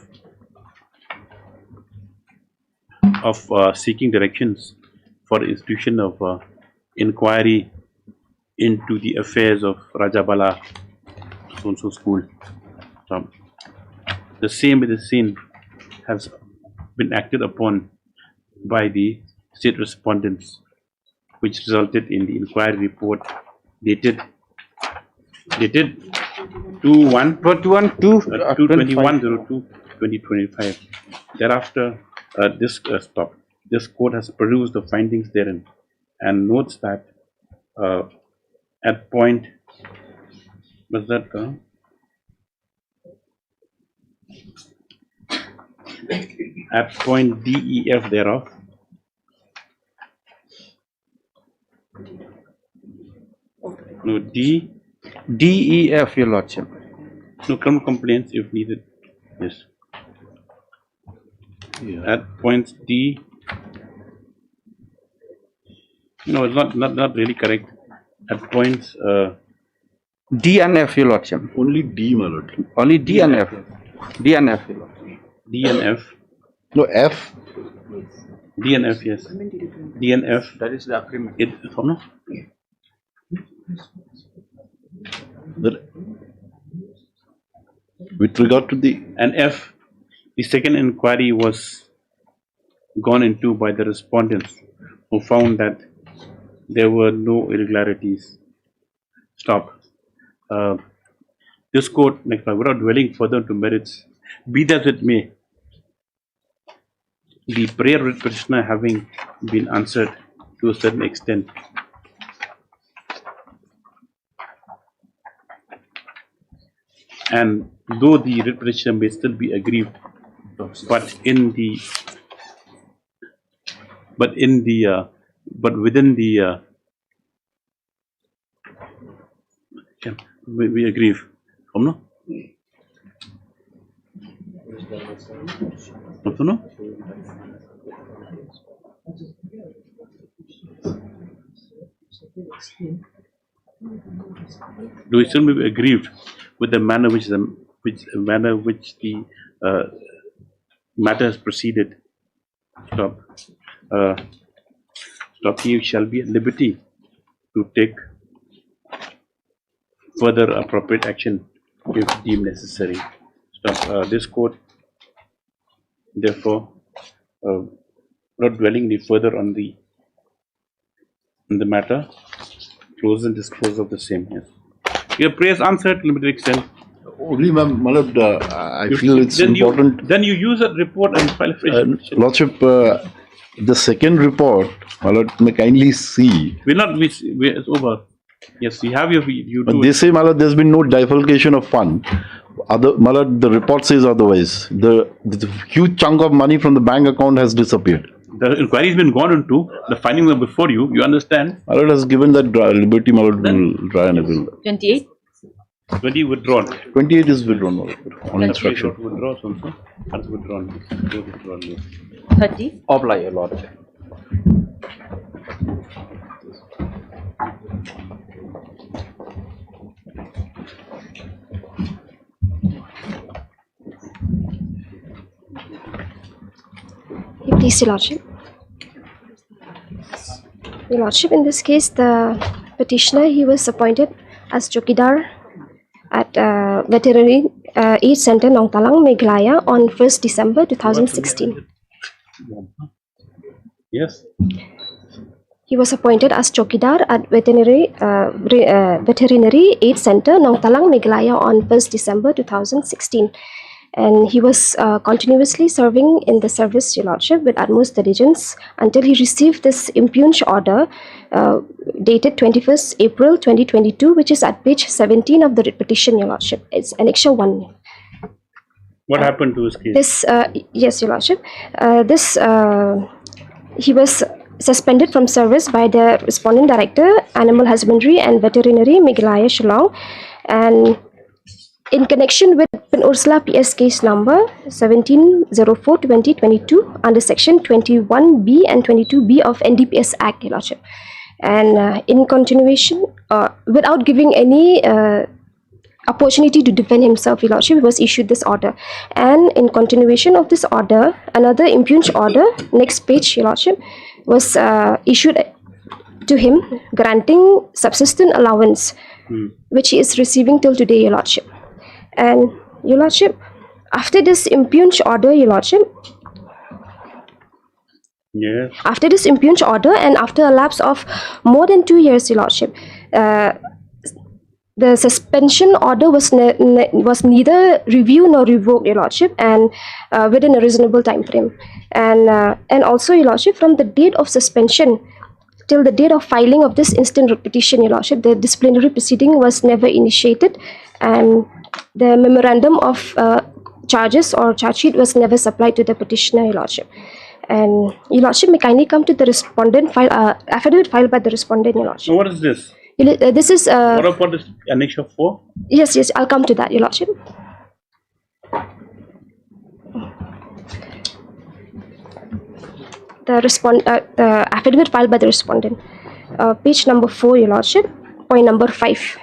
seeking directions for the institution of inquiry into the affairs of Rajabala so-and-so school. The same with the scene has been acted upon by the state respondents, which resulted in the inquiry report dated 2/21/2025. Thereafter, this court has perused the findings therein and notes that at point at point D, E, F thereof, no D, E, F, Your Lordship. No criminal complaints if needed. Yes. At points D. No, it's not really correct. At points D and F, Your Lordship. Only D, my lord. Only D and F. D and F, Your Lordship. D and F. No, F. D and F, yes. D and F. That is the agreement. No? With regard to the F, the second inquiry was gone into by the respondents, who found that there were no irregularities. This court, without dwelling further into merits, be that it may, the prayer writ petitioner having been answered to a certain extent, and though the writ petitioner may still be aggrieved, but within the we aggrieve. No? No? Do we still may be aggrieved with the manner which the matter has proceeded? He shall be at liberty to take further appropriate action if deemed necessary. This court, therefore, not dwelling any further on the matter, close and dispose of the same. Yes. Your prayers answered to limited extent. Only, my lord, I feel it's important. Then you use a report and file a fresh petition. Lordship, the second report, my lord, may kindly see. It's over. Yes, you have you But do. they say, Malad, there's been no defalcation of fund. Malad, the report says otherwise. The huge chunk of money from the bank account has disappeared. The inquiry has been gone into. The findings are before you. You understand? Malad has given that liberty. Malad will try and avail. 28. 20 withdrawn. 28 is withdrawn, Malad, on instruction. Withdraws also. That's withdrawn. 30. Apply a lot. Please, Your Lordship. Your Lordship, in this case, the petitioner, he was appointed as Chokidar at Veterinary Aid Center, Nongtalang, Meghalaya on 1st December 2016. Yes. He was appointed as Chokidar at Veterinary Aid Center, Nongtalang, Meghalaya on 1st December 2016. And he was continuously serving in the service, Your Lordship, with utmost diligence until he received this impugned order dated 21st April 2022, which is at page 17 of the writ petition, Your Lordship. It's Annexure 1. What happened to his case? This, yes, Your Lordship. He was suspended from service by the Respondent Director, Animal Husbandry and Veterinary, Meghalaya, Shillong, and in connection with Ursula PS case number 1704/2022 under section 21B and 22B of NDPS Act, Your Lordship. And in continuation, without giving any opportunity to defend himself, Your Lordship, was issued this order. And in continuation of this order, another impugned order, next page, Your Lordship, was issued to him granting subsistence allowance, which he is receiving till today, Your Lordship. And Your Lordship, after this impugned order, Your Lordship, yes. After this impugned order and after a lapse of more than 2 years, Your Lordship, the suspension order was neither reviewed nor revoked, Your Lordship, and within a reasonable time frame. And also, Your Lordship, from the date of suspension till the date of filing of this instant writ petition, Your Lordship, the disciplinary proceeding was never initiated, and the memorandum of charges or charge sheet was never supplied to the petitioner, Your Lordship. And Your Lordship, may kindly come to the respondent file, affidavit filed by the respondent, Your Lordship. So what is this? This is what about this Annexure 4? Yes, I'll come to that, Your Lordship. The affidavit filed by the respondent, page number 4, Your Lordship, point number 5.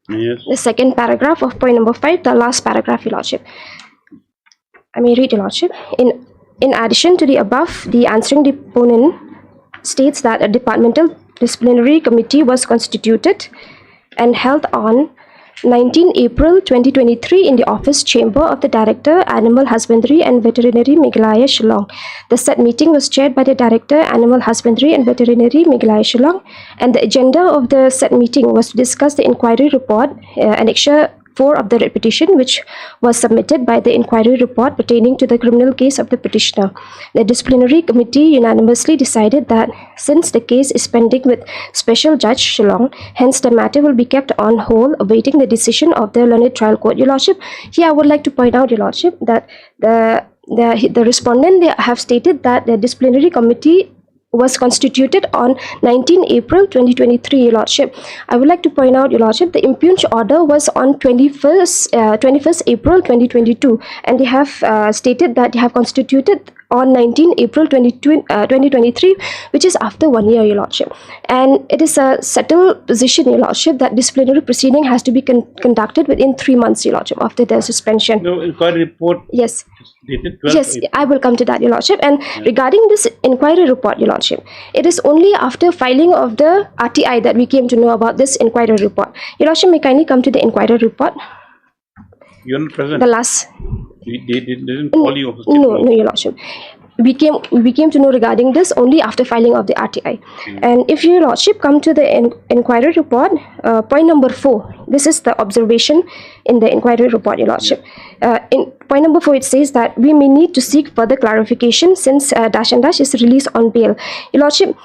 Yes. The second paragraph of point number 5, the last paragraph, Your Lordship. I may read, Your Lordship. In addition to the above, the answering deponent states that a departmental disciplinary committee was constituted and held on 19 April 2023 in the office chamber of the Director, Animal Husbandry and Veterinary, Meghalaya, Shillong. The said meeting was chaired by the Director, Animal Husbandry and Veterinary, Meghalaya, Shillong, and the agenda of the said meeting was to discuss the inquiry report, Annexure 4 of the writ petition, which was submitted by the inquiry report pertaining to the criminal case of the petitioner. The disciplinary committee unanimously decided that since the case is pending with Special Judge Shillong, hence the matter will be kept on hold awaiting the decision of the learned trial court, Your Lordship. Here I would like to point out, Your Lordship, that the respondent, they have stated that the disciplinary committee was constituted on 19 April 2023, Your Lordship. I would like to point out, Your Lordship, the impugned order was on 21st April 2022, and they have stated that they have constituted on 19 April 2023, which is after 1 year, Your Lordship. And it is a settled position, Your Lordship, that disciplinary proceeding has to be conducted within 3 months, Your Lordship, after the suspension. No, inquiry report. Yes. Dated 12th Yes, April. I will come to that, Your Lordship. And regarding this inquiry report, Your Lordship, it is only after filing of the RTI that we came to know about this inquiry report. Your Lordship, may kindly come to the inquiry report. You're not present. The last. They didn't call you. No, Your Lordship. we came to know regarding this only after filing of the RTI. And if your lordship come to the inquiry report, point number 4, this is the observation in the inquiry report, your lordship. In point number 4, it says that we may need to seek further clarification since dash and dash is released on bail. Your lordship,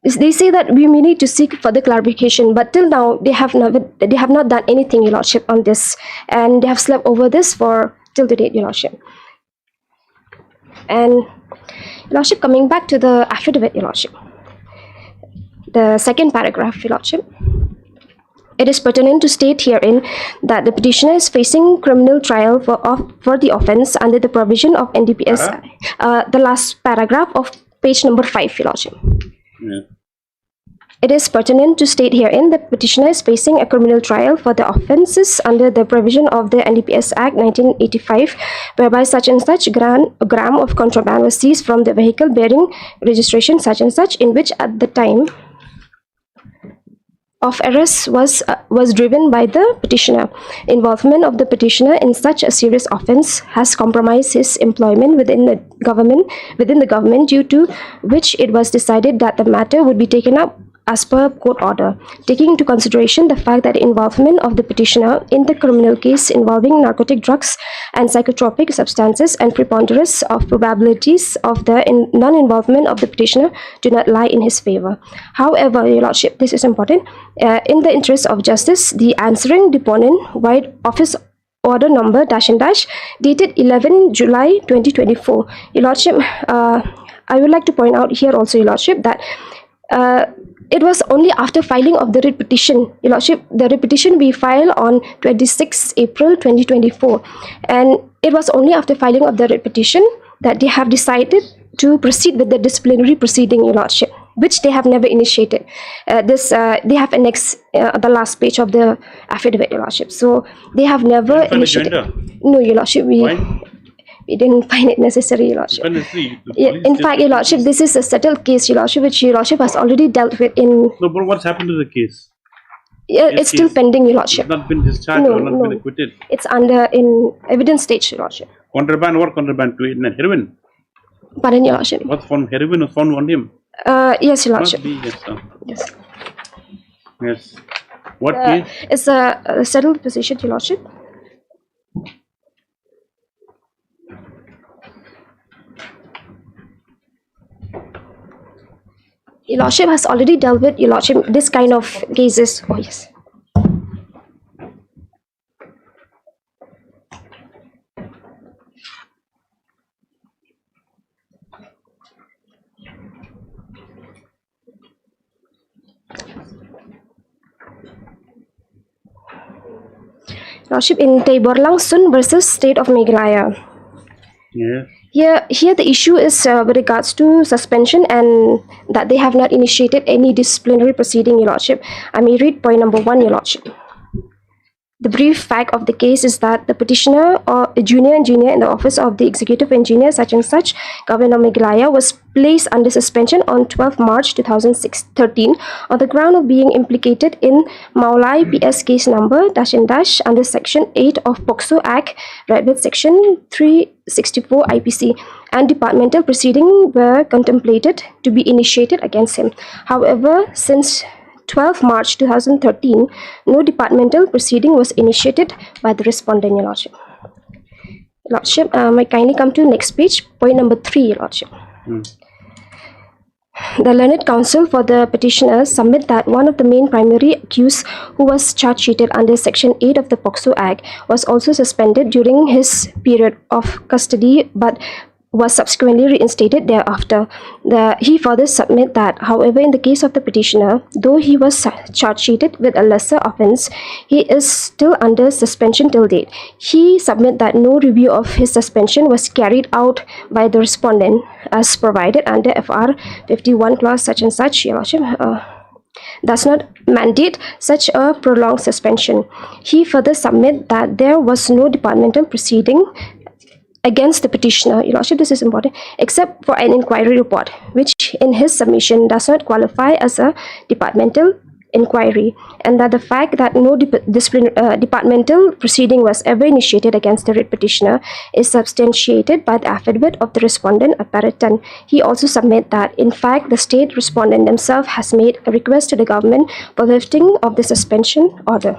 they say that we may need to seek further clarification, but till now they have not done anything, your lordship, on this, and they have slept over this for till the date, your lordship. And your lordship, coming back to the affidavit, your lordship, the second paragraph, your lordship, it is pertinent to state herein that the petitioner is facing criminal trial for the offence under the provision of NDPS, the last paragraph of page number 5, your lordship. It is pertinent to state herein that petitioner is facing a criminal trial for the offences under the provision of the NDPS Act 1985, whereby such and such gram of contraband was seized from the vehicle bearing registration such and such, in which at the time of arrest was driven by the petitioner. Involvement of the petitioner in such a serious offence has compromised his employment within the government, due to which it was decided that the matter would be taken up as per court order, taking into consideration the fact that the involvement of the petitioner in the criminal case involving narcotic drugs and psychotropic substances and preponderance of probabilities of the non-involvement of the petitioner do not lie in his favour. However, your lordship, this is important, in the interest of justice, the answering deponent wide office order number dash and dash dated 11 July 2024. Your lordship, I would like to point out here also, your lordship, that it was only after filing of the writ petition, your lordship, the writ petition we filed on 26 April 2024, and it was only after filing of the writ petition that they have decided to proceed with the disciplinary proceeding, your lordship, which they have never initiated. They have annexed the last page of the affidavit, your lordship. So they have never initiated. No, your lordship, we didn't find it necessary, your lordship. In fact, your lordship, this is a settled case, your lordship, which your lordship has already dealt with in. No, but what's happened to the case? It's still pending, your lordship. It's not been discharged or not been acquitted. It's under in evidence stage, your lordship. Contraband, what contraband? Heroin? Pardon, your lordship. What's found? Heroin was found on him? Yes, your lordship. Yes. Yes. Yes. What case? It's a settled position, your lordship. Your lordship has already dealt with, your lordship, this kind of cases. Oh yes. Lordship, in Tabor Langsun versus State of Meghalaya. Yes. Here the issue is with regards to suspension and that they have not initiated any disciplinary proceeding, your lordship. I may read point number 1, your lordship. The brief fact of the case is that the petitioner or a junior engineer in the office of the executive engineer such and such, Governor Meghalaya, was placed under suspension on 12 March 2013 on the ground of being implicated in Maulai PS case number dash and dash under section 8 of POCSO Act, right with section 364 IPC, and departmental proceedings were contemplated to be initiated against him. However, since 12 March 2013, no departmental proceeding was initiated by the respondent, your lordship. Lordship, I kindly come to next page, point number 3, your lordship. The learned counsel for the petitioner submit that one of the main primary accused who was charge sheeted under section 8 of the POCSO Act was also suspended during his period of custody but was subsequently reinstated thereafter. He further submit that, however, in the case of the petitioner, though he was charge sheeted with a lesser offence, he is still under suspension till date. He submit that no review of his suspension was carried out by the respondent as provided under FR 51 clause such and such, your lordship, does not mandate such a prolonged suspension. He further submit that there was no departmental proceeding against the petitioner, your lordship, this is important, except for an inquiry report, which in his submission does not qualify as a departmental inquiry, and that the fact that no departmental proceeding was ever initiated against the writ petitioner is substantiated by the affidavit of the respondent at Para 10. He also submit that in fact the state respondent themselves has made a request to the government for lifting of the suspension order.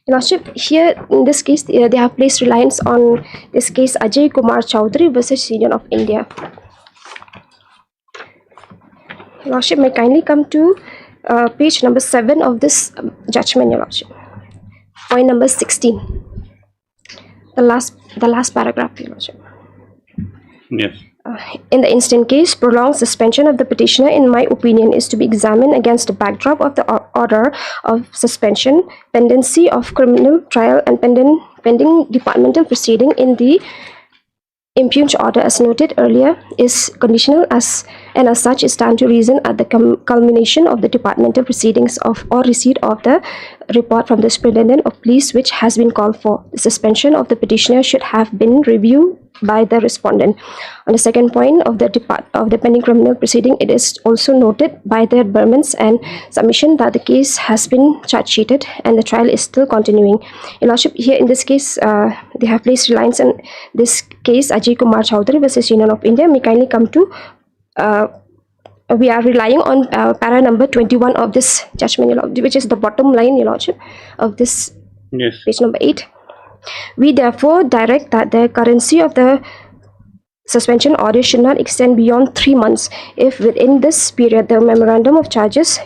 Your Lordship, here in this case, they have placed reliance on this case Ajay Kumar Chowdhury versus Union of India. Your Lordship, may kindly come to page number 7 of this judgment, Your Lordship. Point number 16. The last paragraph, Your Lordship. Yes. In the instant case, prolonged suspension of the petitioner, in my opinion, is to be examined against the backdrop of the order of suspension, pendency of criminal trial, and pending departmental proceeding in the impugned order, as noted earlier, is conditional as such is stand to reason at the culmination of the departmental proceedings or receipt of the report from the superintendent of police which has been called for. The suspension of the petitioner should have been reviewed by the respondent. On the second point of the pending criminal proceeding, it is also noted by the adverments and submission that the case has been charge sheeted and the trial is still continuing. Your Lordship, here in this case, they have placed reliance on this case Ajay Kumar Chowdhury versus Union of India. May kindly come to we are relying on para number 21 of this judgment, Your Lordship, which is the bottom line, Your Lordship, of this page number 8. We therefore direct that the currency of the suspension order should not extend beyond 3 months if within this period the memorandum of charges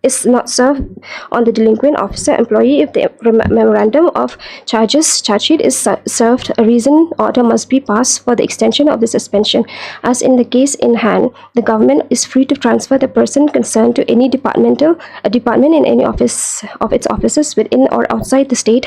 is not served on the delinquent officer employee. If the memorandum of charge sheet is served, a reasoned order must be passed for the extension of the suspension. As in the case in hand, the government is free to transfer the person concerned to any department in any office of its offices within or outside the state,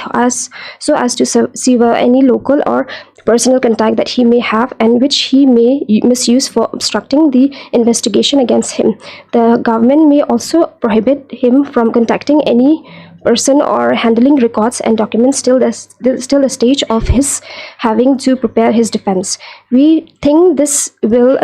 so as to sever any local or personal contact that he may have and which he may misuse for obstructing the investigation against him. The government may also prohibit him from contacting any person or handling records and documents till the stage of his having to prepare his defense. We think this will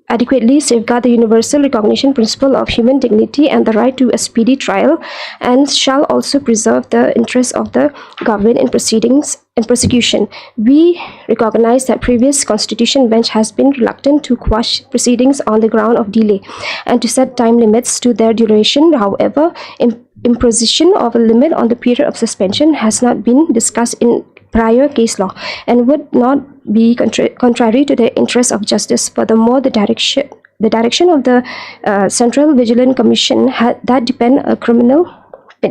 adequately safeguard the universal recognition principle of human dignity and the right to a speedy trial, and shall also preserve the interests of the government in proceedings and prosecution. We recognize that previous constitution bench has been reluctant to quash proceedings on the ground of delay and to set time limits to their duration. However, imposition of a limit on the period of suspension has not been discussed in prior case law and would not be contrary to the interests of justice. Furthermore, the direction of the Central Vigilant Commission that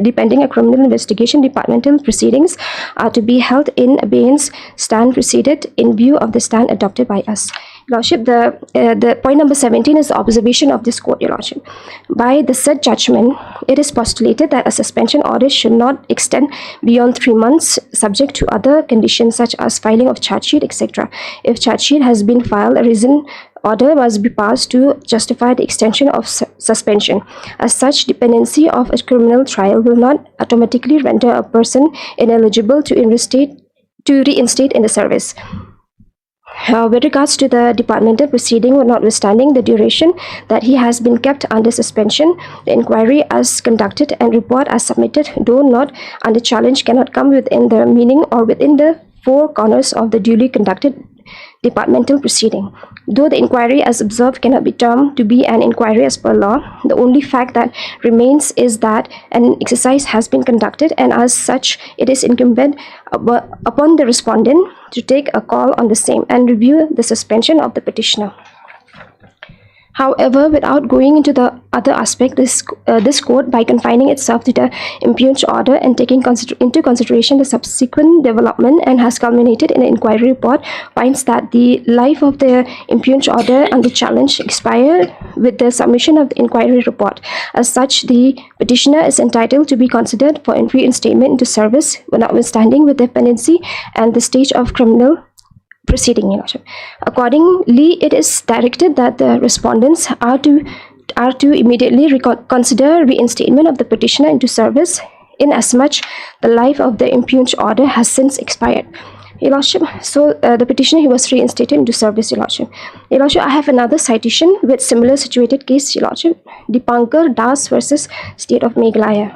depending a criminal investigation, departmental proceedings are to be held in abeyance stand preceded in view of the stand adopted by us. Lordship, the point number 17 is the observation of this court, Your Lordship. By the said judgment, it is postulated that a suspension order should not extend beyond 3 months, subject to other conditions such as filing of charge sheet, etc. If charge sheet has been filed, a reason order must be passed to justify the extension of suspension. As such, dependency of a criminal trial will not automatically render a person ineligible to reinstate in the service. With regards to the departmental proceeding, notwithstanding the duration that he has been kept under suspension, the inquiry as conducted and report as submitted, though not under challenge, cannot come within the meaning or within the four corners of the duly conducted departmental proceeding. Though the inquiry as observed cannot be termed to be an inquiry as per law, the only fact that remains is that an exercise has been conducted, and as such it is incumbent upon the respondent to take a call on the same and review the suspension of the petitioner. However, without going into the other aspect, this court, by confining itself to the impugned order and taking into consideration the subsequent development and has culminated in an inquiry report, finds that the life of the impugned order under challenge expired with the submission of the inquiry report. As such, the petitioner is entitled to be considered for reinstatement into service, notwithstanding with the pendency and the stage of criminal proceeding. Accordingly, it is directed that the respondents are to immediately consider reinstatement of the petitioner into service, inasmuch the life of the impugned order has since expired. Your Lordship, so the petitioner, he was reinstated into service, Your Lordship. Your Lordship, I have another citation with similar situated case, Your Lordship. Dipankar Das versus State of Meghalaya.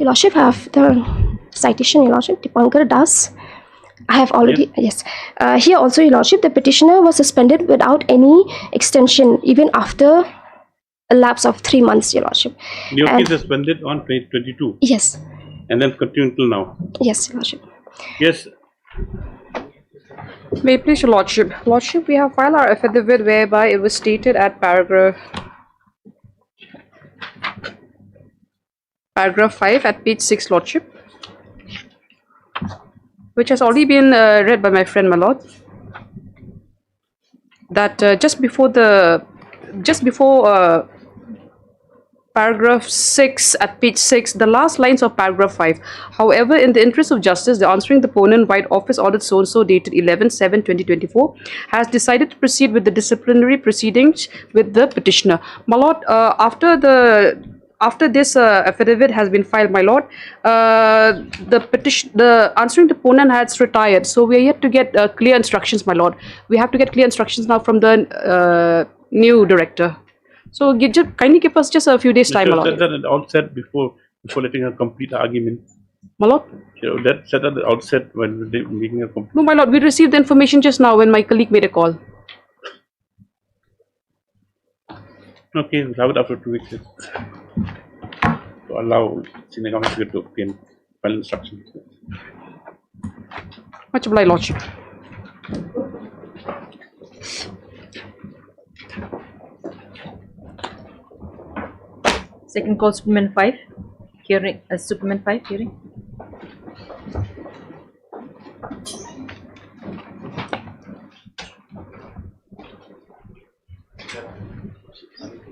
Your Lordship, I have the citation, Your Lordship. Dipankar Das. I have already, yes. Here also, Your Lordship, the petitioner was suspended without any extension, even after a lapse of 3 months, Your Lordship. Your case suspended on 2022? Yes. And then continued till now? Yes, Your Lordship. Yes. May it please your Lordship. Lordship, we have filed our affidavit whereby it was stated at paragraph 5 at page 6, Lordship, which has already been read by my friend, my lord, that just before paragraph 6 at page 6, the last lines of paragraph 5. However, in the interest of justice, the answering deponent, White Office Audit so-and-so dated 11/7/2024, has decided to proceed with the disciplinary proceedings with the petitioner. My lord, after this affidavit has been filed, my lord, the answering deponent has retired, so we are yet to get clear instructions, my lord. We have to get clear instructions now from the new director. So kindly give us just a few days time, my lord. Said that at the outset before letting her complete the argument. My lord? That said at the outset when making a complete. No, my lord, we received the information just now when my colleague made a call. Okay, we'll have it after 2 weeks. To allow senior government to obtain final instructions. Much obliged, lordship. Second call, Supplement 5, hearing. Supplement 5, hearing.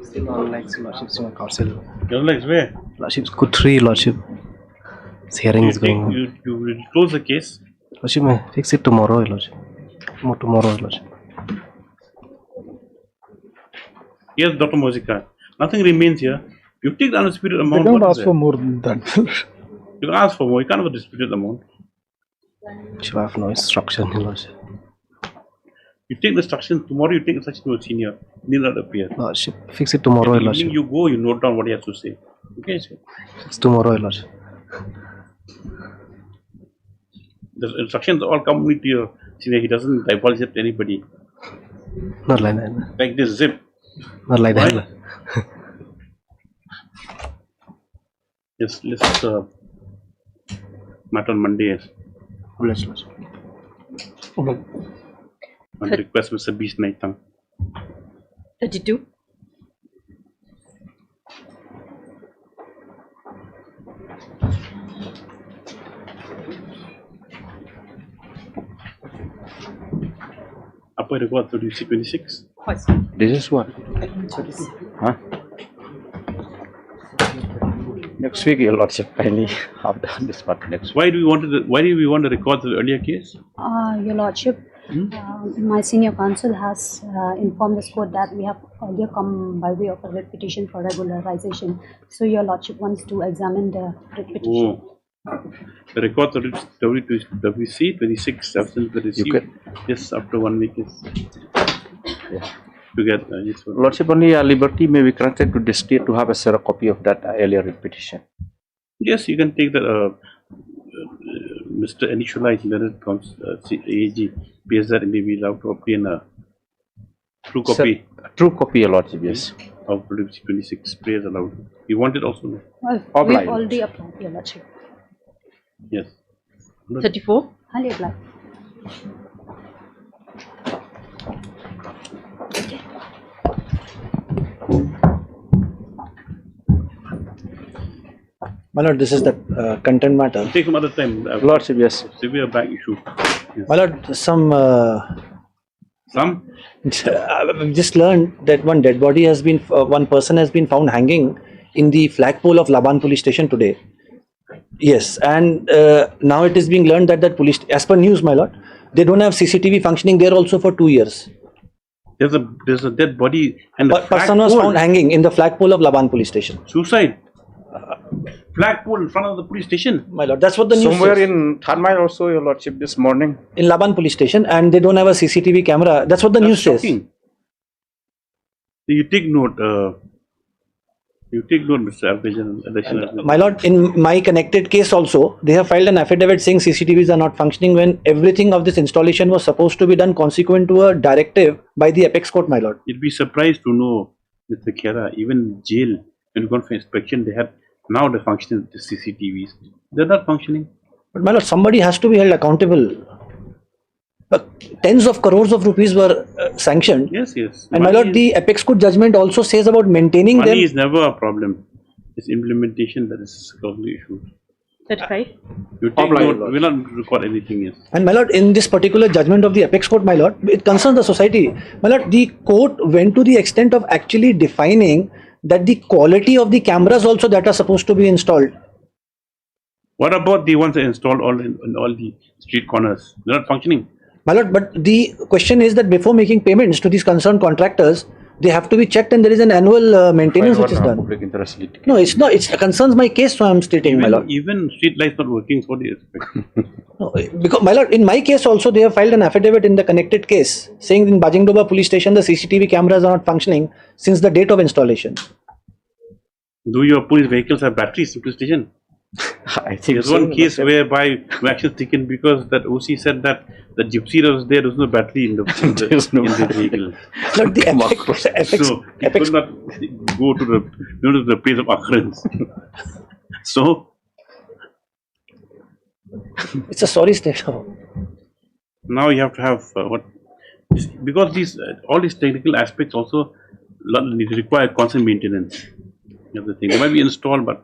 Still on legs, Lordship's in council. Your legs where? Lordship's good 3, Lordship. This hearing is going on. You will close the case? Lordship, may fix it tomorrow, Lordship. Tomorrow, Lordship. Yes, Dr. Mozika. Nothing remains here. You take the undisputed amount. They don't ask for more than that. You can ask for more. You can't have a disputed amount. Should have no instruction, Lordship. You take the instruction tomorrow. You take instruction to a senior. Need not appear. Lordship, fix it tomorrow, Lordship. You go. You note down what he has to say. Okay, sir. Fix tomorrow, Lordship. The instructions all come with your senior. He doesn't divulge it to anybody. Not like that. Like this zip. Not like that. Yes, let's matter on Monday. Bless Lordship. On request Mr. Beast Naitang. 32. Apa record 26? This is what? Huh? Next week, Your Lordship, kindly have done this part next week. Why do we want to record the earlier case? Your Lordship, my senior counsel has informed this court that we have earlier come by way of a writ petition for regularization. So Your Lordship wants to examine the writ petition. Oh. The record of WC 26 absence received just after 1 week is together. Yes, Lordship, only liberty may be granted to the state to have a copy of that earlier writ petition. Yes, you can take that. Mr. Initialized letter comes AG PSR and be allowed to obtain a true copy. True copy, Your Lordship, yes. Of WC 26 prayers allowed. You want it also? Well, we've already applied, Your Lordship. Yes. 34. Highly applied. My lord, this is the content matter. Take some other time. Lordship, yes. Severe back issue. Yes. My lord, some? I've just learned that one dead body has been, one person has been found hanging in the flagpole of Laban police station today. Yes, and now it is being learned that police, as per news, my lord, they don't have CCTV functioning there also for 2 years. there's a dead body and a Person was found hanging in the flagpole of Laban police station. Suicide. Flagpole in front of the police station. My lord, that's what the news Somewhere says. in Third Mile also, your lordship, this morning. In Laban police station, and they don't have a CCTV camera. That's what the news says. You take note. Mr. Archival. My lord, in my connected case also, they have filed an affidavit saying CCTVs are not functioning when everything of this installation was supposed to be done consequent to a directive by the apex court, my lord. You'd be surprised to know, Mr. Khera, even jail, when you go for inspection, they have now the function the CCTVs. They're not functioning. But my lord, somebody has to be held accountable. Tens of crores of rupees were sanctioned. Yes, yes. And my lord, the apex court judgment also says about maintaining them. Money is never a problem. It's implementation that is the issue. 35. You take note, we will not record anything else. And my lord, in this particular judgment of the apex court, my lord, it concerns the society. My lord, the court went to the extent of actually defining that the quality of the cameras also that are supposed to be installed. What about the ones that installed in all the street corners? They're not functioning. My lord, but the question is that before making payments to these concerned contractors, they have to be checked and there is an annual maintenance which is done. No, it's not. It concerns my case, so I am stating, my lord. Even street lights not working, so what do you expect? No, because, my lord, in my case also, they have filed an affidavit in the connected case saying in Bajingdoba police station the CCTV cameras are not functioning since the date of installation. Do your police vehicles have batteries in police station? I think there's one case whereby action taken because that OC said that the gypsy that was there was no battery in the vehicle. Lord, the apex, so he could not go to the place of occurrence. So it's a sorry state. Now you have to have what, because these all these technical aspects also require constant maintenance. That's the thing. They might be installed, but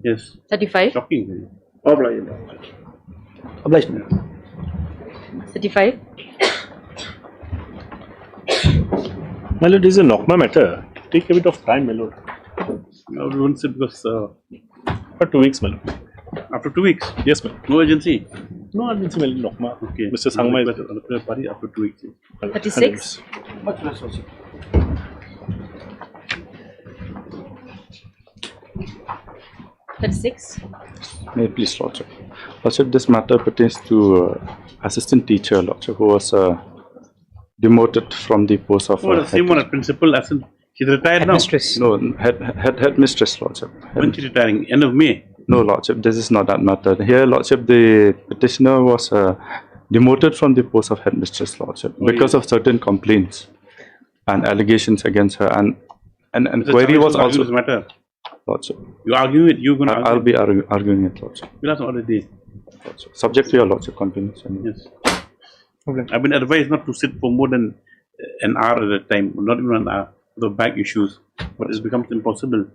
yes. 35. Shocking. Obliged. 35. My lord, this is a NOCMA matter. Take a bit of time, my lord. No, we won't say because for 2 weeks, my lord. After 2 weeks? Yes, ma'am. No urgency? No urgency, my lord. NOCMA. Okay. Mr. Sangma is party after 2 weeks. 36. Much less also. 36. May I please, lordship. Lordship, this matter pertains to assistant teacher, lordship, who was demoted from the post of the same one, principal assistant. She's retired now. Mistress. No, head mistress, lordship. When she's retiring? End of May? No, lordship, this is not that matter. Here, lordship, the petitioner was demoted from the post of headmistress, lordship, because of certain complaints and allegations against her, and an inquiry was also. Matter. Lordship. You argue it, you're going to argue. I'll be arguing it, lordship. We'll ask all day. Subject to your lordship continues. Yes. I've been advised not to sit for more than an hour at a time, not even an hour, for the back issues, but it becomes impossible.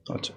Lordship.